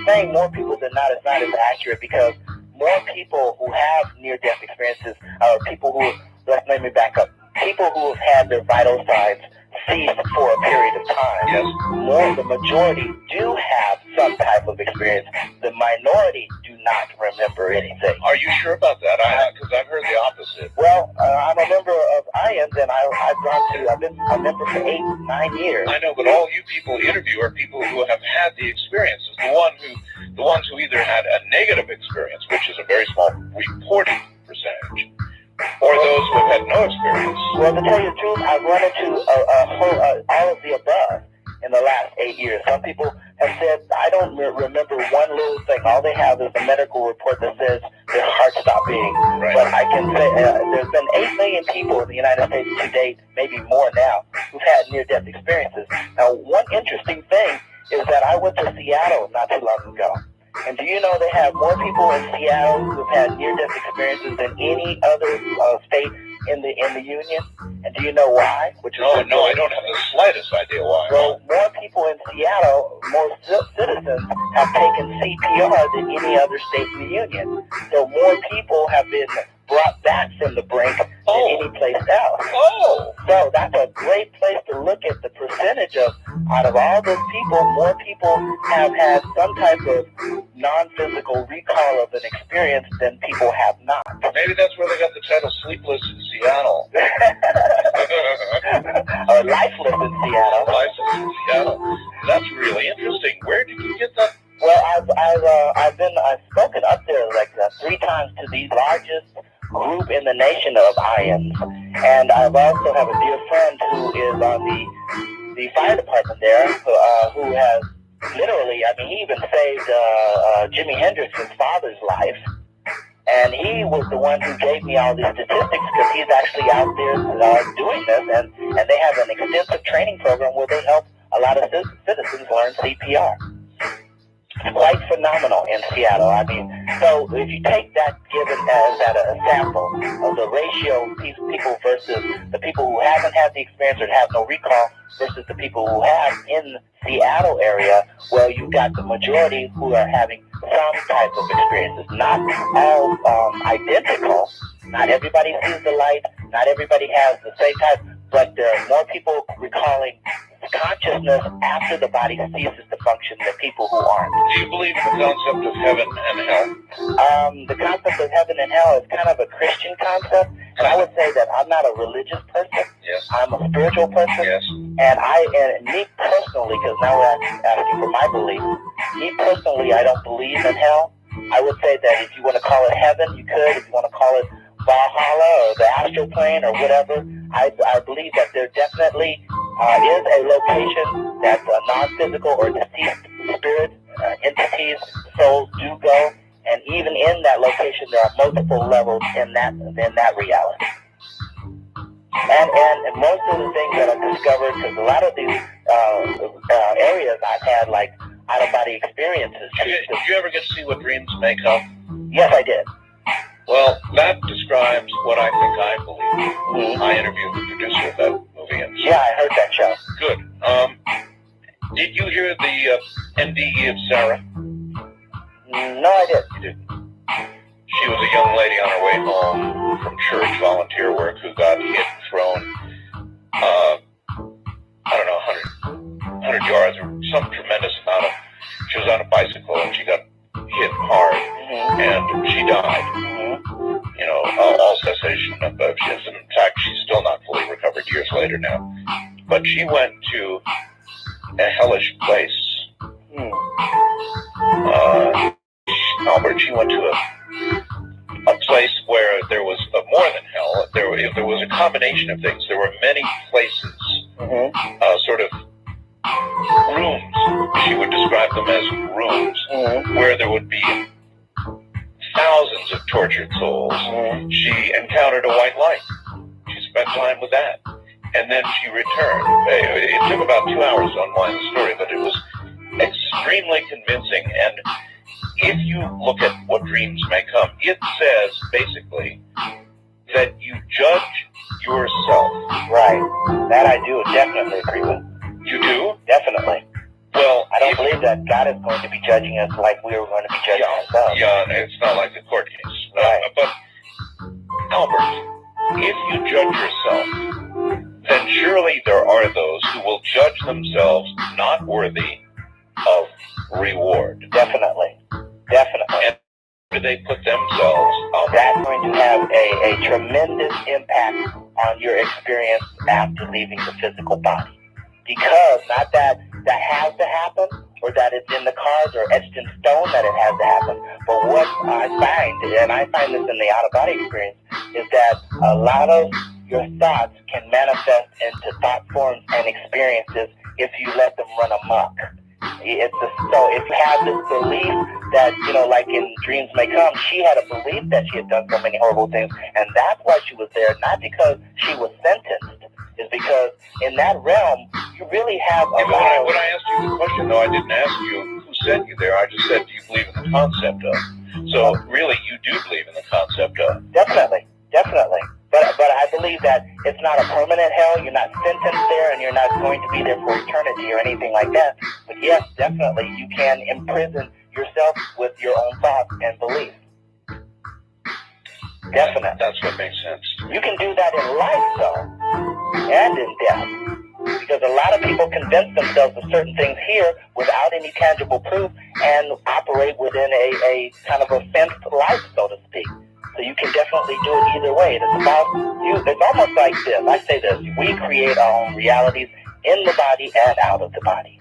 saying more people than not is not as accurate, because more people who have near-death experiences are people who, let me back up, people who have had their vital signs ceased for a period of time. Yes. The majority do have some type of experience. The minority do not remember anything. Are you sure about that? Because I've heard the opposite. Well, I'm a member of IANS, and I've been a member for 8-9 years. I know, but all you people interview are people who have had the experiences. The ones who either had a negative experience, which is a very small reported percentage, or those who have had no experience. Well, to tell you the truth, I've run into all of the above in the last 8 years. Some people have said, I don't remember one little thing. All they have is a medical report that says their heart stopped beating. Right. But I can say there's been 8 million people in the United States to date, maybe more now, who've had near-death experiences. Now, one interesting thing is that I went to Seattle not too long ago. And do you know they have more people in Seattle who have had near-death experiences than any other state in the Union? And do you know why? No, I don't have the slightest idea why. Well, more people in Seattle, more citizens have taken CPR than any other state in the Union. So more people have been brought back from the brink than any place else. Oh. So that's a great place to look at the percentage of, out of all those people, more people have had some type of non-physical recall of an experience than people have not. Maybe that's where they got the title Sleepless in Seattle. Or Lifeless in Seattle. Lifeless in Seattle. That's really interesting. Where did you get that? Well, I've spoken up there like 3 times to the largest group in the nation of IANS, and I've also have a dear friend who is on the fire department there, who has literally, he even saved Jimi Hendrix's father's life, and he was the one who gave me all these statistics, because he's actually out there doing this, and they have an extensive training program where they help a lot of citizens learn CPR. It's quite phenomenal. in Seattle. I mean, so if you take that given as a sample of the ratio of people versus the people who haven't had the experience or have no recall versus the people who have in Seattle area, well, you've got the majority who are having some type of experiences. Not all identical. Not everybody sees the light. Not everybody has the same type. But there are more people recalling consciousness after the body ceases to function than people who aren't. Do you believe in the concept of heaven and hell? The concept of heaven and hell is kind of a Christian concept, and I would say that I'm not a religious person. Yes. I'm a spiritual person. Yes. And me personally, because now we're asking for my belief, me personally, I don't believe in hell. I would say that if you want to call it heaven, you could. If you want to call it Valhalla or the astral plane or whatever, I believe that there definitely is a location that non-physical or deceased spirit entities, souls do go, and even in that location there are multiple levels in that reality. And most of the things that I've discovered, because a lot of these areas I've had like out-of-body experiences. Did you ever get to see what dreams may come? Yes, I did. Well, that describes what I think I believe. Mm-hmm. I interviewed the producer of that movie. And yeah, I heard that show. Good. Did you hear the NDE of Sarah? No, I did. You did. She was a young lady on her way home from church, volunteer work, who got hit and thrown, I don't know, 100 yards or some tremendous amount of, she was on a bicycle and she got hit hard, mm-hmm. and she died. Mm-hmm. You know, all cessation of motion. In fact, she's still not fully recovered years later now. But she went to a hellish place. Albert, she went to a place where there was more than hell. There was a combination of things. There were many places, mm-hmm. Sort of rooms. She would describe them as rooms, mm-hmm. where there would be thousands of tortured souls. Mm-hmm. She encountered a white light. She spent time with that. And then she returned. It took about 2 hours to unwind the story, but it was extremely convincing. And if you look at what dreams may come, it says basically that you judge yourself. Right. That I do definitely agree with. You do? Definitely. Well, I don't believe that God is going to be judging us like we were going to be judging ourselves. Yeah, it's not like the court case. Right. But, Albert, if you judge yourself, then surely there are those who will judge themselves not worthy of reward. Definitely. Definitely. And where they put themselves out. That's going to have a tremendous impact on your experience after leaving the physical body. Because not that has to happen, or that it's in the cards or etched in stone that it has to happen, but what I find, and I find this in the out-of-body experience, is that a lot of your thoughts can manifest into thought forms and experiences if you let them run amok. So if you have this belief that, you know, like in Dreams May Come, she had a belief that she had done so many horrible things, and that's why she was there, not because she was sentenced. Is because in that realm, you really have a lot of... When I asked you the question, though, I didn't ask you who sent you there. I just said, do you believe in the concept of? So, really, you do believe in the concept of? Definitely. Definitely. But I believe that it's not a permanent hell. You're not sentenced there, and you're not going to be there for eternity or anything like that. But yes, definitely, you can imprison yourself with your own thoughts and beliefs. Definitely. That's what makes sense. You can do that in life, though, and in death. Because a lot of people convince themselves of certain things here without any tangible proof and operate within a kind of a fenced life, so to speak. So you can definitely do it either way. It's about you. It's almost like this. I say this. We create our own realities in the body and out of the body.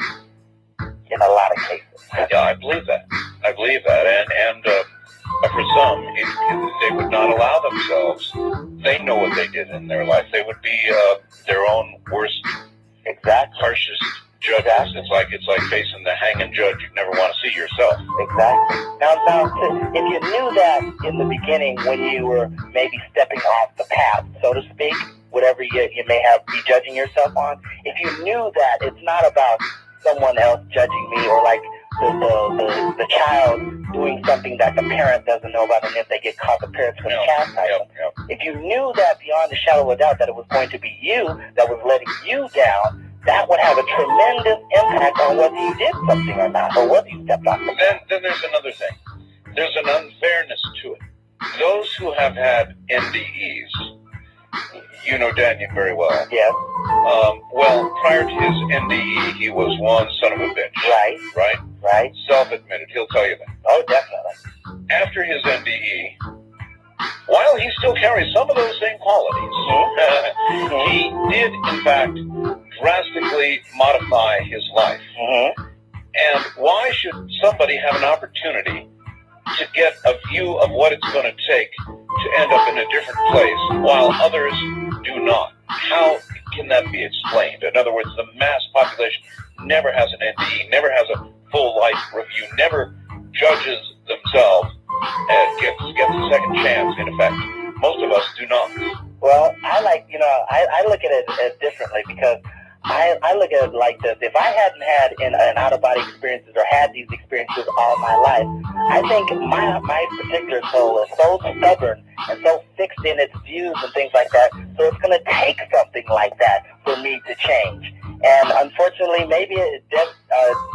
In a lot of cases. Yeah, I believe that. I believe that. And for some, they would not allow themselves. They know what they did in their life. They would be their own worst, harshest judges. It's like facing the hanging judge you never want to see yourself. Exactly. Now, if you knew that in the beginning when you were maybe stepping off the path, so to speak, whatever you may be judging yourself on, if you knew that it's not about someone else judging me or like the child doing doing something that the parent doesn't know about, and if they get caught, the parent's going to chastise them. If you knew that beyond a shadow of a doubt that it was going to be you that was letting you down, that would have a tremendous impact on whether you did something or not, or whether you stepped off the Then there's another thing. There's an unfairness to it. Those who have had NDEs, you know Daniel very well. Yes. Well, prior to his NDE, he was one son of a bitch. Right. Right? Right. Self-admitted. He'll tell you that. Oh, definitely. After his NDE, while he still carries some of those same qualities, he did, in fact, drastically modify his life. And why should somebody have an opportunity to get a view of what it's going to take to end up in a different place while others do not? How can that be explained? In other words, the mass population never has an NDE, never has a full life review, never judges themselves and gets a second chance, in effect. Most of us do not. Well, I look at it as differently, because I look at it like this. If I hadn't had an out-of-body experiences or had these experiences all my life, I think my particular soul is so stubborn and so fixed in its views and things like that, so it's going to take something like that for me to change. And unfortunately, maybe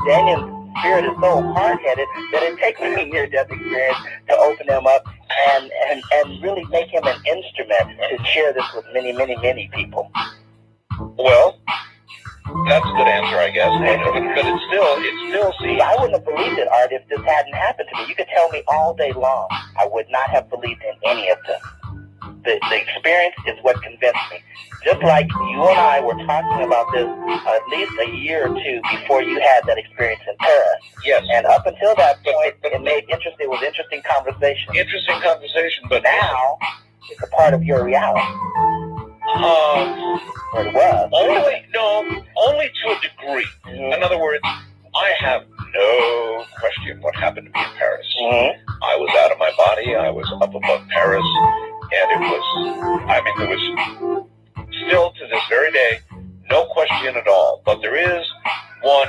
Daniel's spirit is so hard-headed that it takes a near-death experience to open him up and really make him an instrument to share this with many, many, many people. Well, that's a good answer, I guess. But it still seems... I wouldn't have believed it, Art, if this hadn't happened to me. You could tell me all day long. I would not have believed in any of this. The experience is what convinced me. Just like you and I were talking about this at least a year or two before you had that experience in Paris. Yes. And up until that point, it was interesting conversation. Interesting conversation, but now it's a part of your reality. Or it was. Only to a degree. In other words, I have no question what happened to me in Paris. I was out of my body. I was up above Paris. And there was still to this very day, no question at all. But there is one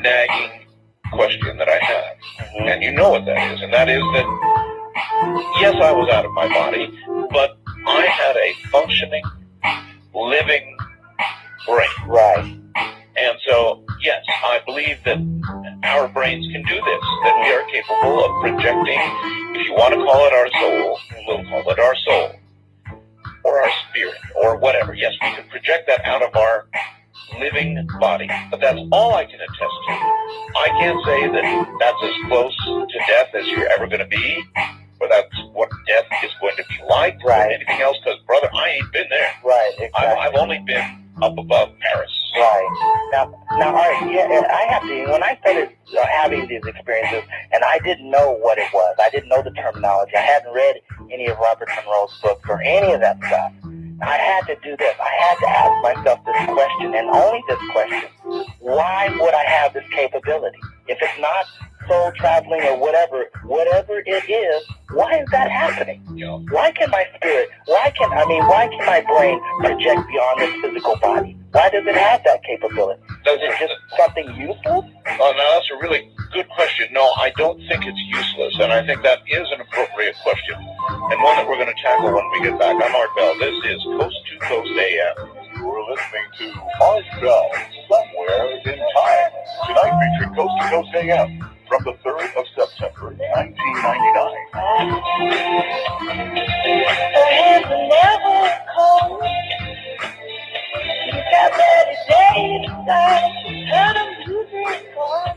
nagging question that I have. And you know what that is. And that is that, yes, I was out of my body, but I had a functioning, living brain. Right. And so, yes, I believe that our brains can do this, that we are capable of projecting, if you want to call it our soul, we'll call it our soul, or our spirit, or whatever. Yes, we can project that out of our living body, but that's all I can attest to. I can't say that that's as close to death as you're ever going to be, or that's what death is going to be like, or anything else, because, brother, I ain't been there. Right, exactly. I've only been up above Paris. Right. Now, I have to, when I started having these experiences, and I didn't know what it was, I didn't know the terminology, I hadn't read any of Robert Monroe's books or any of that stuff, I had to do this. I had to ask myself this question, and only this question: why would I have this capability? If it's not soul traveling or whatever it is, why is that happening? Why can my spirit, why can my brain project beyond this physical body? Why does it have that capability? Is it just something useless? Oh, no, that's a really good question. No, I don't think it's useless, and I think that is an appropriate question, and one that we're going to tackle when we get back. I'm Art Bell. This is Coast to Coast AM. You're listening to Art Bell, Somewhere in Time. Tonight featuring Coast to Coast AM from the 3rd of September, 1999. The hands are never cold. You got better days inside. Heard them losing fun.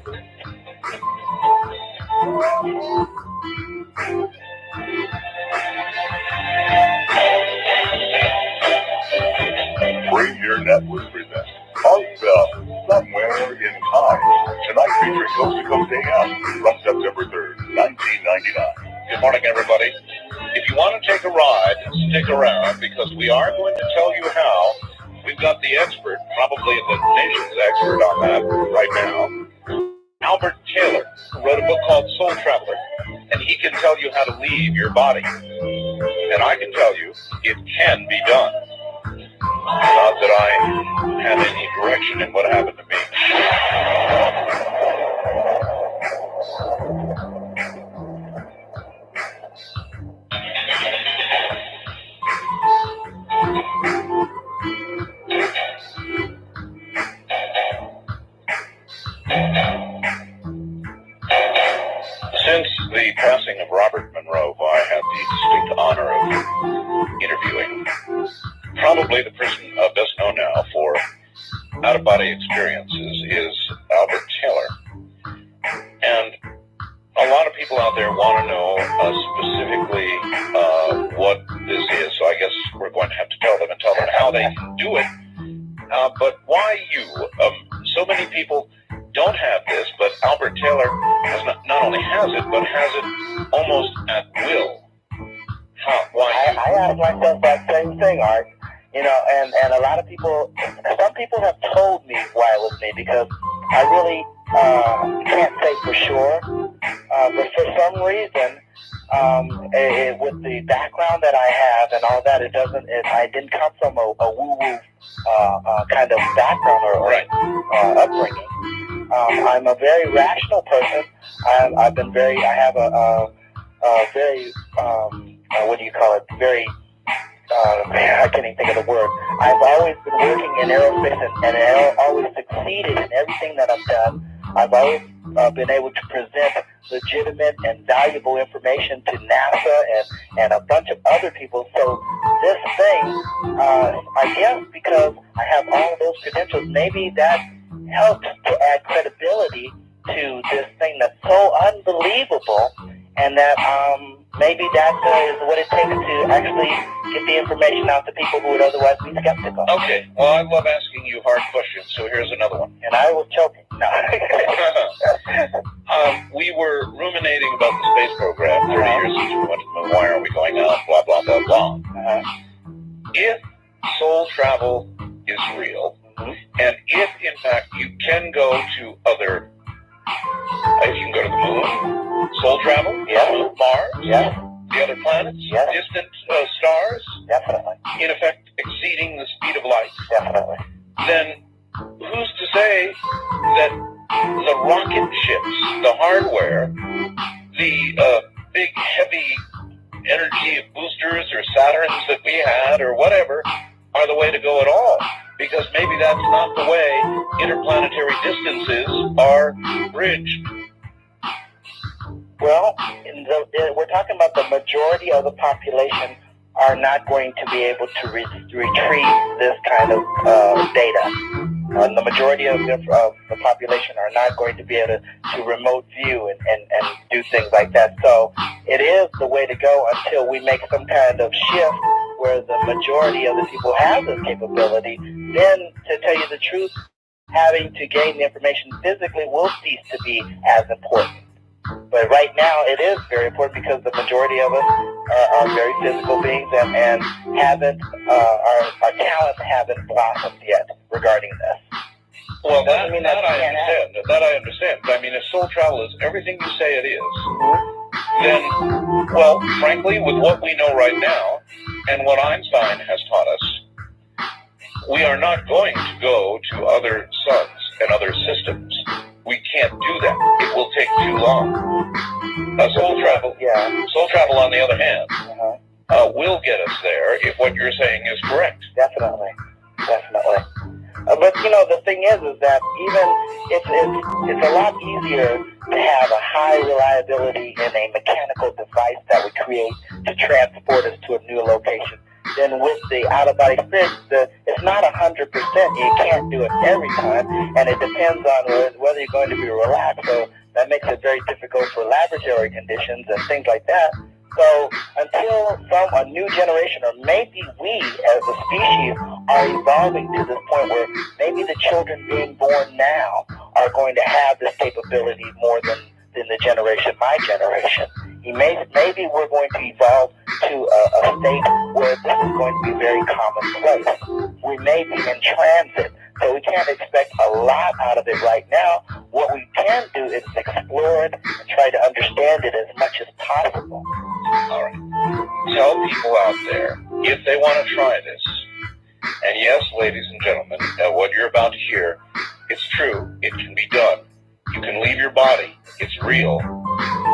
Premier Network presents Art Bell, Somewhere in Time. Tonight featuring Coast to Coast AM from September 3rd, 1999. Good morning, everybody. If you want to take a ride, stick around, because we are going to tell you how. We've got the expert, probably the nation's expert on that right now, Albert Taylor, who wrote a book called Soul Traveler, and he can tell you how to leave your body. And I can tell you, it can be done. Not that I had any direction in what happened to me. passing of Robert Monroe, who I had the distinct honor of interviewing, probably the person best known now for out-of-body experiences is Albert Taylor. And a lot of people out there want to know specifically what this is, so I guess we're going to have to tell them how they can do it. But why you? So many people don't have this, but Albert Taylor has not only has it, but has it almost at will. Why? I ask myself that same thing, Art. You know, and a lot of people, some people have told me why it was me, because I really can't say for sure. But for some reason, with the background that I have and all that, I didn't come from a woo-woo kind of background or upbringing. I'm a very rational person. I have a very, what do you call it, very, I can't even think of the word. I've always been working in aerospace and I always succeeded in everything that I've done. I've always been able to present legitimate and valuable information to NASA and a bunch of other people. So this thing, I guess because I have all of those credentials, maybe that helps to add credibility to this thing that's so unbelievable, and that maybe that is what it takes to actually get the information out to people who would otherwise be skeptical. Okay, well, I love asking you hard questions, so here's another one. And I was choking. No. We were ruminating about the space program 30 years since we went to the moon. Why are we going out? Blah, blah, blah, blah. If soul travel is real, and if, in fact, you can go to other, if you can go to the moon, soul travel, Mars, the other planets, distant stars, Definitely. in effect exceeding the speed of light, Definitely. then who's to say that the rocket ships, the hardware, the big heavy energy boosters or Saturns that we had or whatever are the way to go at all? Because maybe that's not the way interplanetary distances are bridged. Well, we're talking about the majority of the population are not going to be able to retrieve this kind of data. The majority of the population are not going to be able to remote view and do things like that. So it is the way to go until we make some kind of shift where the majority of the people have this capability. Then, to tell you the truth, having to gain the information physically will cease to be as important. But right now, it is very important because the majority of us are very physical beings and haven't, our talents haven't blossomed yet regarding this. Well, that I understand. But I mean, if soul travel is everything you say it is, then, well, frankly, with what we know right now and what Einstein has taught us, we are not going to go to other suns and other systems. We can't do that. It will take too long. Soul travel, on the other hand, will get us there if what you're saying is correct. Definitely. But you know, the thing is that even it's a lot easier to have a high reliability in a mechanical device that we create to transport us to a new location. Then with the out-of-body experience, it's not 100%. You can't do it every time, and it depends on whether you're going to be relaxed. So that makes it very difficult for laboratory conditions and things like that. So until a new generation, or maybe we as a species, are evolving to this point where maybe the children being born now are going to have this capability more than my generation. Maybe we're going to evolve to a state where this is going to be very commonplace. We may be in transit, so we can't expect a lot out of it right now. What we can do is explore it and try to understand it as much as possible. All right. Tell people out there, if they want to try this, and yes, ladies and gentlemen, what you're about to hear, it's true. It can be done. You can leave your body. It's real.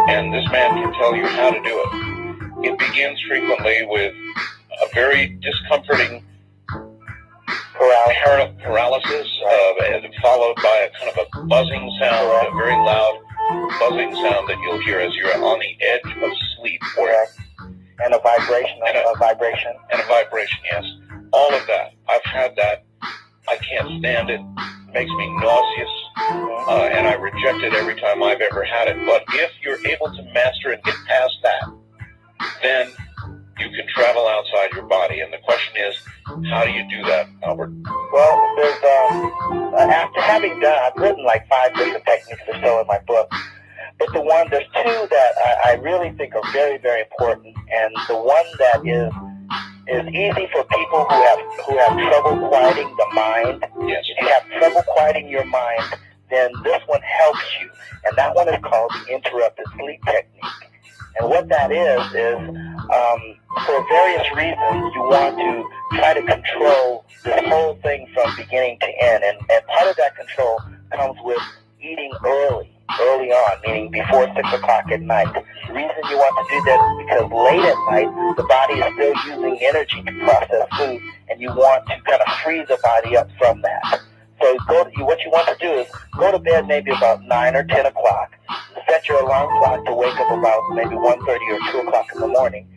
And this man can tell you how to do it. It begins frequently with a very discomforting paralysis, followed by a kind of a buzzing sound, very loud, buzzing sound that you'll hear as you're on the edge of sleep. And a vibration, And a vibration, yes. All of that. I've had that. I can't stand it. It makes me nauseous. And I reject it every time I've ever had it. But if you're able to master and get past that, then you can travel outside your body. And the question is, how do you do that, Albert? Well, there's, after having done, I've written like 5 different techniques or so in my book. But there's 2 that I really think are very, very important. And the one that is easy for people who have trouble quieting the mind. Yes. If you have trouble quieting your mind, then this one helps you. And that one is called the interrupted sleep technique. And what that is for various reasons, you want to try to control this whole thing from beginning to end. And part of that control comes with eating early on, meaning before 6 o'clock at night. The reason you want to do that is because late at night, the body is still using energy to process food, and you want to kind of free the body up from that. So what you want to do is go to bed maybe about 9 or 10 o'clock. Set your alarm clock to wake up about maybe 1:30 or 2 o'clock in the morning.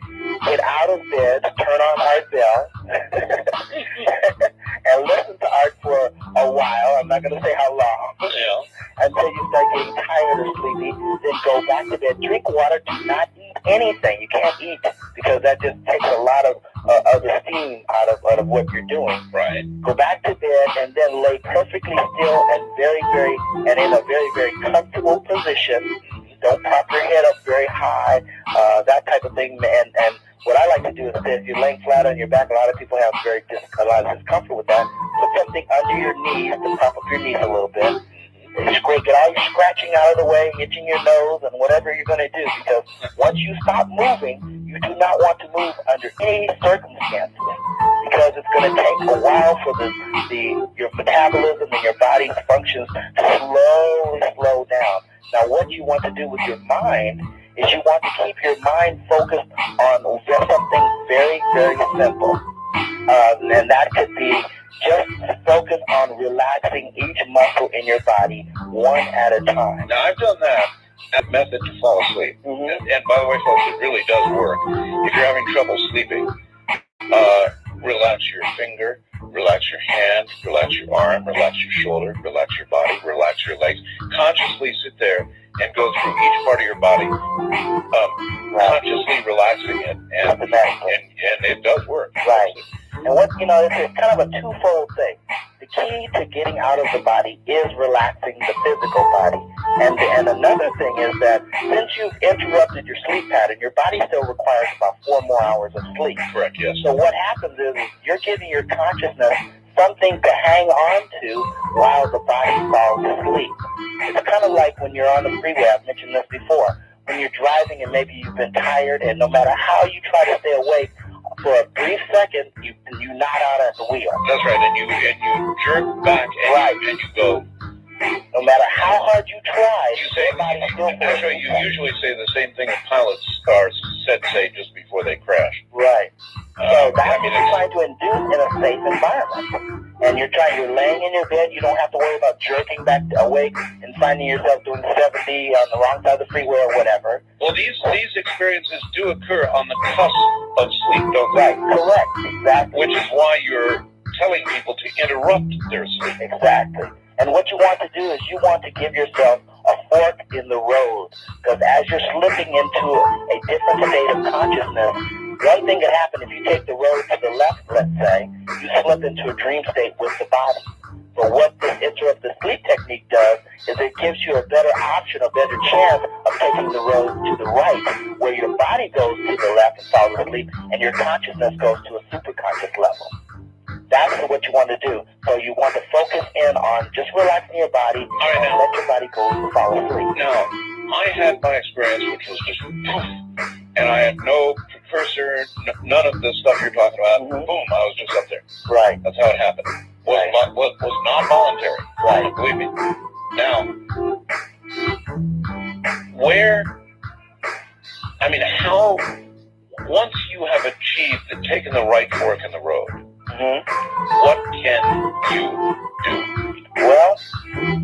Get out of bed, turn on Art Bell, and listen to Art for a while. I'm not going to say how long. Yeah. Until you start getting tired or sleepy. Then go back to bed. Drink water. Do not eat anything. You can't eat because that just takes a lot of the steam out of what you're doing. Right. Go back to bed and then lay perfectly still and in a very, very comfortable position. Don't prop your head up very high, that type of thing. And what I like to do is if you're laying flat on your back, a lot of people have a lot of discomfort with that. Put something under your knees to prop up your knees a little bit. Get all your scratching out of the way, itching your nose, and whatever you're going to do. Because once you stop moving, you do not want to move under any circumstances. Because it's going to take a while for your metabolism and your body's functions to slowly slow down. Now, what you want to do with your mind is you want to keep your mind focused on something very, very simple. And that could be just focus on relaxing each muscle in your body one at a time. Now, I've done that method to fall asleep. Mm-hmm. And by the way, folks, it really does work. If you're having trouble sleeping, relax your finger, relax your hand, relax your arm, relax your shoulder, relax your body, relax your legs. Consciously sit there and go through each part of your body, consciously relaxing it, and it does work. Right. And it's kind of a twofold thing. The key to getting out of the body is relaxing the physical body. And another thing is that since you've interrupted your sleep pattern, your body still requires about 4 more hours of sleep. Correct, yes. So what happens is you're giving your consciousness something to hang on to while the body falls asleep. It's kind of like when you're on the freeway. I've mentioned this before. When you're driving and maybe you've been tired, and no matter how you try to stay awake, for a brief second, you nod out at the wheel. That's right, and you jerk back and you go. No matter how hard you try, that's right. You usually say the same thing that pilots are said to say just before they crash. Right. So that's what you're trying to induce in a safe environment. And you're laying in your bed. You don't have to worry about jerking back awake and finding yourself doing 70 on the wrong side of the freeway or whatever. Well, these experiences do occur on the cusp of sleep, don't they? Right. Correct. Exactly. Which is why you're telling people to interrupt their sleep. Exactly. And what you want to do is you want to give yourself a fork in the road. Because as you're slipping into a different state of consciousness, one thing can happen if you take the road to the left, let's say, you slip into a dream state with the body. But what this interrupted sleep technique does is it gives you a better option, a better chance of taking the road to the right, where your body goes to the left and falls asleep, and your consciousness goes to a superconscious level. That's what you want to do. So you want to focus in on just relaxing your body and let your body go to fall asleep. Now, I had my experience, which was just poof, and I had no precursor, none of the stuff you're talking about. Mm-hmm. Boom, I was just up there. Right. That's how it happened. Was not voluntary. Right. Believe me. Now, how, once you have achieved and taken the right fork in the road, mm-hmm. what can you do? Well,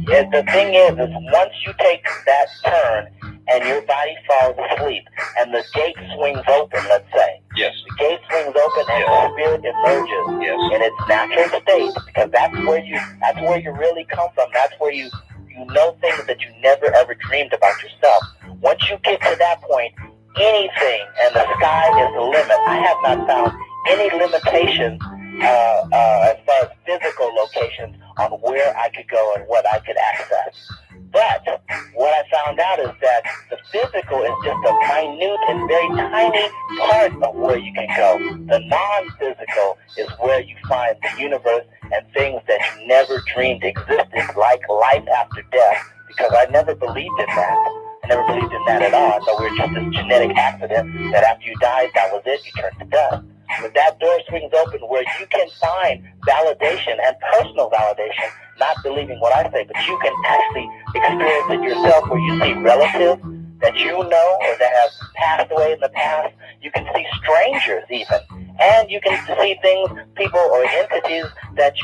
the thing is once you take that turn and your body falls asleep and the gate swings open, let's say. Yes. The gate swings open and the spirit emerges in its natural state, because that's where you really come from. That's where you know things that you never ever dreamed about yourself. Once you get to that point, anything, and the sky is the limit. I have not found any limitations as far as physical locations on where I could go and what I could access. But what I found out is that the physical is just a minute and very tiny part of where you can go. The non-physical is where you find the universe and things that you never dreamed existed, like life after death, because I never believed in that. I never believed in that at all. I thought we were just this genetic accident that after you died, that was it, you turned to dust. But that door swings open where you can find validation and personal validation, not believing what I say, but you can actually experience it yourself, where you see relatives that you know or that have passed away in the past. You can see strangers even. And you can see things, people or entities that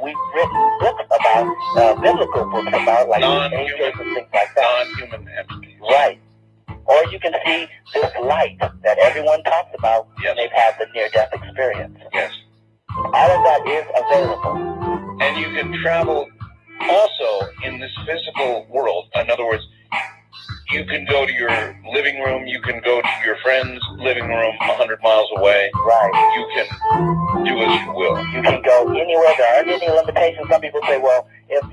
we've written books about, biblical books about, like angels and things like that. Non-human entities. Right. Or you can see this light that everyone talks about when they've had the near-death experience. Yes. All of that is available. And you can travel also in this physical world. In other words, you can go to your living room, you can go to your friend's living room 100 miles away. Right. You can do as you will. You can go anywhere. There aren't any limitations. Some people say, well, if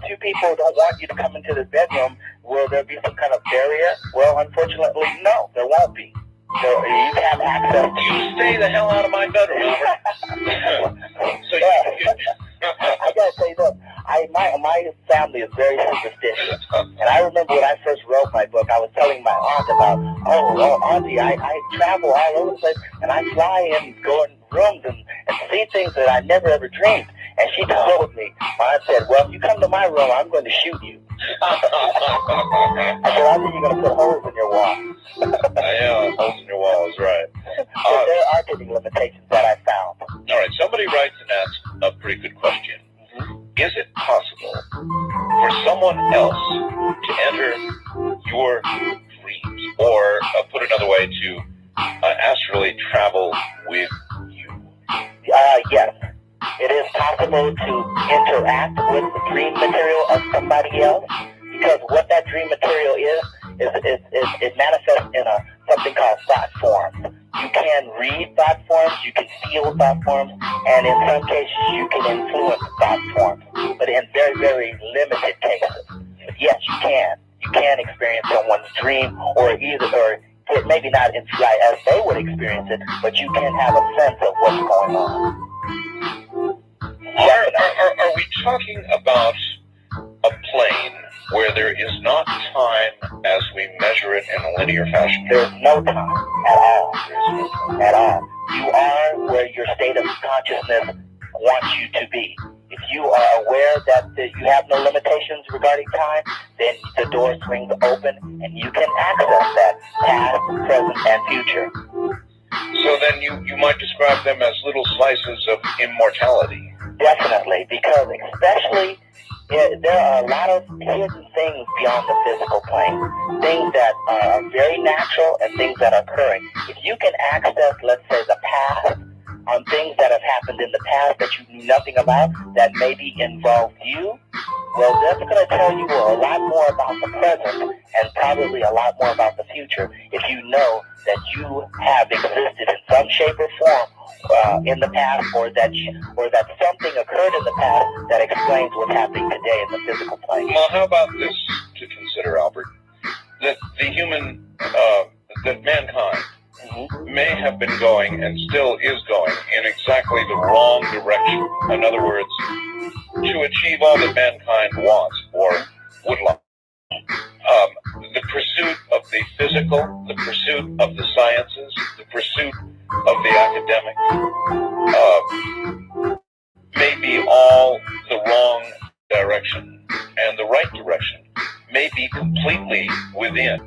two people don't want you to come into this bedroom, will there be some kind of barrier? Well, unfortunately, no, there won't be. So you have access. You stay the hell out of my bedroom, Albert. So I gotta say this. My family is very superstitious, and I remember when I first wrote my book, I was telling my aunt about, Auntie, I travel all over the place, and I fly and go in rooms and see things that I never ever dreamed. And she told me, my aunt said, well, if you come to my room, I'm going to shoot you. I said, I think you're going to put holes in your wall. Yeah, holes in your wall is right. There are getting limitations that I found. All right, somebody writes and asks a pretty good question. Is it possible for someone else to enter your dreams, or put another way, to astrally travel with you? Yes. It is possible to interact with the dream material of somebody else, because what that dream material is it manifests in something called thought forms. You can read thought forms, you can feel thought forms, and in some cases you can influence thought forms, but in very, very limited cases. But yes, you can. You can experience someone's dream, or maybe not as they would experience it, but you can have a sense of what's going on. Are we talking about a plane where there is not time as we measure it in a linear fashion? There's no time at all. At all. You are where your state of consciousness wants you to be. If you are aware that you have no limitations regarding time, then the door swings open and you can access that past, present, and future. So then you might describe them as little slices of immortality. Definitely, because especially there are a lot of hidden things beyond the physical plane, things that are very natural and things that are occurring. If you can access, let's say, the past, on things that have happened in the past that you knew nothing about, that maybe involved you, well, that's going to tell you a lot more about the present and probably a lot more about the future if you know that you have existed in some shape or form in the past, or that something occurred in the past that explains what's happening today in the physical plane. Well, how about this to consider, Albert? That the human, that mankind may have been going and still is going in exactly the wrong direction. In other words, to achieve all that mankind wants or would like. The pursuit of the physical, the pursuit of the sciences, the pursuit of the academic may be all the wrong direction, and the right direction may be completely within,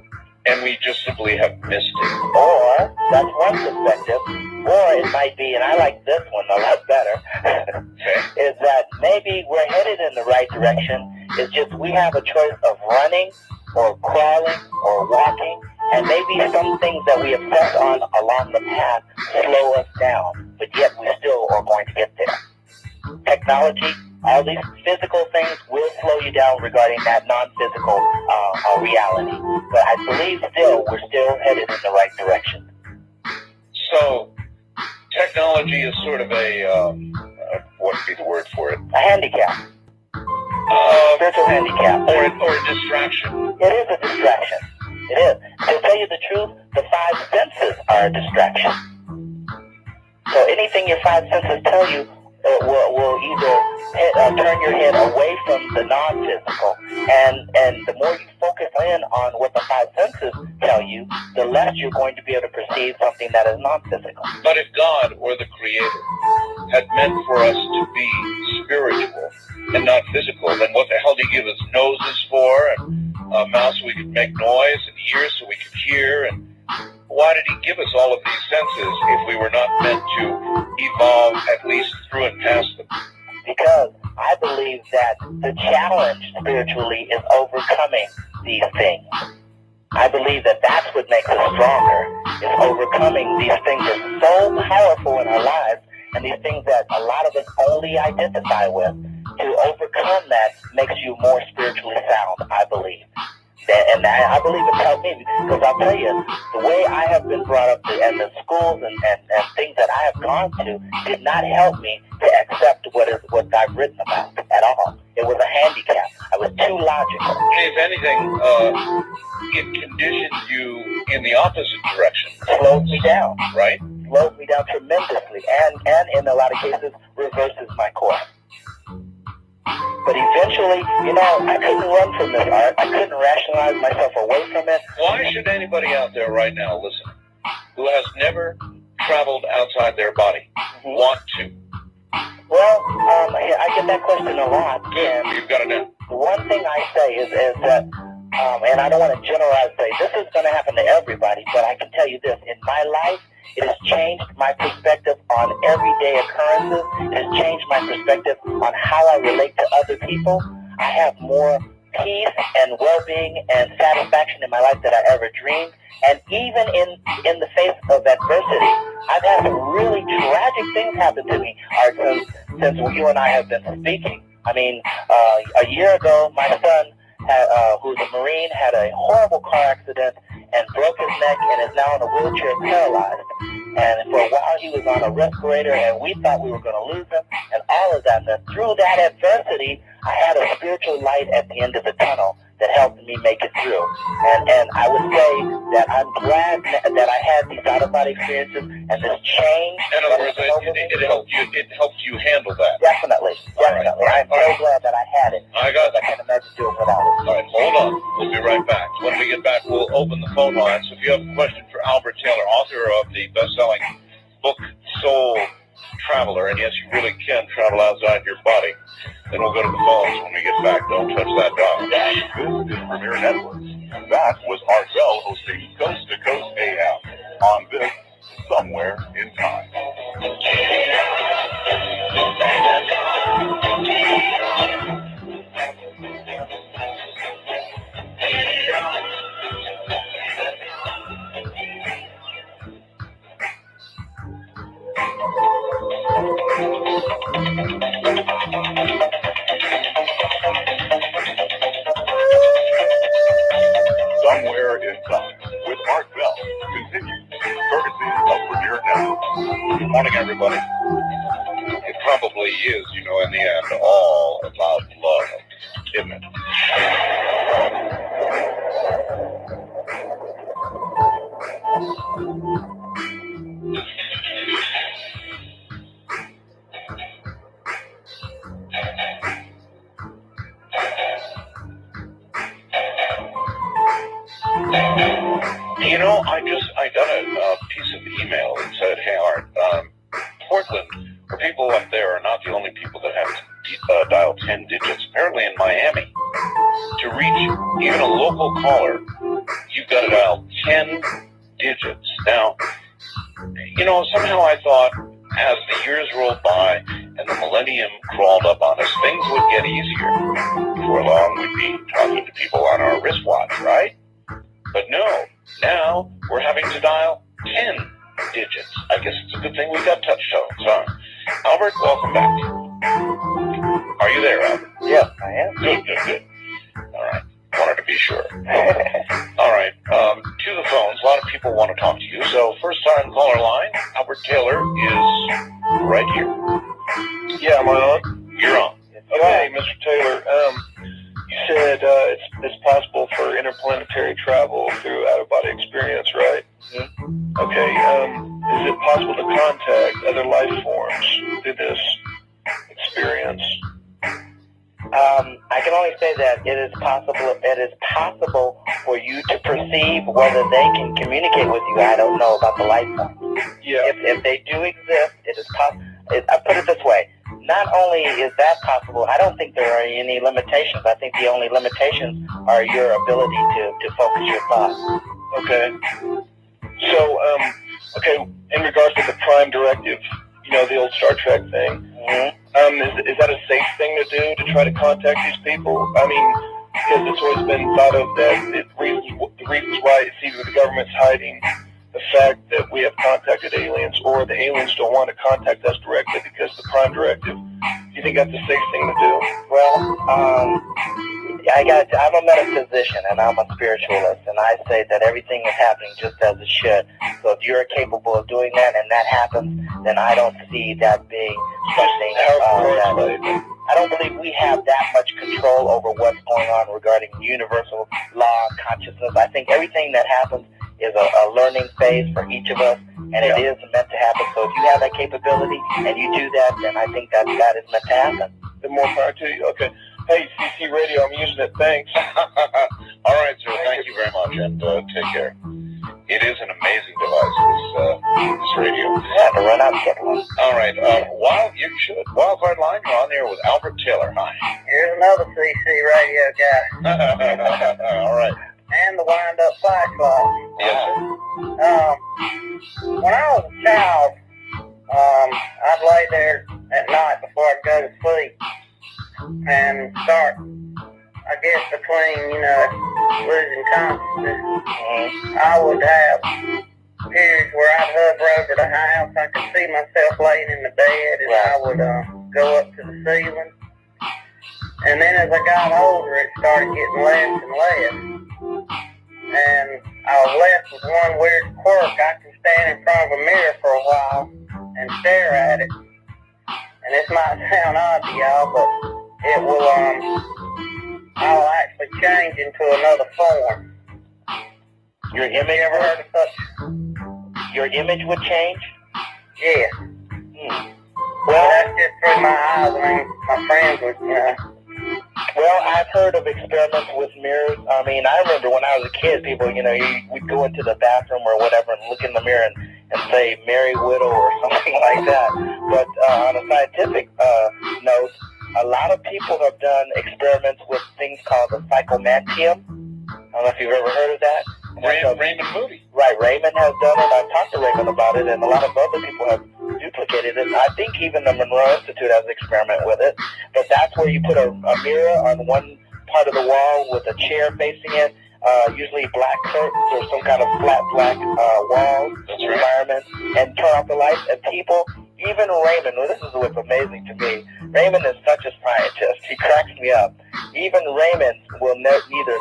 and we just simply have missed it. Or, that's one perspective, or it might be, and I like this one a lot better, is that maybe we're headed in the right direction, It's just we have a choice of running or crawling or walking, and maybe some things that we obsess on along the path slow us down, but yet we still are going to get there. Technology, all these physical things will slow you down regarding that non-physical reality, but I believe we're still headed in the right direction. So, technology is sort of a, what would be the word for it? A handicap. Spiritual handicap. Or a distraction. It is a distraction. It is. To tell you the truth, the five senses are a distraction. So anything your five senses tell you will either turn your head away from the non-physical, and the more you focus in on what the five senses tell you, the less you're going to be able to perceive something that is non-physical. But if God or the Creator had meant for us to be spiritual and not physical, then what the hell did He give us noses for, and a mouth so we could make noise, and ears so we could hear, and why did He give us all of these senses if we were not meant to evolve at least through and past them? Because I believe that the challenge spiritually is overcoming these things. I believe that that's what makes us stronger, is overcoming these things that are so powerful in our lives, and these things that a lot of us only identify with. To overcome that makes you more spiritually sound, I believe. And I believe it's helped me, because I'll tell you, the way I have been brought up and the schools and things that I have gone to did not help me to accept what I've written about at all. It was a handicap. I was too logical. If anything, it conditioned you in the opposite direction. Slows me down. Right? Slows me down tremendously, and in a lot of cases, reverses my course. But eventually, I couldn't run from this art. I couldn't rationalize myself away from it. Why should anybody out there right now listening who has never traveled outside their body want to? Well, I get that question a lot. Good, you've got it now. The one thing I say is that, and I don't want to generalize, say this is going to happen to everybody, but I can tell you this, in my life, it has changed my perspective on everyday occurrences. It has changed my perspective on how I relate to other people. I have more peace and well-being and satisfaction in my life than I ever dreamed. And even in the face of adversity, I've had some really tragic things happen to me since you and I have been speaking. I mean, a year ago, my son, who's a Marine, had a horrible car accident and broke his neck and is now in a wheelchair paralyzed. And for a while he was on a respirator, and we thought we were going to lose him and all of that. And through that adversity, I had a spiritual light at the end of the tunnel that helped me make it through. And I would say that I'm glad that I had these out-of-body experiences and this change. In other words, it helped you handle that. Definitely. Right. I'm so glad that I had it. I got I can't imagine doing without it. All right, hold on. We'll be right back. When we get back, we'll open the phone lines. If you have a question for Albert Taylor, author of the best-selling book, Soul Traveler, and yes, you really can travel outside your body, then we'll go to the phones when we get back. Don't touch that dial. This is Premier Networks. That was ROswells hosting Coast to Coast AM on this Somewhere in Time. Somewhere in Time with Mark Bell continues, courtesy of Premier Networks. Good morning, everybody. It probably is, in the end, all about love, isn't it? I got a piece of email that said, hey, Art, Portland, or people up there are not the only people that have to dial 10 digits. Apparently in Miami, to reach even a local caller, you've got to dial 10 digits. Now, somehow I thought as the years rolled by and the millennium crawled up on us, things would get easier. before long, we'd be talking to people on our wristwatch, right? But no, now we're having to dial 10 digits. I guess it's a good thing we got touch tones, huh? Albert, welcome back. Are you there, Albert? Yes, I am. Good. All right. Wanted to be sure. All right. To the phones. A lot of people want to talk to you. So first time caller line, Albert Taylor is right here. Yeah, am I on? You're on. Okay, Mr. Taylor, you said it's possible for interplanetary travel through out-of-body experience, right? Mm-hmm. Okay, is it possible to contact other life forms through this experience? I can only say that it is possible for you to perceive whether they can communicate with you. I don't know about the life form. Yeah. If they do exist, it is possible. I put it this way. Not only is that possible, I don't think there are any limitations. I think the only limitations are your ability to focus your thoughts. Okay. So, in regards to the Prime Directive, you know, the old Star Trek thing, is that a safe thing to do, to try to contact these people? I mean, because it's always been thought of that the reasons why it's either the government's hiding the fact that we have contacted aliens, or the aliens don't want to contact us directly because the Prime Directive. Do you think that's a safe thing to do? Well, I'm a metaphysician and I'm a spiritualist, and I say that everything is happening just as it should. So if you're capable of doing that and that happens, then I don't see that being something I don't believe we have that much control over what's going on regarding universal law of consciousness. I think everything that happens is a learning phase for each of us, and it is meant to happen. So if you have that capability and you do that, then I think that is meant to happen. The more power to you. Okay. Hey, CC Radio, I'm using it. Thanks. All right, sir. Thank you very much, and take care. It is an amazing device, this radio. I have to run out and get one. All right. You should. Wildcard line, you're on there with Albert Taylor. Hi. Here's another CC Radio guy. All right. And the wind-up cyclops. Yes, sir. When I was a child, I'd lay there at night before I'd go to sleep and start, I guess, between, losing consciousness. I would have periods where I'd hover over the house. I could see myself laying in the bed, and I would go up to the ceiling. And then as I got older, it started getting less and less. And I was left with one weird quirk. I can stand in front of a mirror for a while and stare at it. And this might sound odd to y'all, but it will, I'll actually change into another form. Your image, You ever heard of such? your image would change? Yeah. Well, that's just through my eyes. I mean, my friends would, Well, I've heard of experiments with mirrors. I mean, I remember when I was a kid, people, we'd go into the bathroom or whatever and look in the mirror and say "Merry Widow" or something like that. But on a scientific note, a lot of people have done experiments with things called the psychomantium. I don't know if you've ever heard of that. Raymond Moody. Right, Raymond has done it. I've talked to Raymond about it, and a lot of other people have duplicated it. I think even the Monroe Institute has an experiment with it. But that's where you put a mirror on one part of the wall with a chair facing it, usually black curtains or some kind of flat black wall environment, and turn off the lights. And people, even Raymond, well, this is what's amazing to me. Raymond is such a scientist. He cracks me up. Even Raymond will neither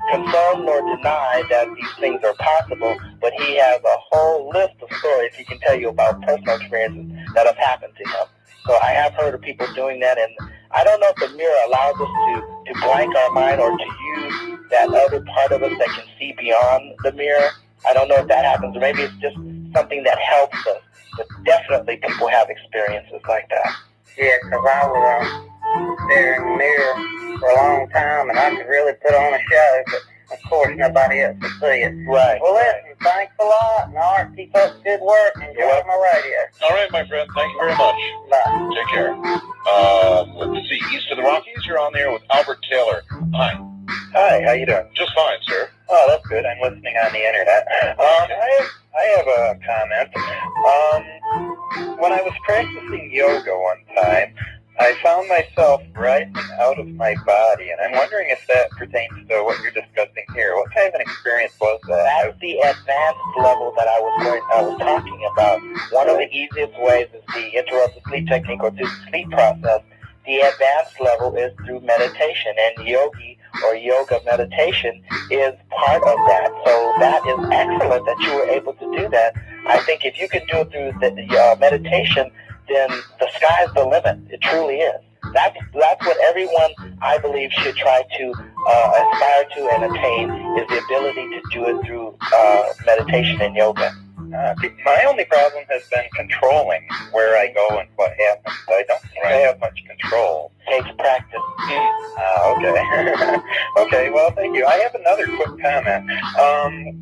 confirm nor deny that these things are possible, but he has a whole list of stories he can tell you about personal experiences that have happened to him. So I have heard of people doing that, and I don't know if the mirror allows us to blank our mind or to use that other part of us that can see beyond the mirror. I don't know if that happens, or maybe it's just something that helps us. But definitely people have experiences like that. Yeah, because I was there in the mirror for a long time, and I could really put on a show, but of course nobody else could see it. Right. Well, listen, thanks a lot, and Art, keep up the good work, and enjoy my radio. All right, my friend. Thank you very much. Bye. Take care. Let's see. East of the Rockies, you're on there with Albert Taylor. Hi. Hi, how you doing? Just fine, sir. Oh, that's good. I'm listening on the internet. I have a comment. When I was practicing yoga one time, I found myself rising out of my my body, and I'm wondering if that pertains to what you're discussing here. What kind of an experience was that? That's the advanced level that I was talking about. One of the easiest ways is the interrupted sleep technique or through the sleep process. The advanced level is through meditation, and yoga meditation is part of that. So that is excellent that you were able to do that. I think if you can do it through the meditation, then the sky's the limit. It truly is. That's what everyone, I believe, should try to aspire to and attain, is the ability to do it through meditation and yoga. My only problem has been controlling where I go and what happens. I don't think I have much control. Takes practice. Okay. Okay, well, thank you. I have another quick comment.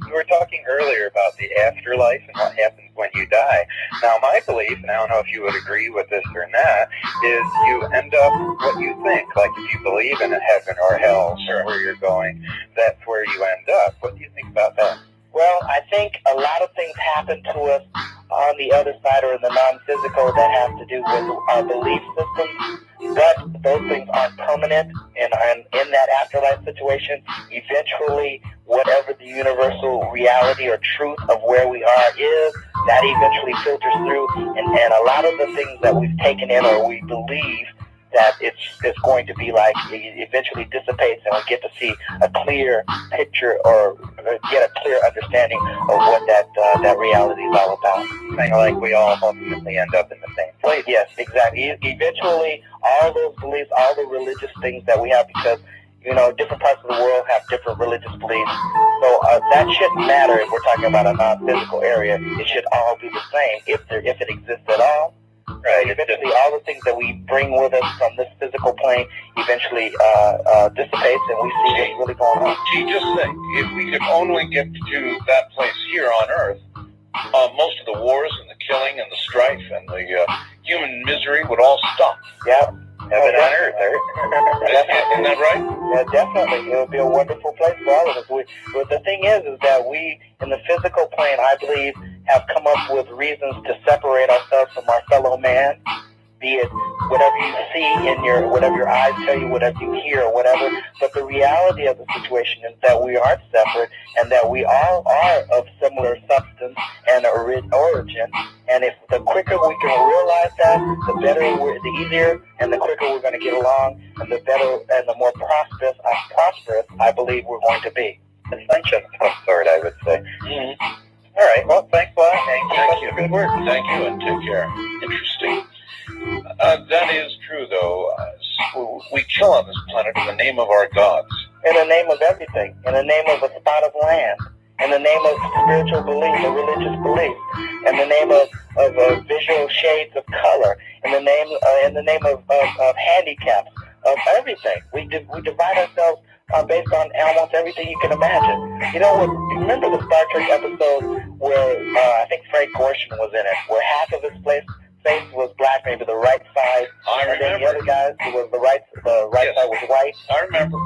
We were talking earlier about the afterlife and what happens when you die. Now, my belief, and I don't know if you would agree with this or not, is you end up what you think. Like if you believe in a heaven or hell or where you're going, that's where you end up. What do you think about that? Well, I think a lot of things happen to us on the other side or in the non-physical that have to do with our belief systems, but those things aren't permanent, and in that afterlife situation, eventually, whatever the universal reality or truth of where we are is, that eventually filters through, and a lot of the things that we've taken in or we believe that it's going to be like, it eventually dissipates, and we get to see a clear picture or get a clear understanding of what that reality is all about. Kind of like we all ultimately end up in the same place. Yes, exactly. Eventually, all those beliefs, all the religious things that we have, because different parts of the world have different religious beliefs. So that shouldn't matter if we're talking about a non-physical area. It should all be the same if it exists at all. Right. Eventually, all the things that we bring with us from this physical plane eventually dissipates, and we see what's really going on. Gee, just think, if we could only get to that place here on Earth, most of the wars and the killing and the strife and the human misery would all stop. Yeah. Heaven on Earth, Isn't that right? Yeah, definitely. It would be a wonderful place for all of us. But the thing is that we, in the physical plane, I believe, have come up with reasons to separate ourselves from our fellow man, be it whatever you see whatever your eyes tell you, whatever you hear, or whatever. But the reality of the situation is that we aren't separate, and that we all are of similar substance and origin. And if the quicker we can realize that, the better, the easier, and the quicker we're going to get along, and the better and the more prosperous, I believe we're going to be. Ascension of some sort, I would say. Mm-hmm. All right. Well, thanks a lot. Thank you. Good work. Thank you, and take care. Interesting. That is true, though. We kill on this planet in the name of our gods. In the name of everything. In the name of a spot of land. In the name of spiritual belief, or religious belief. In the name of visual shades of color. In the name of handicaps. Of everything. We divide ourselves based on almost everything you can imagine. Remember the Star Trek episode where I think Frank Gorshin was in it, where half of his face was black, maybe the right side, and then the other guys, the right side was white. I remember.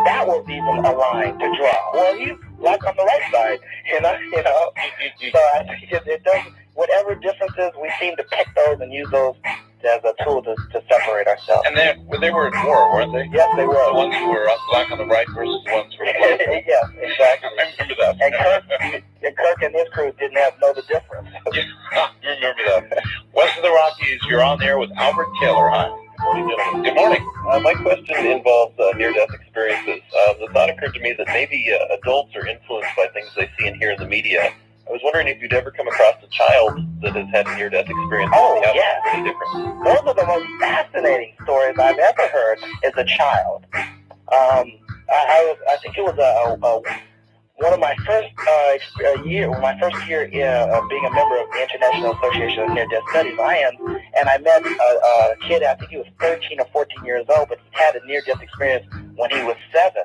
That was even a line to draw. Well, he's black on the right side, So I think it doesn't. Whatever differences, we seem to pick those and use those as a tool to separate ourselves. And they were at war, weren't they? Yes, they were. The ones who were black on the right versus the ones who were black. Yes, exactly. I remember that. And Kirk and his crew didn't know the difference. I remember that. West of the Rockies, you're on there with Albert Taylor. Hi. Good morning, gentlemen. Good morning. My question involves near-death experiences. The thought occurred to me that maybe adults are influenced by things they see and hear in the media. I was wondering if you'd ever come across a child that has had a near-death experience. Oh, yes. Pretty different. Those are the most fascinating stories I've ever heard as a child. I think it was one of my first year of being a member of the International Association of Near-Death Studies, IANS, and I met a kid, I think he was 13 or 14 years old, but he had a near-death experience when he was 7.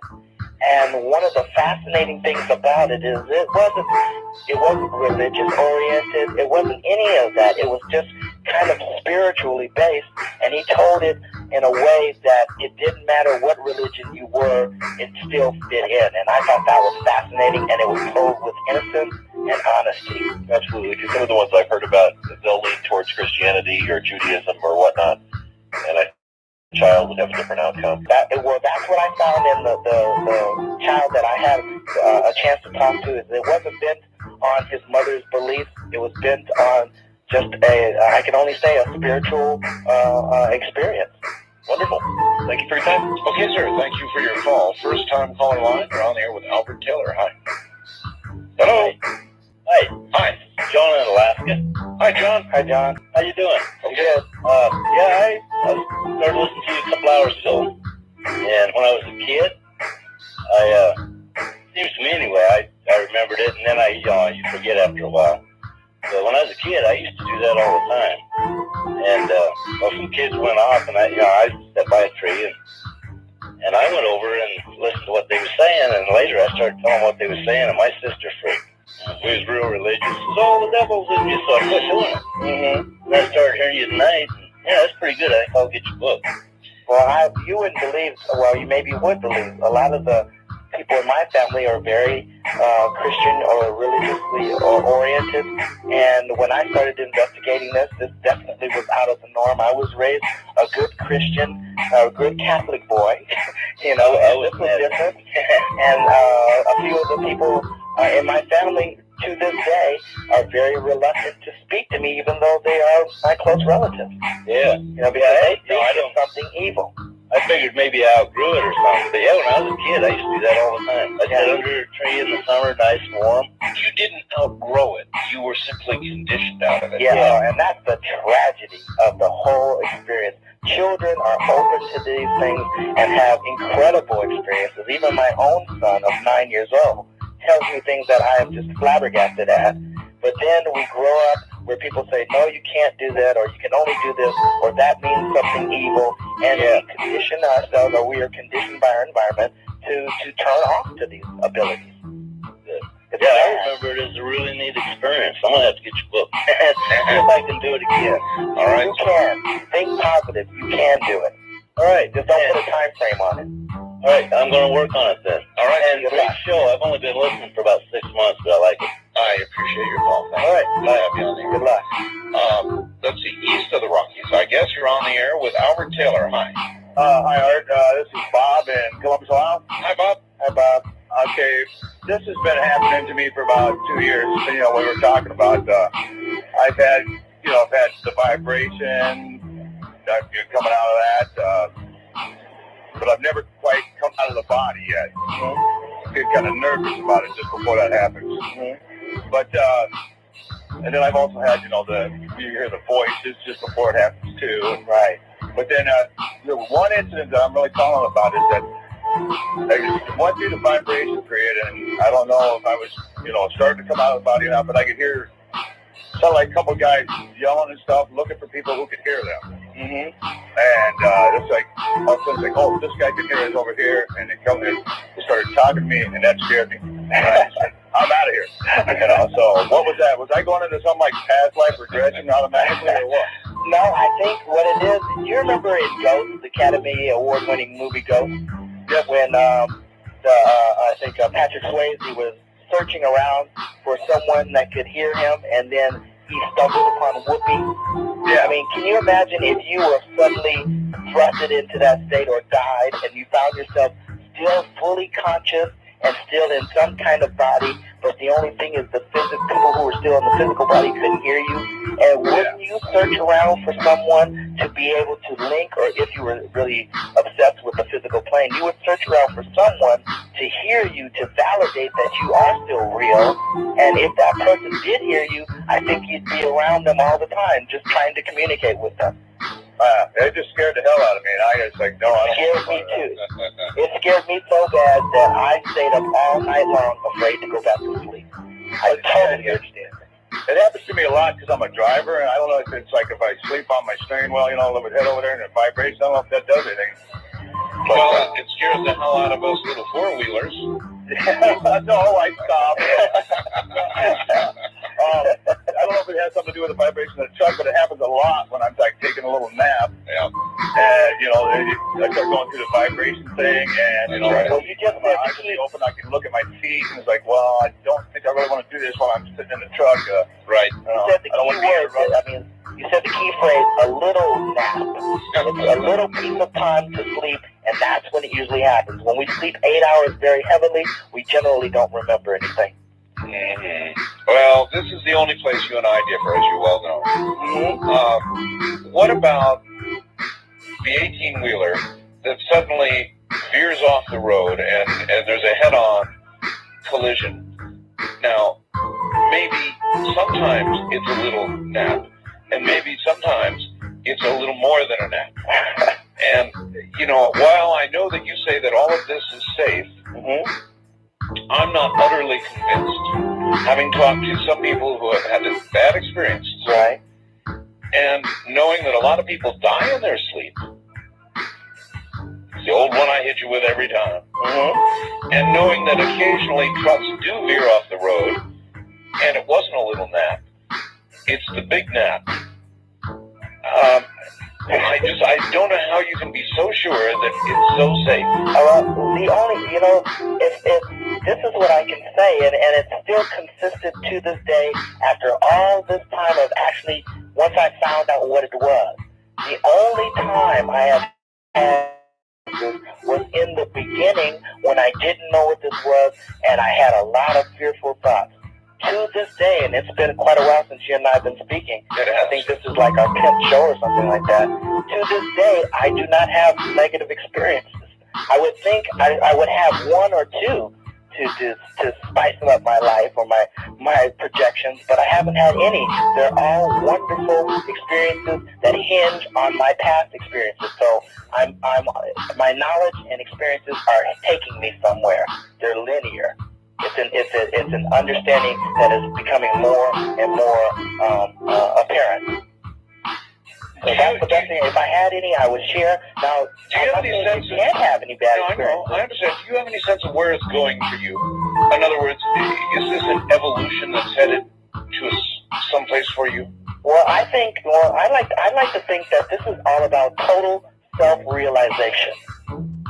And one of the fascinating things about it is it wasn't religious oriented. It wasn't any of that. It was just kind of spiritually based. And he told it in a way that it didn't matter what religion you were, it still fit in. And I thought that was fascinating, and it was told with innocence and honesty. Absolutely, because some of the ones I've heard about, they'll lean towards Christianity or Judaism or whatnot. And child would have a different outcome. That's what I found in the child that I had a chance to talk to. Is it wasn't bent on his mother's beliefs. It was bent on just I can only say a spiritual experience. Wonderful. Thank you for your time. Okay, sir. Thank you for your call. First time caller line. You're on the air with Albert Taylor. Hi. Hello. Hi. John in Alaska. Hi, John. Hi, John. How you doing? Okay. I started listening to you a couple hours ago, and when I was a kid, seems to me anyway, I remembered it, and then you forget after a while. But when I was a kid, I used to do that all the time. And some kids went off, and I stepped by a tree, and I went over and listened to what they were saying, and later I started telling what they were saying, and my sister freaked. We was real religious. It was all the devil's in you, so I quit doing it. And I started hearing you tonight, and that's pretty good. I think I'll get your book. Well, you wouldn't believe, well, you maybe would believe, a lot of the people in my family are very Christian or religiously oriented, and when I started investigating this definitely was out of the norm. I was raised a good Christian, a good Catholic boy, and this was different. And a few of the people in my family to this day are very reluctant to speak to me, even though they are my close relatives. Yeah. Because they think it's something evil. I figured maybe I outgrew it or something. But yeah, when I was a kid, I used to do that all the time. I'd sit under a tree in the summer, nice and warm. You didn't outgrow it. You were simply conditioned out of it. Yeah, and that's the tragedy of the whole experience. Children are open to these things and have incredible experiences. Even my own son of 9 years old tells me things that I am just flabbergasted at. But then we grow up where people say, no, you can't do that, or you can only do this, or that means something evil, and we condition ourselves, or we are conditioned by our environment to turn off to these abilities. Yeah, I remember it as a really neat experience. I'm going to have to get your book. See if I can do it again. All right. You can. Think positive. You can do it. All right. Just don't put a time frame on it. All right. I'm going to work on it then. All right. And great show. I've only been listening for about 6 months, but I like it. I appreciate your call. Thanks. All right. Good to have you on the air. Good luck. Let's see. East of the Rockies. I guess you're on the air with Albert Taylor. Hi. Hi, Art. This is Bob in Columbus, Ohio. Hi, Bob. Hi, Bob. Okay, this has been happening to me for about 2 years. We were talking about, I've had the vibration coming out of that, but I've never quite come out of the body yet. I get kind of nervous about it just before that happens. But, and then I've also had, you hear the voices just before it happens too. Right. But then the one incident that I'm really calling about is that I went through the vibration period, and I don't know if I was, starting to come out of the body or not, but I could hear, sounded like a couple of guys yelling and stuff, looking for people who could hear them. And it's like, all of a sudden, it's like, oh, this guy can hear us over here, and they started talking to me, and that scared me. And I was like, I'm out of here. So what was that? Was I going into something like past life regression automatically, or what? No, I think what it is, do you remember in Ghost, the Academy Award-winning movie Ghost? Yes. When I think Patrick Swayze was searching around for someone that could hear him, and then he stumbled upon Whoopi. Yeah. I mean, can you imagine if you were suddenly thrusted into that state or died, and you found yourself still fully conscious and still in some kind of body, but the only thing is the people who were still in the physical body couldn't hear you? And wouldn't you search around for someone to be able to link, or if you were really obsessed with the physical plane, you would search around for someone to hear you, to validate that you are still real. And if that person did hear you, I think you'd be around them all the time, just trying to communicate with them. It just scared the hell out of me, and I was like, no, I don't. It scared me too. It scared me so bad that I stayed up all night long afraid to go back to sleep. I totally understand. It happens to me a lot because I'm a driver, and I don't know if it's like if I sleep on my steering wheel, with head over there and it vibrates. I don't know if that does anything. Well, it scares the hell out of us little four-wheelers. No, I stopped. I don't know if it has something to do with the vibration of the truck, but it happens a lot when I'm like taking a little nap. Yeah. And I start going through the vibration thing, and Well, you just my said eyes are open. I can look at my feet, and it's like, well, I don't think I really want to do this while I'm sitting in the truck. Right. You said the key word. You said the key phrase, a little nap. It's a little piece of time to sleep, and that's when it usually happens. When we sleep 8 hours very heavily, we generally don't remember anything. Mm-hmm. Well, this is the only place you and I differ, as you well know. Mm-hmm. What about the 18-wheeler that suddenly veers off the road and there's a head-on collision? Now, maybe sometimes it's a little nap, and maybe sometimes it's a little more than a nap. And, you know, while I know that you say that all of this is safe, I'm not utterly convinced, having talked to some people who have had this bad experience, Right. and knowing that a lot of people die in their sleep. It's the old one I hit you with every time. And knowing that occasionally trucks do veer off the road, and it wasn't a little nap, it's the big nap. I don't know how you can be so sure that it's so safe. The only, you know, if this is what I can say, and it's still consistent to this day after all this time of actually, once I found out what it was. The only time I have had this was in the beginning when I didn't know what this was, and I had a lot of fearful thoughts. To this day, and it's been quite a while since you and I have been speaking, I think this is like our 10th show or something like that. To this day, I do not have negative experiences. I would think I would have one or two to spice up my life or my projections, but I haven't had any. They're all wonderful experiences that hinge on my past experiences. So my knowledge and experiences are taking me somewhere. They're linear. It's an understanding that is becoming more and more apparent. So that's the best thing. If I had any, I would share. Now, do you have any sense? You can't have any bad experiences. I understand. Do you have any sense of where it's going for you? In other words, is this an evolution that's headed to someplace for you? Well, I like to think that this is all about total self-realization.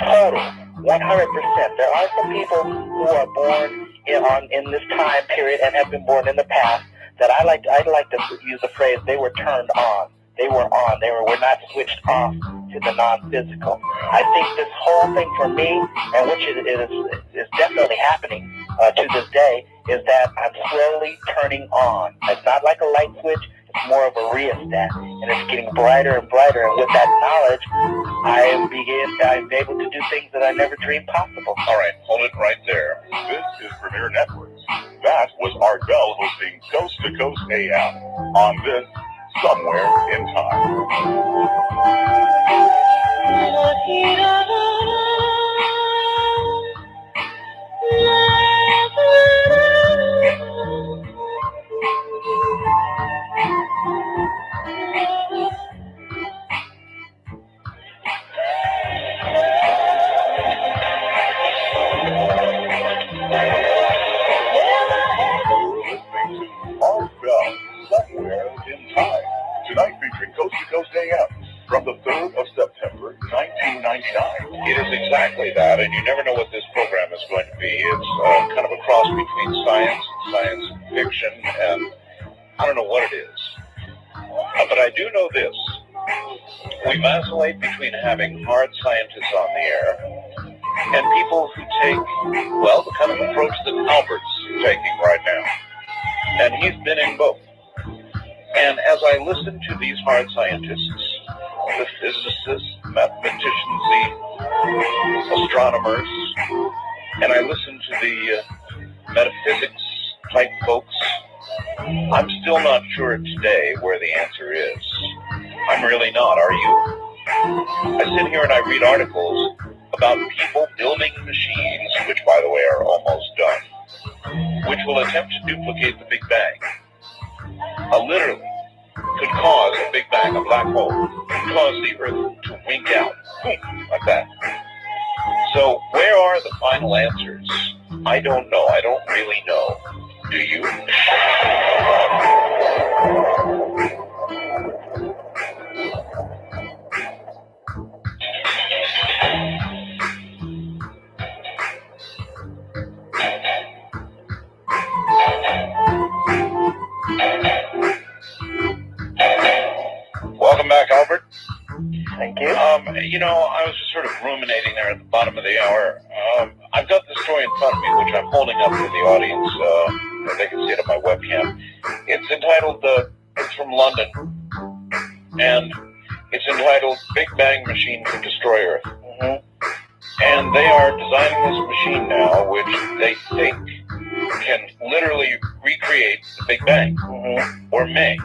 Total, 100%. There are some people who are born in this time period and have been born in the past that I'd like to use the phrase, they were turned on. They were on. We're not switched off to the non-physical. I think this whole thing for me, and which is definitely happening to this day, is that I'm slowly turning on. It's not like a light switch. It's more of a rheostat, and it's getting brighter and brighter. And with that knowledge, I'm able to do things that I never dreamed possible. All right, hold it right there. This is Premier Networks. That was Art Bell hosting Coast to Coast AM on this Somewhere in Time. Tonight featuring Coast to Coast AM from the 3rd of September, 1999. It is exactly that, and you never know what this program is going to be. It's kind of a cross between science fiction, and I don't know what it is. But I do know this. We vacillate between having hard scientists on the air and people who take, well, the kind of approach that Albert's taking right now. And he's been in both. And as I listen to these hard scientists, the physicists, mathematicians, the astronomers, and I listen to the metaphysics type folks, I'm still not sure today where the answer is. I'm really not, are you? I sit here and I read articles about people building machines, which by the way are almost done, which will attempt to duplicate the Big Bang. Literally could cause a Big Bang, a black hole, could cause the Earth to wink out, like that. So where are the final answers? I don't know. I don't really know. Do you? Welcome back, Thank you. You know, I was just sort of ruminating there at the bottom of the hour. I've got the story in front of me, which I'm holding up for the audience. They can see it on my webcam. It's entitled, it's from London, and it's entitled Big Bang Machine to Destroy Earth. Mm-hmm. And they are designing this machine now, which they think can literally recreate the Big Bang, or may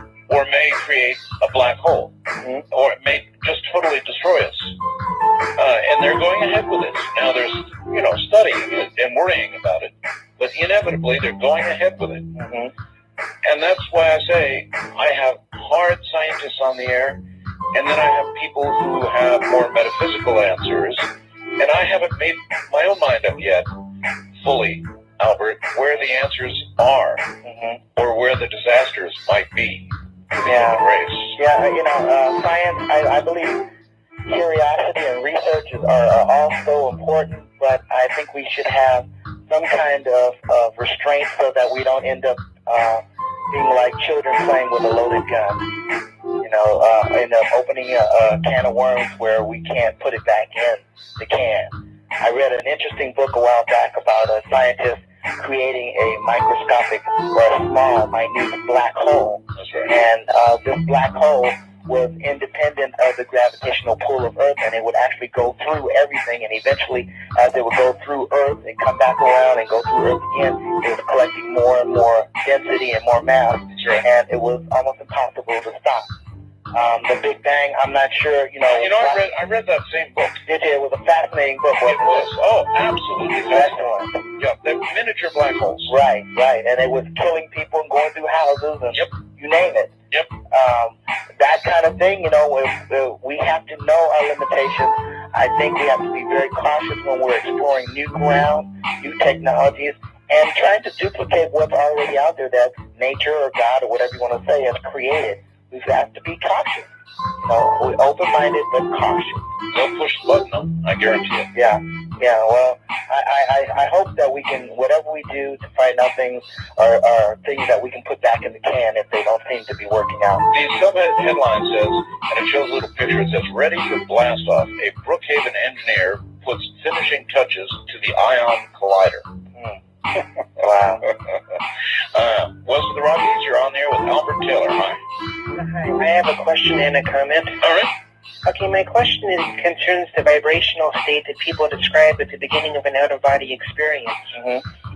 create a black hole, or it may just totally destroy us. And they're going ahead with this. Now there's, studying it and worrying about it, but inevitably they're going ahead with it. And that's why I say I have hard scientists on the air, and then I have people who have more metaphysical answers, and I haven't made my own mind up yet fully, Albert, where the answers are, or where the disasters might be. Yeah. Race. Yeah, science, I believe curiosity and research are all so important, but I think we should have some kind of restraint so that we don't end up being like children playing with a loaded gun. End up opening a can of worms where we can't put it back in the can. I read an interesting book a while back about a scientist creating a microscopic or a small, minute black hole. And this black hole was independent of the gravitational pull of Earth, and it would actually go through everything, and eventually, as it would go through Earth and come back around and go through Earth again, it was collecting more and more density and more mass, and it was almost impossible to stop. The Big Bang, I'm not sure, I read that same book. It was a fascinating book. It was. Oh, absolutely fascinating. Excellent. Yeah, they're miniature black holes. Right. And it was killing people and going through houses and you name it. Yep. That kind of thing, we have to know our limitations. I think we have to be very cautious when we're exploring new ground, new technologies, and trying to duplicate what's already out there that nature or God or whatever you want to say has created. We have to be cautious. We're open-minded but cautious. They'll push the button, though. I guarantee it. Yeah. Well, I hope that we can, whatever we do to find out things are things that we can put back in the can if they don't seem to be working out. The subheadline says, and it shows a little picture, it says, ready for blast off. A Brookhaven engineer puts finishing touches to the ion collider. Wow. West of the Rockies, you're on there with Albert Taylor. Hi. Hi, I have a question and a comment. All right. Okay, my question concerns the vibrational state that people describe at the beginning of an out-of-body experience.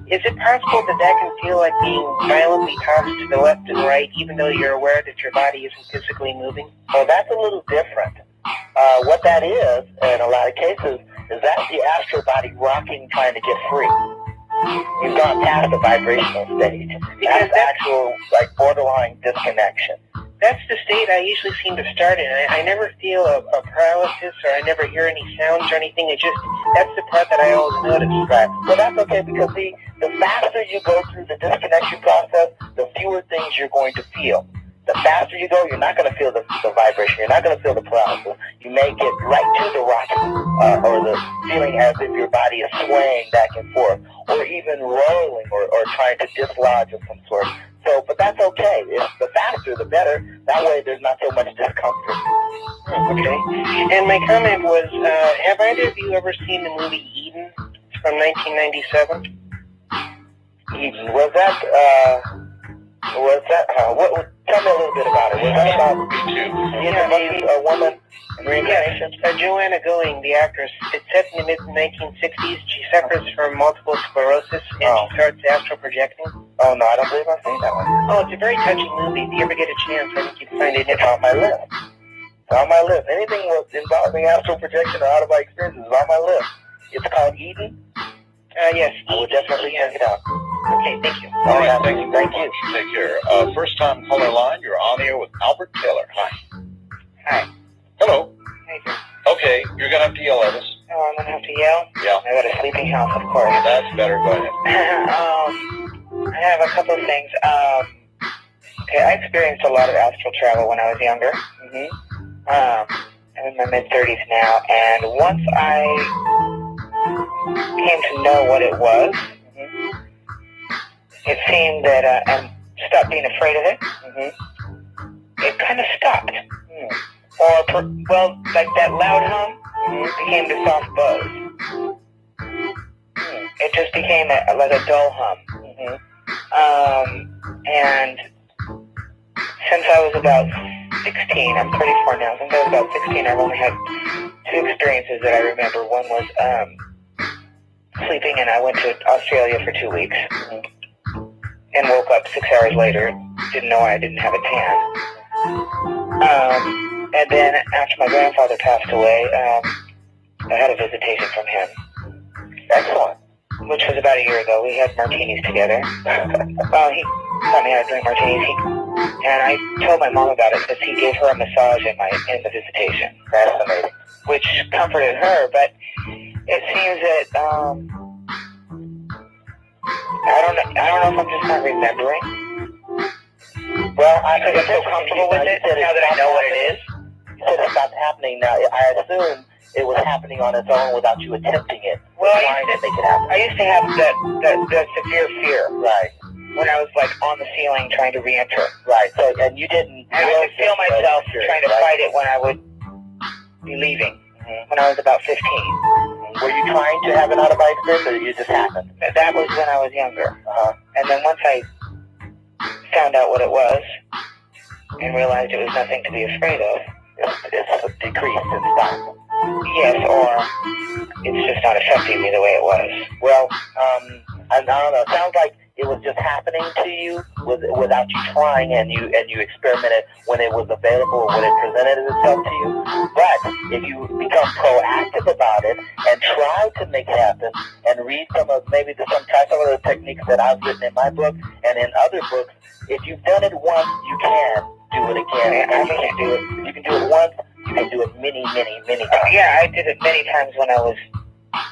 Is it possible that can feel like being violently tossed to the left and right, even though you're aware that your body isn't physically moving? Well, that's a little different. What that is, in a lot of cases, is that's the astral body rocking, trying to get free. You've gone past the vibrational stage. That's actual, borderline disconnection. That's the state I usually seem to start in. I never feel a paralysis, or I never hear any sounds or anything. That's the part that I always notice. Right. Well, that's okay, because the faster you go through the disconnection process, the fewer things you're going to feel. The faster you go, you're not going to feel the vibration. You're not going to feel the paralysis. You may get right to the rocking, or the feeling as if your body is swaying back and forth, or even rolling, or trying to dislodge of some sort. So, but that's okay. The faster, the better. That way, there's not so much discomfort. Okay. And my comment was, have either of you ever seen the movie Eden from 1997? Eden. Was that, tell me a little bit about it. Was that about a woman in reincarnation? Joanna Going, the actress. It's set in the mid-1960s. She suffers from multiple sclerosis, and she starts astral projecting. Oh, no, I don't believe I've seen that one. Oh, it's a very touching movie. If you ever get a chance, I think you'd find it. It's on my list. It's on my list. Anything involving astral projection or out-of-body experiences is on my list. It's called Eden? Yes. I will definitely check it out. Okay, thank you. All right, thank you. Take care. First-time caller line, you're on here with Albert Taylor. Hi. Hi. Hello. Hey, sir. Okay, you're going to have to yell at us. Oh, I'm going to have to yell? Yeah. I got a sleeping house, of course. That's better. Go ahead. I have a couple of things. Okay, I experienced a lot of astral travel when I was younger. I'm in my mid-30s now, and once I came to know what it was, it seemed that I stopped being afraid of it. It kind of stopped. Well, like that loud hum became the soft buzz. It just became like a dull hum. And since I was about 16, I'm 34 now, since I was about 16, I've only had 2 experiences that I remember. One was sleeping, and I went to Australia for 2 weeks, and woke up 6 hours later, didn't know I didn't have a tan. And then after my grandfather passed away, I had a visitation from him. Excellent. Which was about a year ago. We had martinis together. Well, he taught me how to drink martinis. And I told my mom about it because he gave her a massage in the visitation. Fascinating. Which comforted her, but it seems that I don't know if I'm just not remembering. Well, I think I'm so comfortable with it now that I know what it is. You said it stopped happening now. I assume it was happening on its own without you attempting it. Well, I used to have that severe fear. Right. When I was like on the ceiling trying to re-enter. Right. So, and you didn't. I could feel myself trying to fight it when I would be leaving. When I was about 15. Were you trying to have an out-of-body experience, or it just happened? That was when I was younger. And then once I found out what it was and realized it was nothing to be afraid of, it's decreased and stopped. Yes, or it's just not affecting me the way it was. Well, I don't know. It sounds like it was just happening to you without you trying, and you experimented when it was available, when it presented itself to you. But if you become proactive about it and try to make it happen, and read some of the techniques that I've written in my book and in other books, if you've done it once, you can do it again. I mean, you can do it once. You can do it many, many, many times. Yeah, I did it many times when I was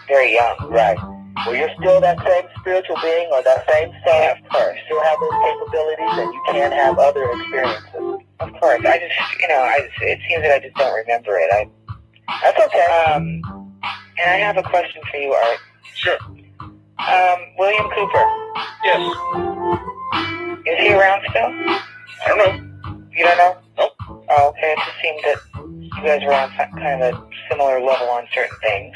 very young. Right. Well, you're still that same spiritual being or that same self. Yeah, of course. You still have those capabilities, and you can have other experiences. Of course. I just, it seems that I just don't remember it. That's okay. And I have a question for you, Art. Sure. William Cooper. Yes. Is he around still? I don't know. You don't know? Nope. Oh, okay. It just seemed that you guys were on kind of a similar level on certain things.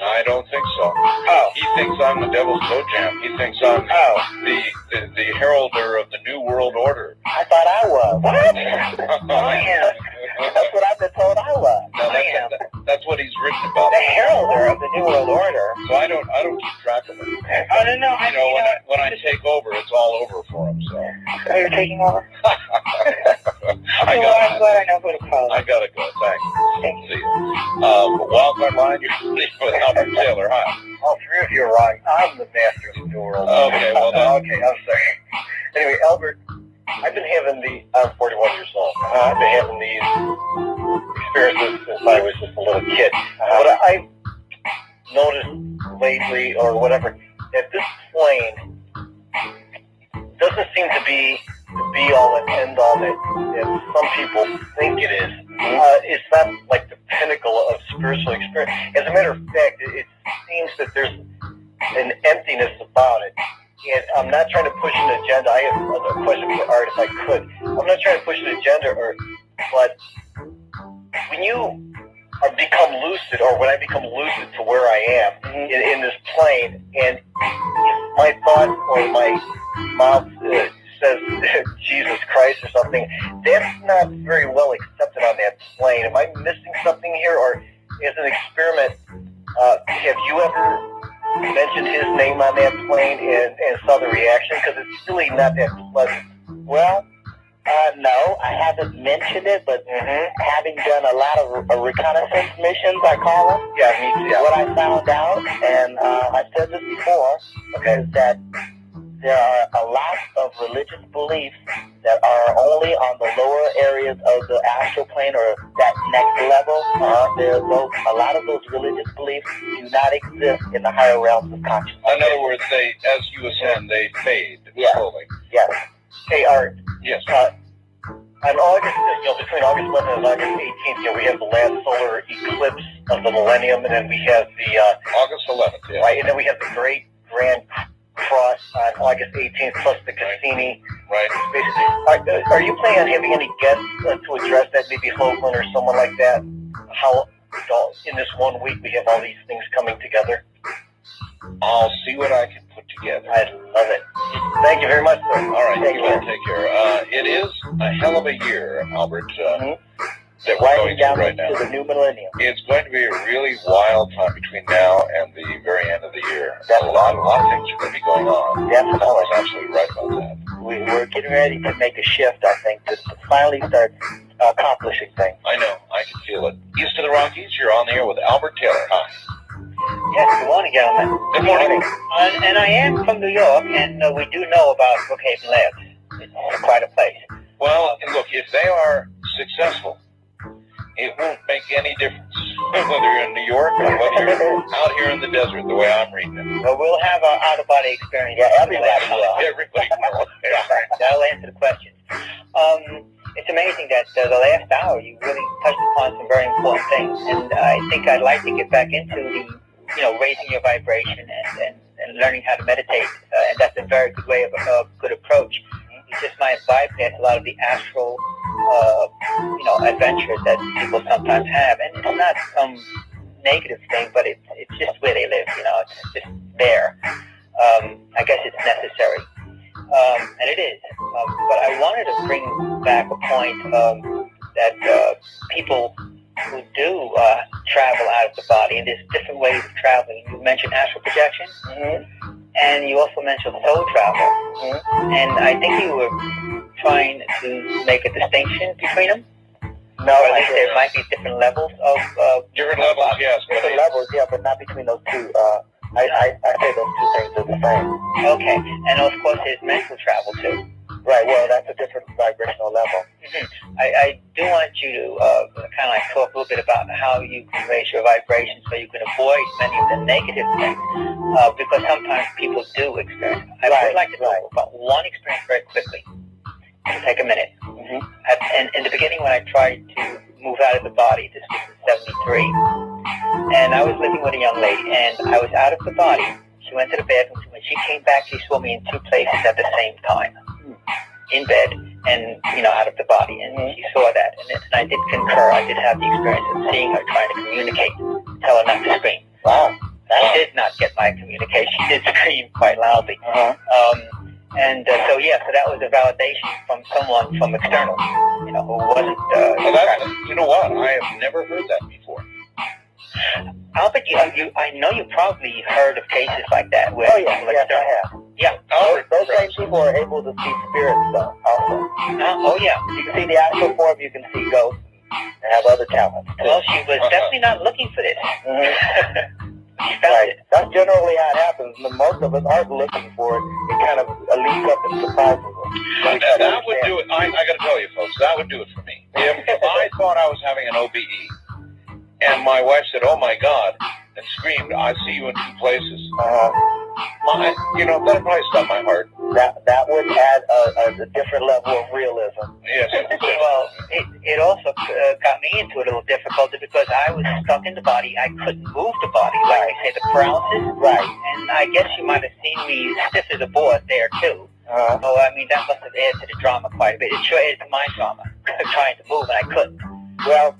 I don't think so. Oh. He thinks I'm the devil's toe jam. He thinks I'm the heralder of the New World Order. I thought I was. What? I am. That's what I've been told I was. No, that's what he's written about. The heralder of the New World Order. So I don't keep track of it. Oh, no. When I take over, it's all over for him. So. Oh, you're taking over? I'm glad I know who to call. I gotta go. Thanks. Thank you. See you. Wildcard line, you're speaking with Albert Taylor. Hi. All 3 of you are wrong. I'm the master of the New World. Okay, well then. Okay, I'm sorry. Anyway, Albert, I've been having I'm 41 years old. I've been having these experiences since I was just a little kid. What I noticed lately, or whatever, that this plane doesn't seem to be the be-all and end-all that some people think it is. It's not like the pinnacle of spiritual experience. As a matter of fact, it seems that there's an emptiness about it. And I'm not trying to push an agenda. I have a question for Art, if I could. I'm not trying to push an agenda, but when you become lucid, or when I become lucid to where I am in this plane, and my thought or my mouth says Jesus Christ or something, that's not very well accepted on that plane. Am I missing something here, or as an experiment, have you ever mentioned his name on that plane and saw the reaction? Because it's really not that pleasant. Well, no, I haven't mentioned it, but having done a lot of reconnaissance missions, I call them. Yeah, me too. What I found out, and I've said this before, is that there are a lot of religious beliefs that are only on the lower areas of the astral plane, or that next level. A lot of those religious beliefs do not exist in the higher realms of consciousness. In other words, as you ascend, they fade slowly. Yes. Hey, Art. Yes. On August, between August 11th and August 18th, we have the last solar eclipse of the millennium, and then we have the August 11th. Yeah. Right, and then we have the great grand cross on August 18th, plus the Cassini. Right. Are you planning on having any guests to address that? Maybe Hoagland or someone like that? How in this 1 week we have all these things coming together? I'll see what I can put together. I love it. Thank you very much, sir. All right, Take care. take care. It is a hell of a year, Albert, that we're Winding going down through right now. to the new millennium. It's going to be a really wild time between now and the very end of the year. A lot of things are going to be going on. Definitely. I was absolutely right about that. We're getting ready to make a shift, I think, to finally start accomplishing things. I know. I can feel it. East of the Rockies, you're on the air with Albert Taylor. Hi. Yes, good morning, gentlemen. Good morning. And I am from New York, and we do know about Brookhaven Labs. It's quite a place. Well, look, if they are successful, it won't make any difference whether you're in New York or whether you're out here in the desert, the way I'm reading it. Well, we'll have our out-of-body experience. Yeah, everybody will. Everybody will. That'll answer the question. It's amazing that the last hour you really touched upon some very important things, and I think I'd like to get back into the, raising your vibration and learning how to meditate, and that's a very good way of a good approach. You just might bypass a lot of the astral, adventures that people sometimes have, and it's not some negative thing, but it's just where they live. It's just there. I guess it's necessary, and it is. But I wanted to bring back a point that people who do travel out of the body, and there's different ways of traveling. You mentioned astral projection, and you also mentioned soul travel, and I think you were trying to make a distinction between them. No, or at least there might be different levels of different levels, yes. Different levels, yeah, but not between those two. I say those two things are the same. Okay, and of course there's mental travel too. Right, well, that's a different vibrational level. I do want you to kind of like talk a little bit about how you can raise your vibration so you can avoid many of the negative things, because sometimes people do experience. I would like to talk about one experience very quickly. It'll take a minute. And in the beginning, when I tried to move out of the body, this was in 73, and I was living with a young lady, and I was out of the body. She went to the bathroom. When she came back, she saw me in two places at the same time. In bed and, out of the body. And she saw that. And I did concur. I did have the experience of seeing her trying to communicate, tell her not to scream. Wow. She did not get my communication. She did scream quite loudly. So that was a validation from someone from external, who wasn't... you know what? I have never heard that before. Albert, I know you probably heard of cases like that. Where yes, I have. Yeah. Those same people are able to see spirits, though, also. You can see the actual form, you can see ghosts, and have other talents, too. Well, she was definitely not looking for this. Right. That's generally how it happens. Most of us aren't looking for it. It kind of leaks up and surprises us. That would do it. I got to tell you, folks, that would do it for me. If I thought I was having an OBE, and my wife said, "Oh my God," and screamed, "I see you in two places," that probably stopped my heart. That would add a different level of realism. Yes. Well, it also got me into a little difficulty because I was stuck in the body. I couldn't move the body, like I say, the paralysis. Right. And I guess you might have seen me stiff as a board there too. So that must have added to the drama quite a bit. It sure added to my drama, trying to move and I couldn't. Well,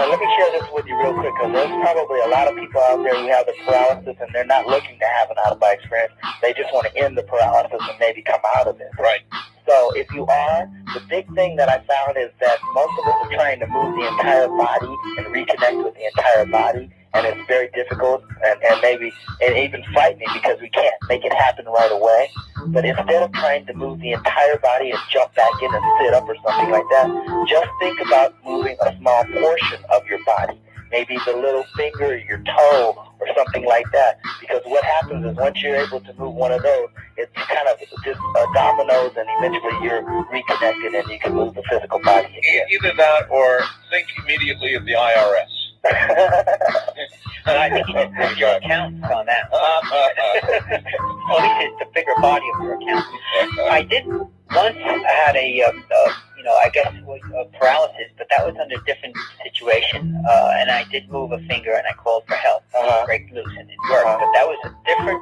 let me share this with you real quick, because there's probably a lot of people out there who have the paralysis and they're not looking to have an out-of-body experience. They just want to end the paralysis and maybe come out of it. Right. So if you are, the big thing that I found is that most of us are trying to move the entire body and reconnect with the entire body, and it's very difficult and even frightening because we can't make it happen right away. But instead of trying to move the entire body and jump back in and sit up or something like that, just think about moving a small portion of your body, maybe the little finger, your toe, or something like that. Because what happens is once you're able to move one of those, it's kind of just dominoes, and eventually you're reconnected and you can move the physical body again. Either that or think immediately of the IRS. And I think you did put your accounts on that. Well, at least it's the bigger body of your account. I did once had a paralysis, but that was under a different situation, and I did move a finger and I called for help. Break loose and it worked, but that was a different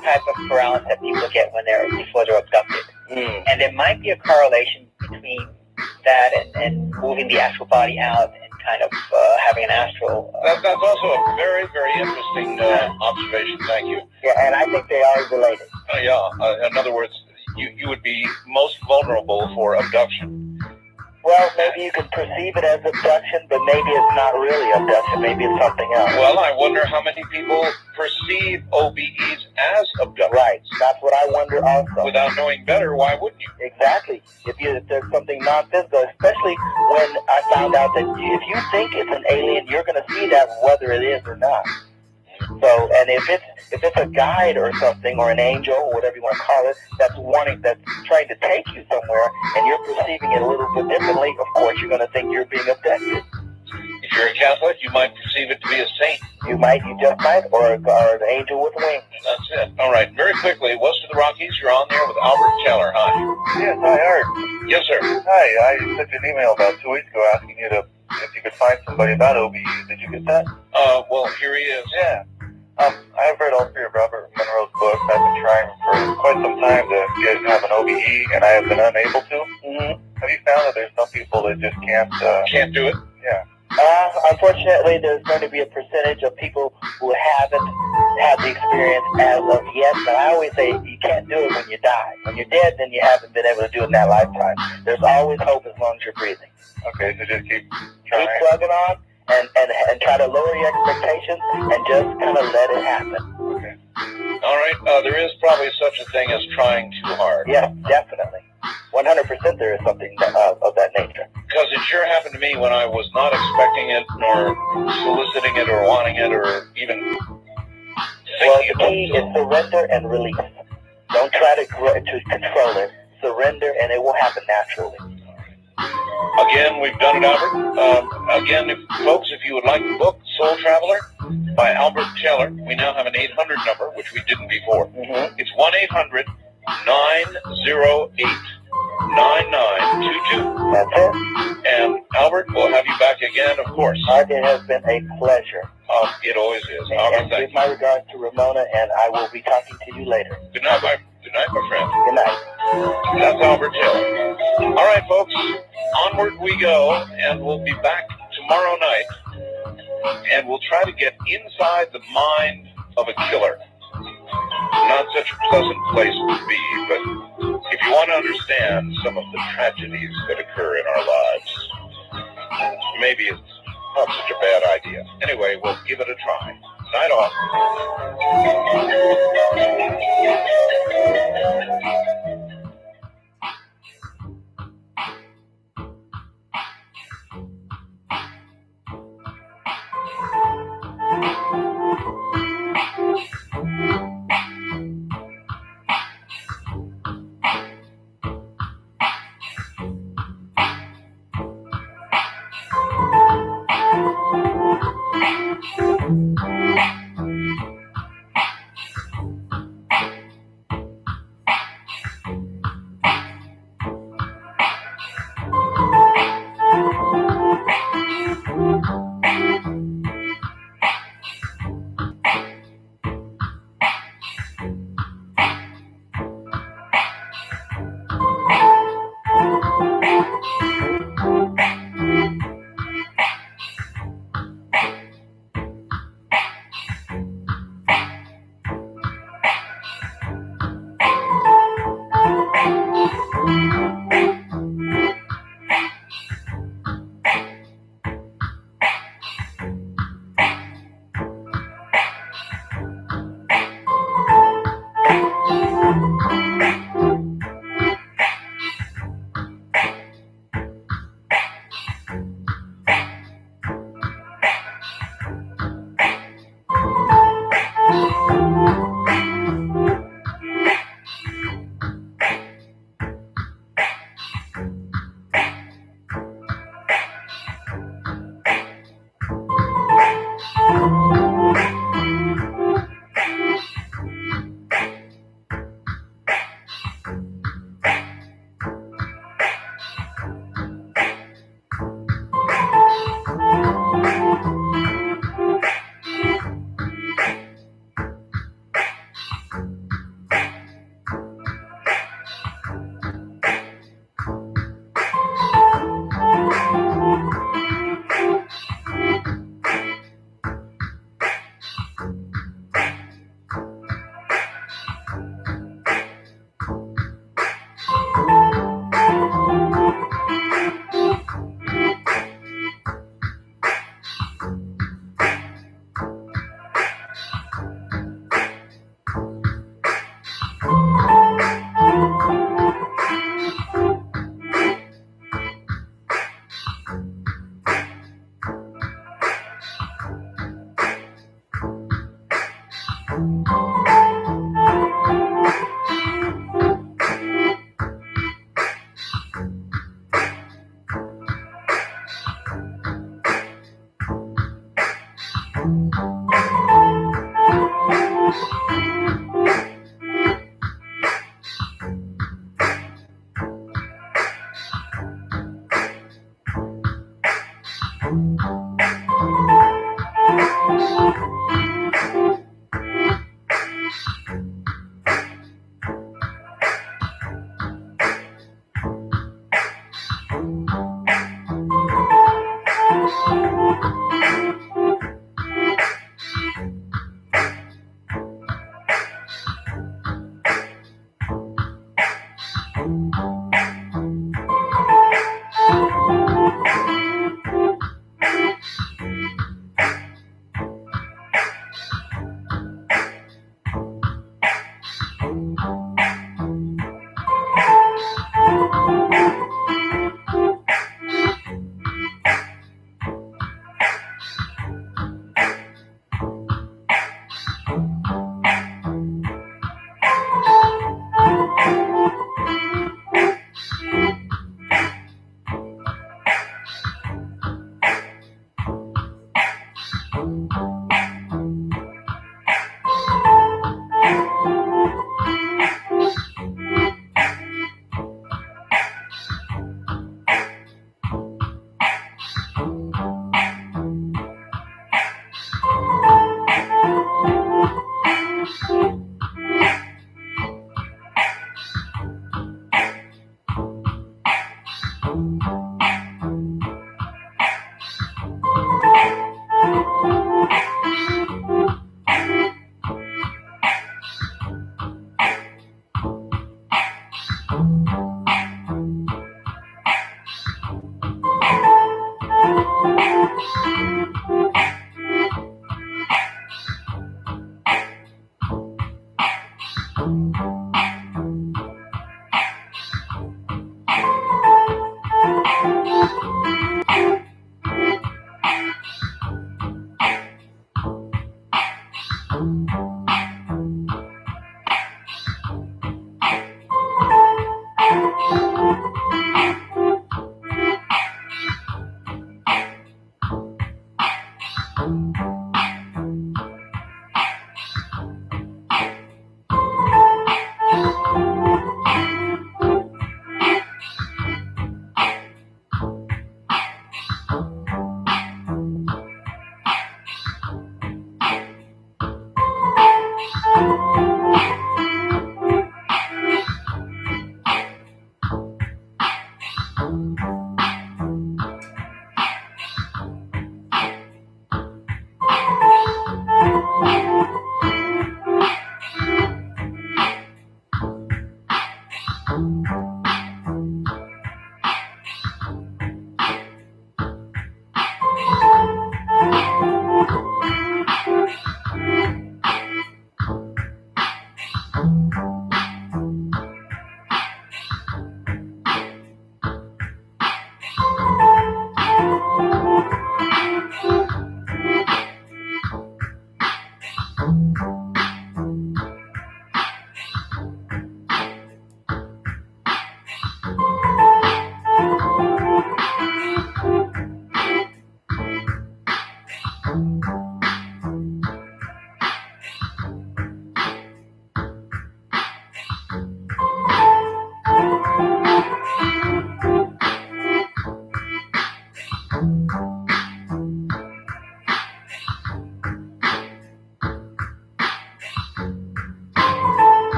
type of paralysis that people get before they're abducted. And there might be a correlation between that and moving the astral body out and kind of having an astral. That's also a very, very interesting observation. Thank you. Yeah, and I think they are related. In other words, you would be most vulnerable for abduction. Well, maybe you can perceive it as abduction, but maybe it's not really abduction. Maybe it's something else. Well, I wonder how many people perceive OBEs as abduction. Right. That's what I wonder also. Without knowing better, why wouldn't you? Exactly. If there's something non-physical, especially when I found out that if you think it's an alien, you're going to see that whether it is or not. So, and if it's a guide or something, or an angel, or whatever you want to call it, that's trying to take you somewhere, and you're perceiving it a little bit differently, of course you're going to think you're being abducted. If you're a Catholic, you might perceive it to be a saint. You just might, or an angel with wings. That's it. All right, very quickly, west of the Rockies, you're on there with Albert Teller. Hi. Yes, hi, Art. Yes, sir. Hi, I sent you an email about 2 weeks ago asking you if you could find somebody about OBEs. Did you get that? Well, here he is. Yeah. I've read all 3 of Robert Monroe's books. I've been trying for quite some time to have an OBE, and I have been unable to. Have you found that there's some people that just can't do it? Yeah. Unfortunately, there's going to be a percentage of people who haven't had the experience as of yet, but I always say you can't do it when you die. When you're dead, then you haven't been able to do it in that lifetime. There's always hope as long as you're breathing. Okay, so just keep trying. Keep plugging on and try to lower your expectations and just kind of let it happen. Okay. All right, there is probably such a thing as trying too hard. Yes, definitely. 100% there is something of that nature. Because it sure happened to me when I was not expecting it, nor soliciting it, or wanting it, or even thinking the key is surrender and release. Don't try to control it. Surrender, and it will happen naturally. Again, we've done it, Albert. Again, folks, if you would like the book Soul Traveler by Albert Teller, we now have an 800 number, which we didn't before. It's 1-800-908-9922. That's it. And Albert, we'll have you back again, of course. Art, it has been a pleasure. It always is. And give my regards to Ramona, and I will be talking to you later. Good night, my friend. Good night. That's Albert Taylor. All right, folks, onward we go, and we'll be back tomorrow night, and we'll try to get inside the mind of a killer. Not such a pleasant place to be, but if you want to understand some of the tragedies that occur in our lives, maybe it's not such a bad idea. Anyway, we'll give it a try. Night off.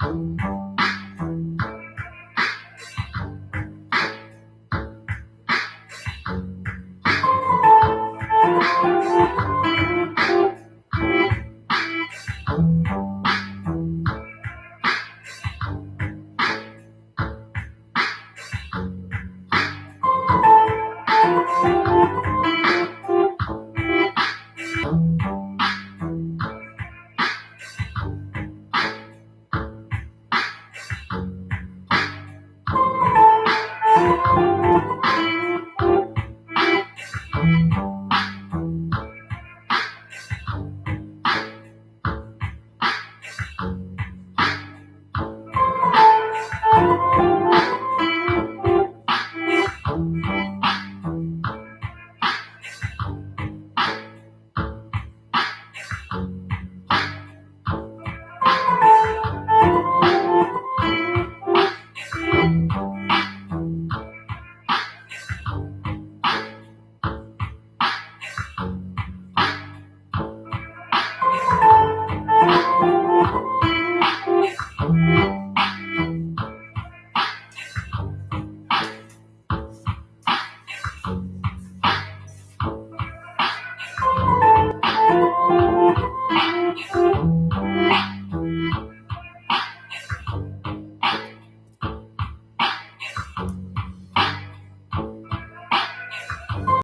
Thank you.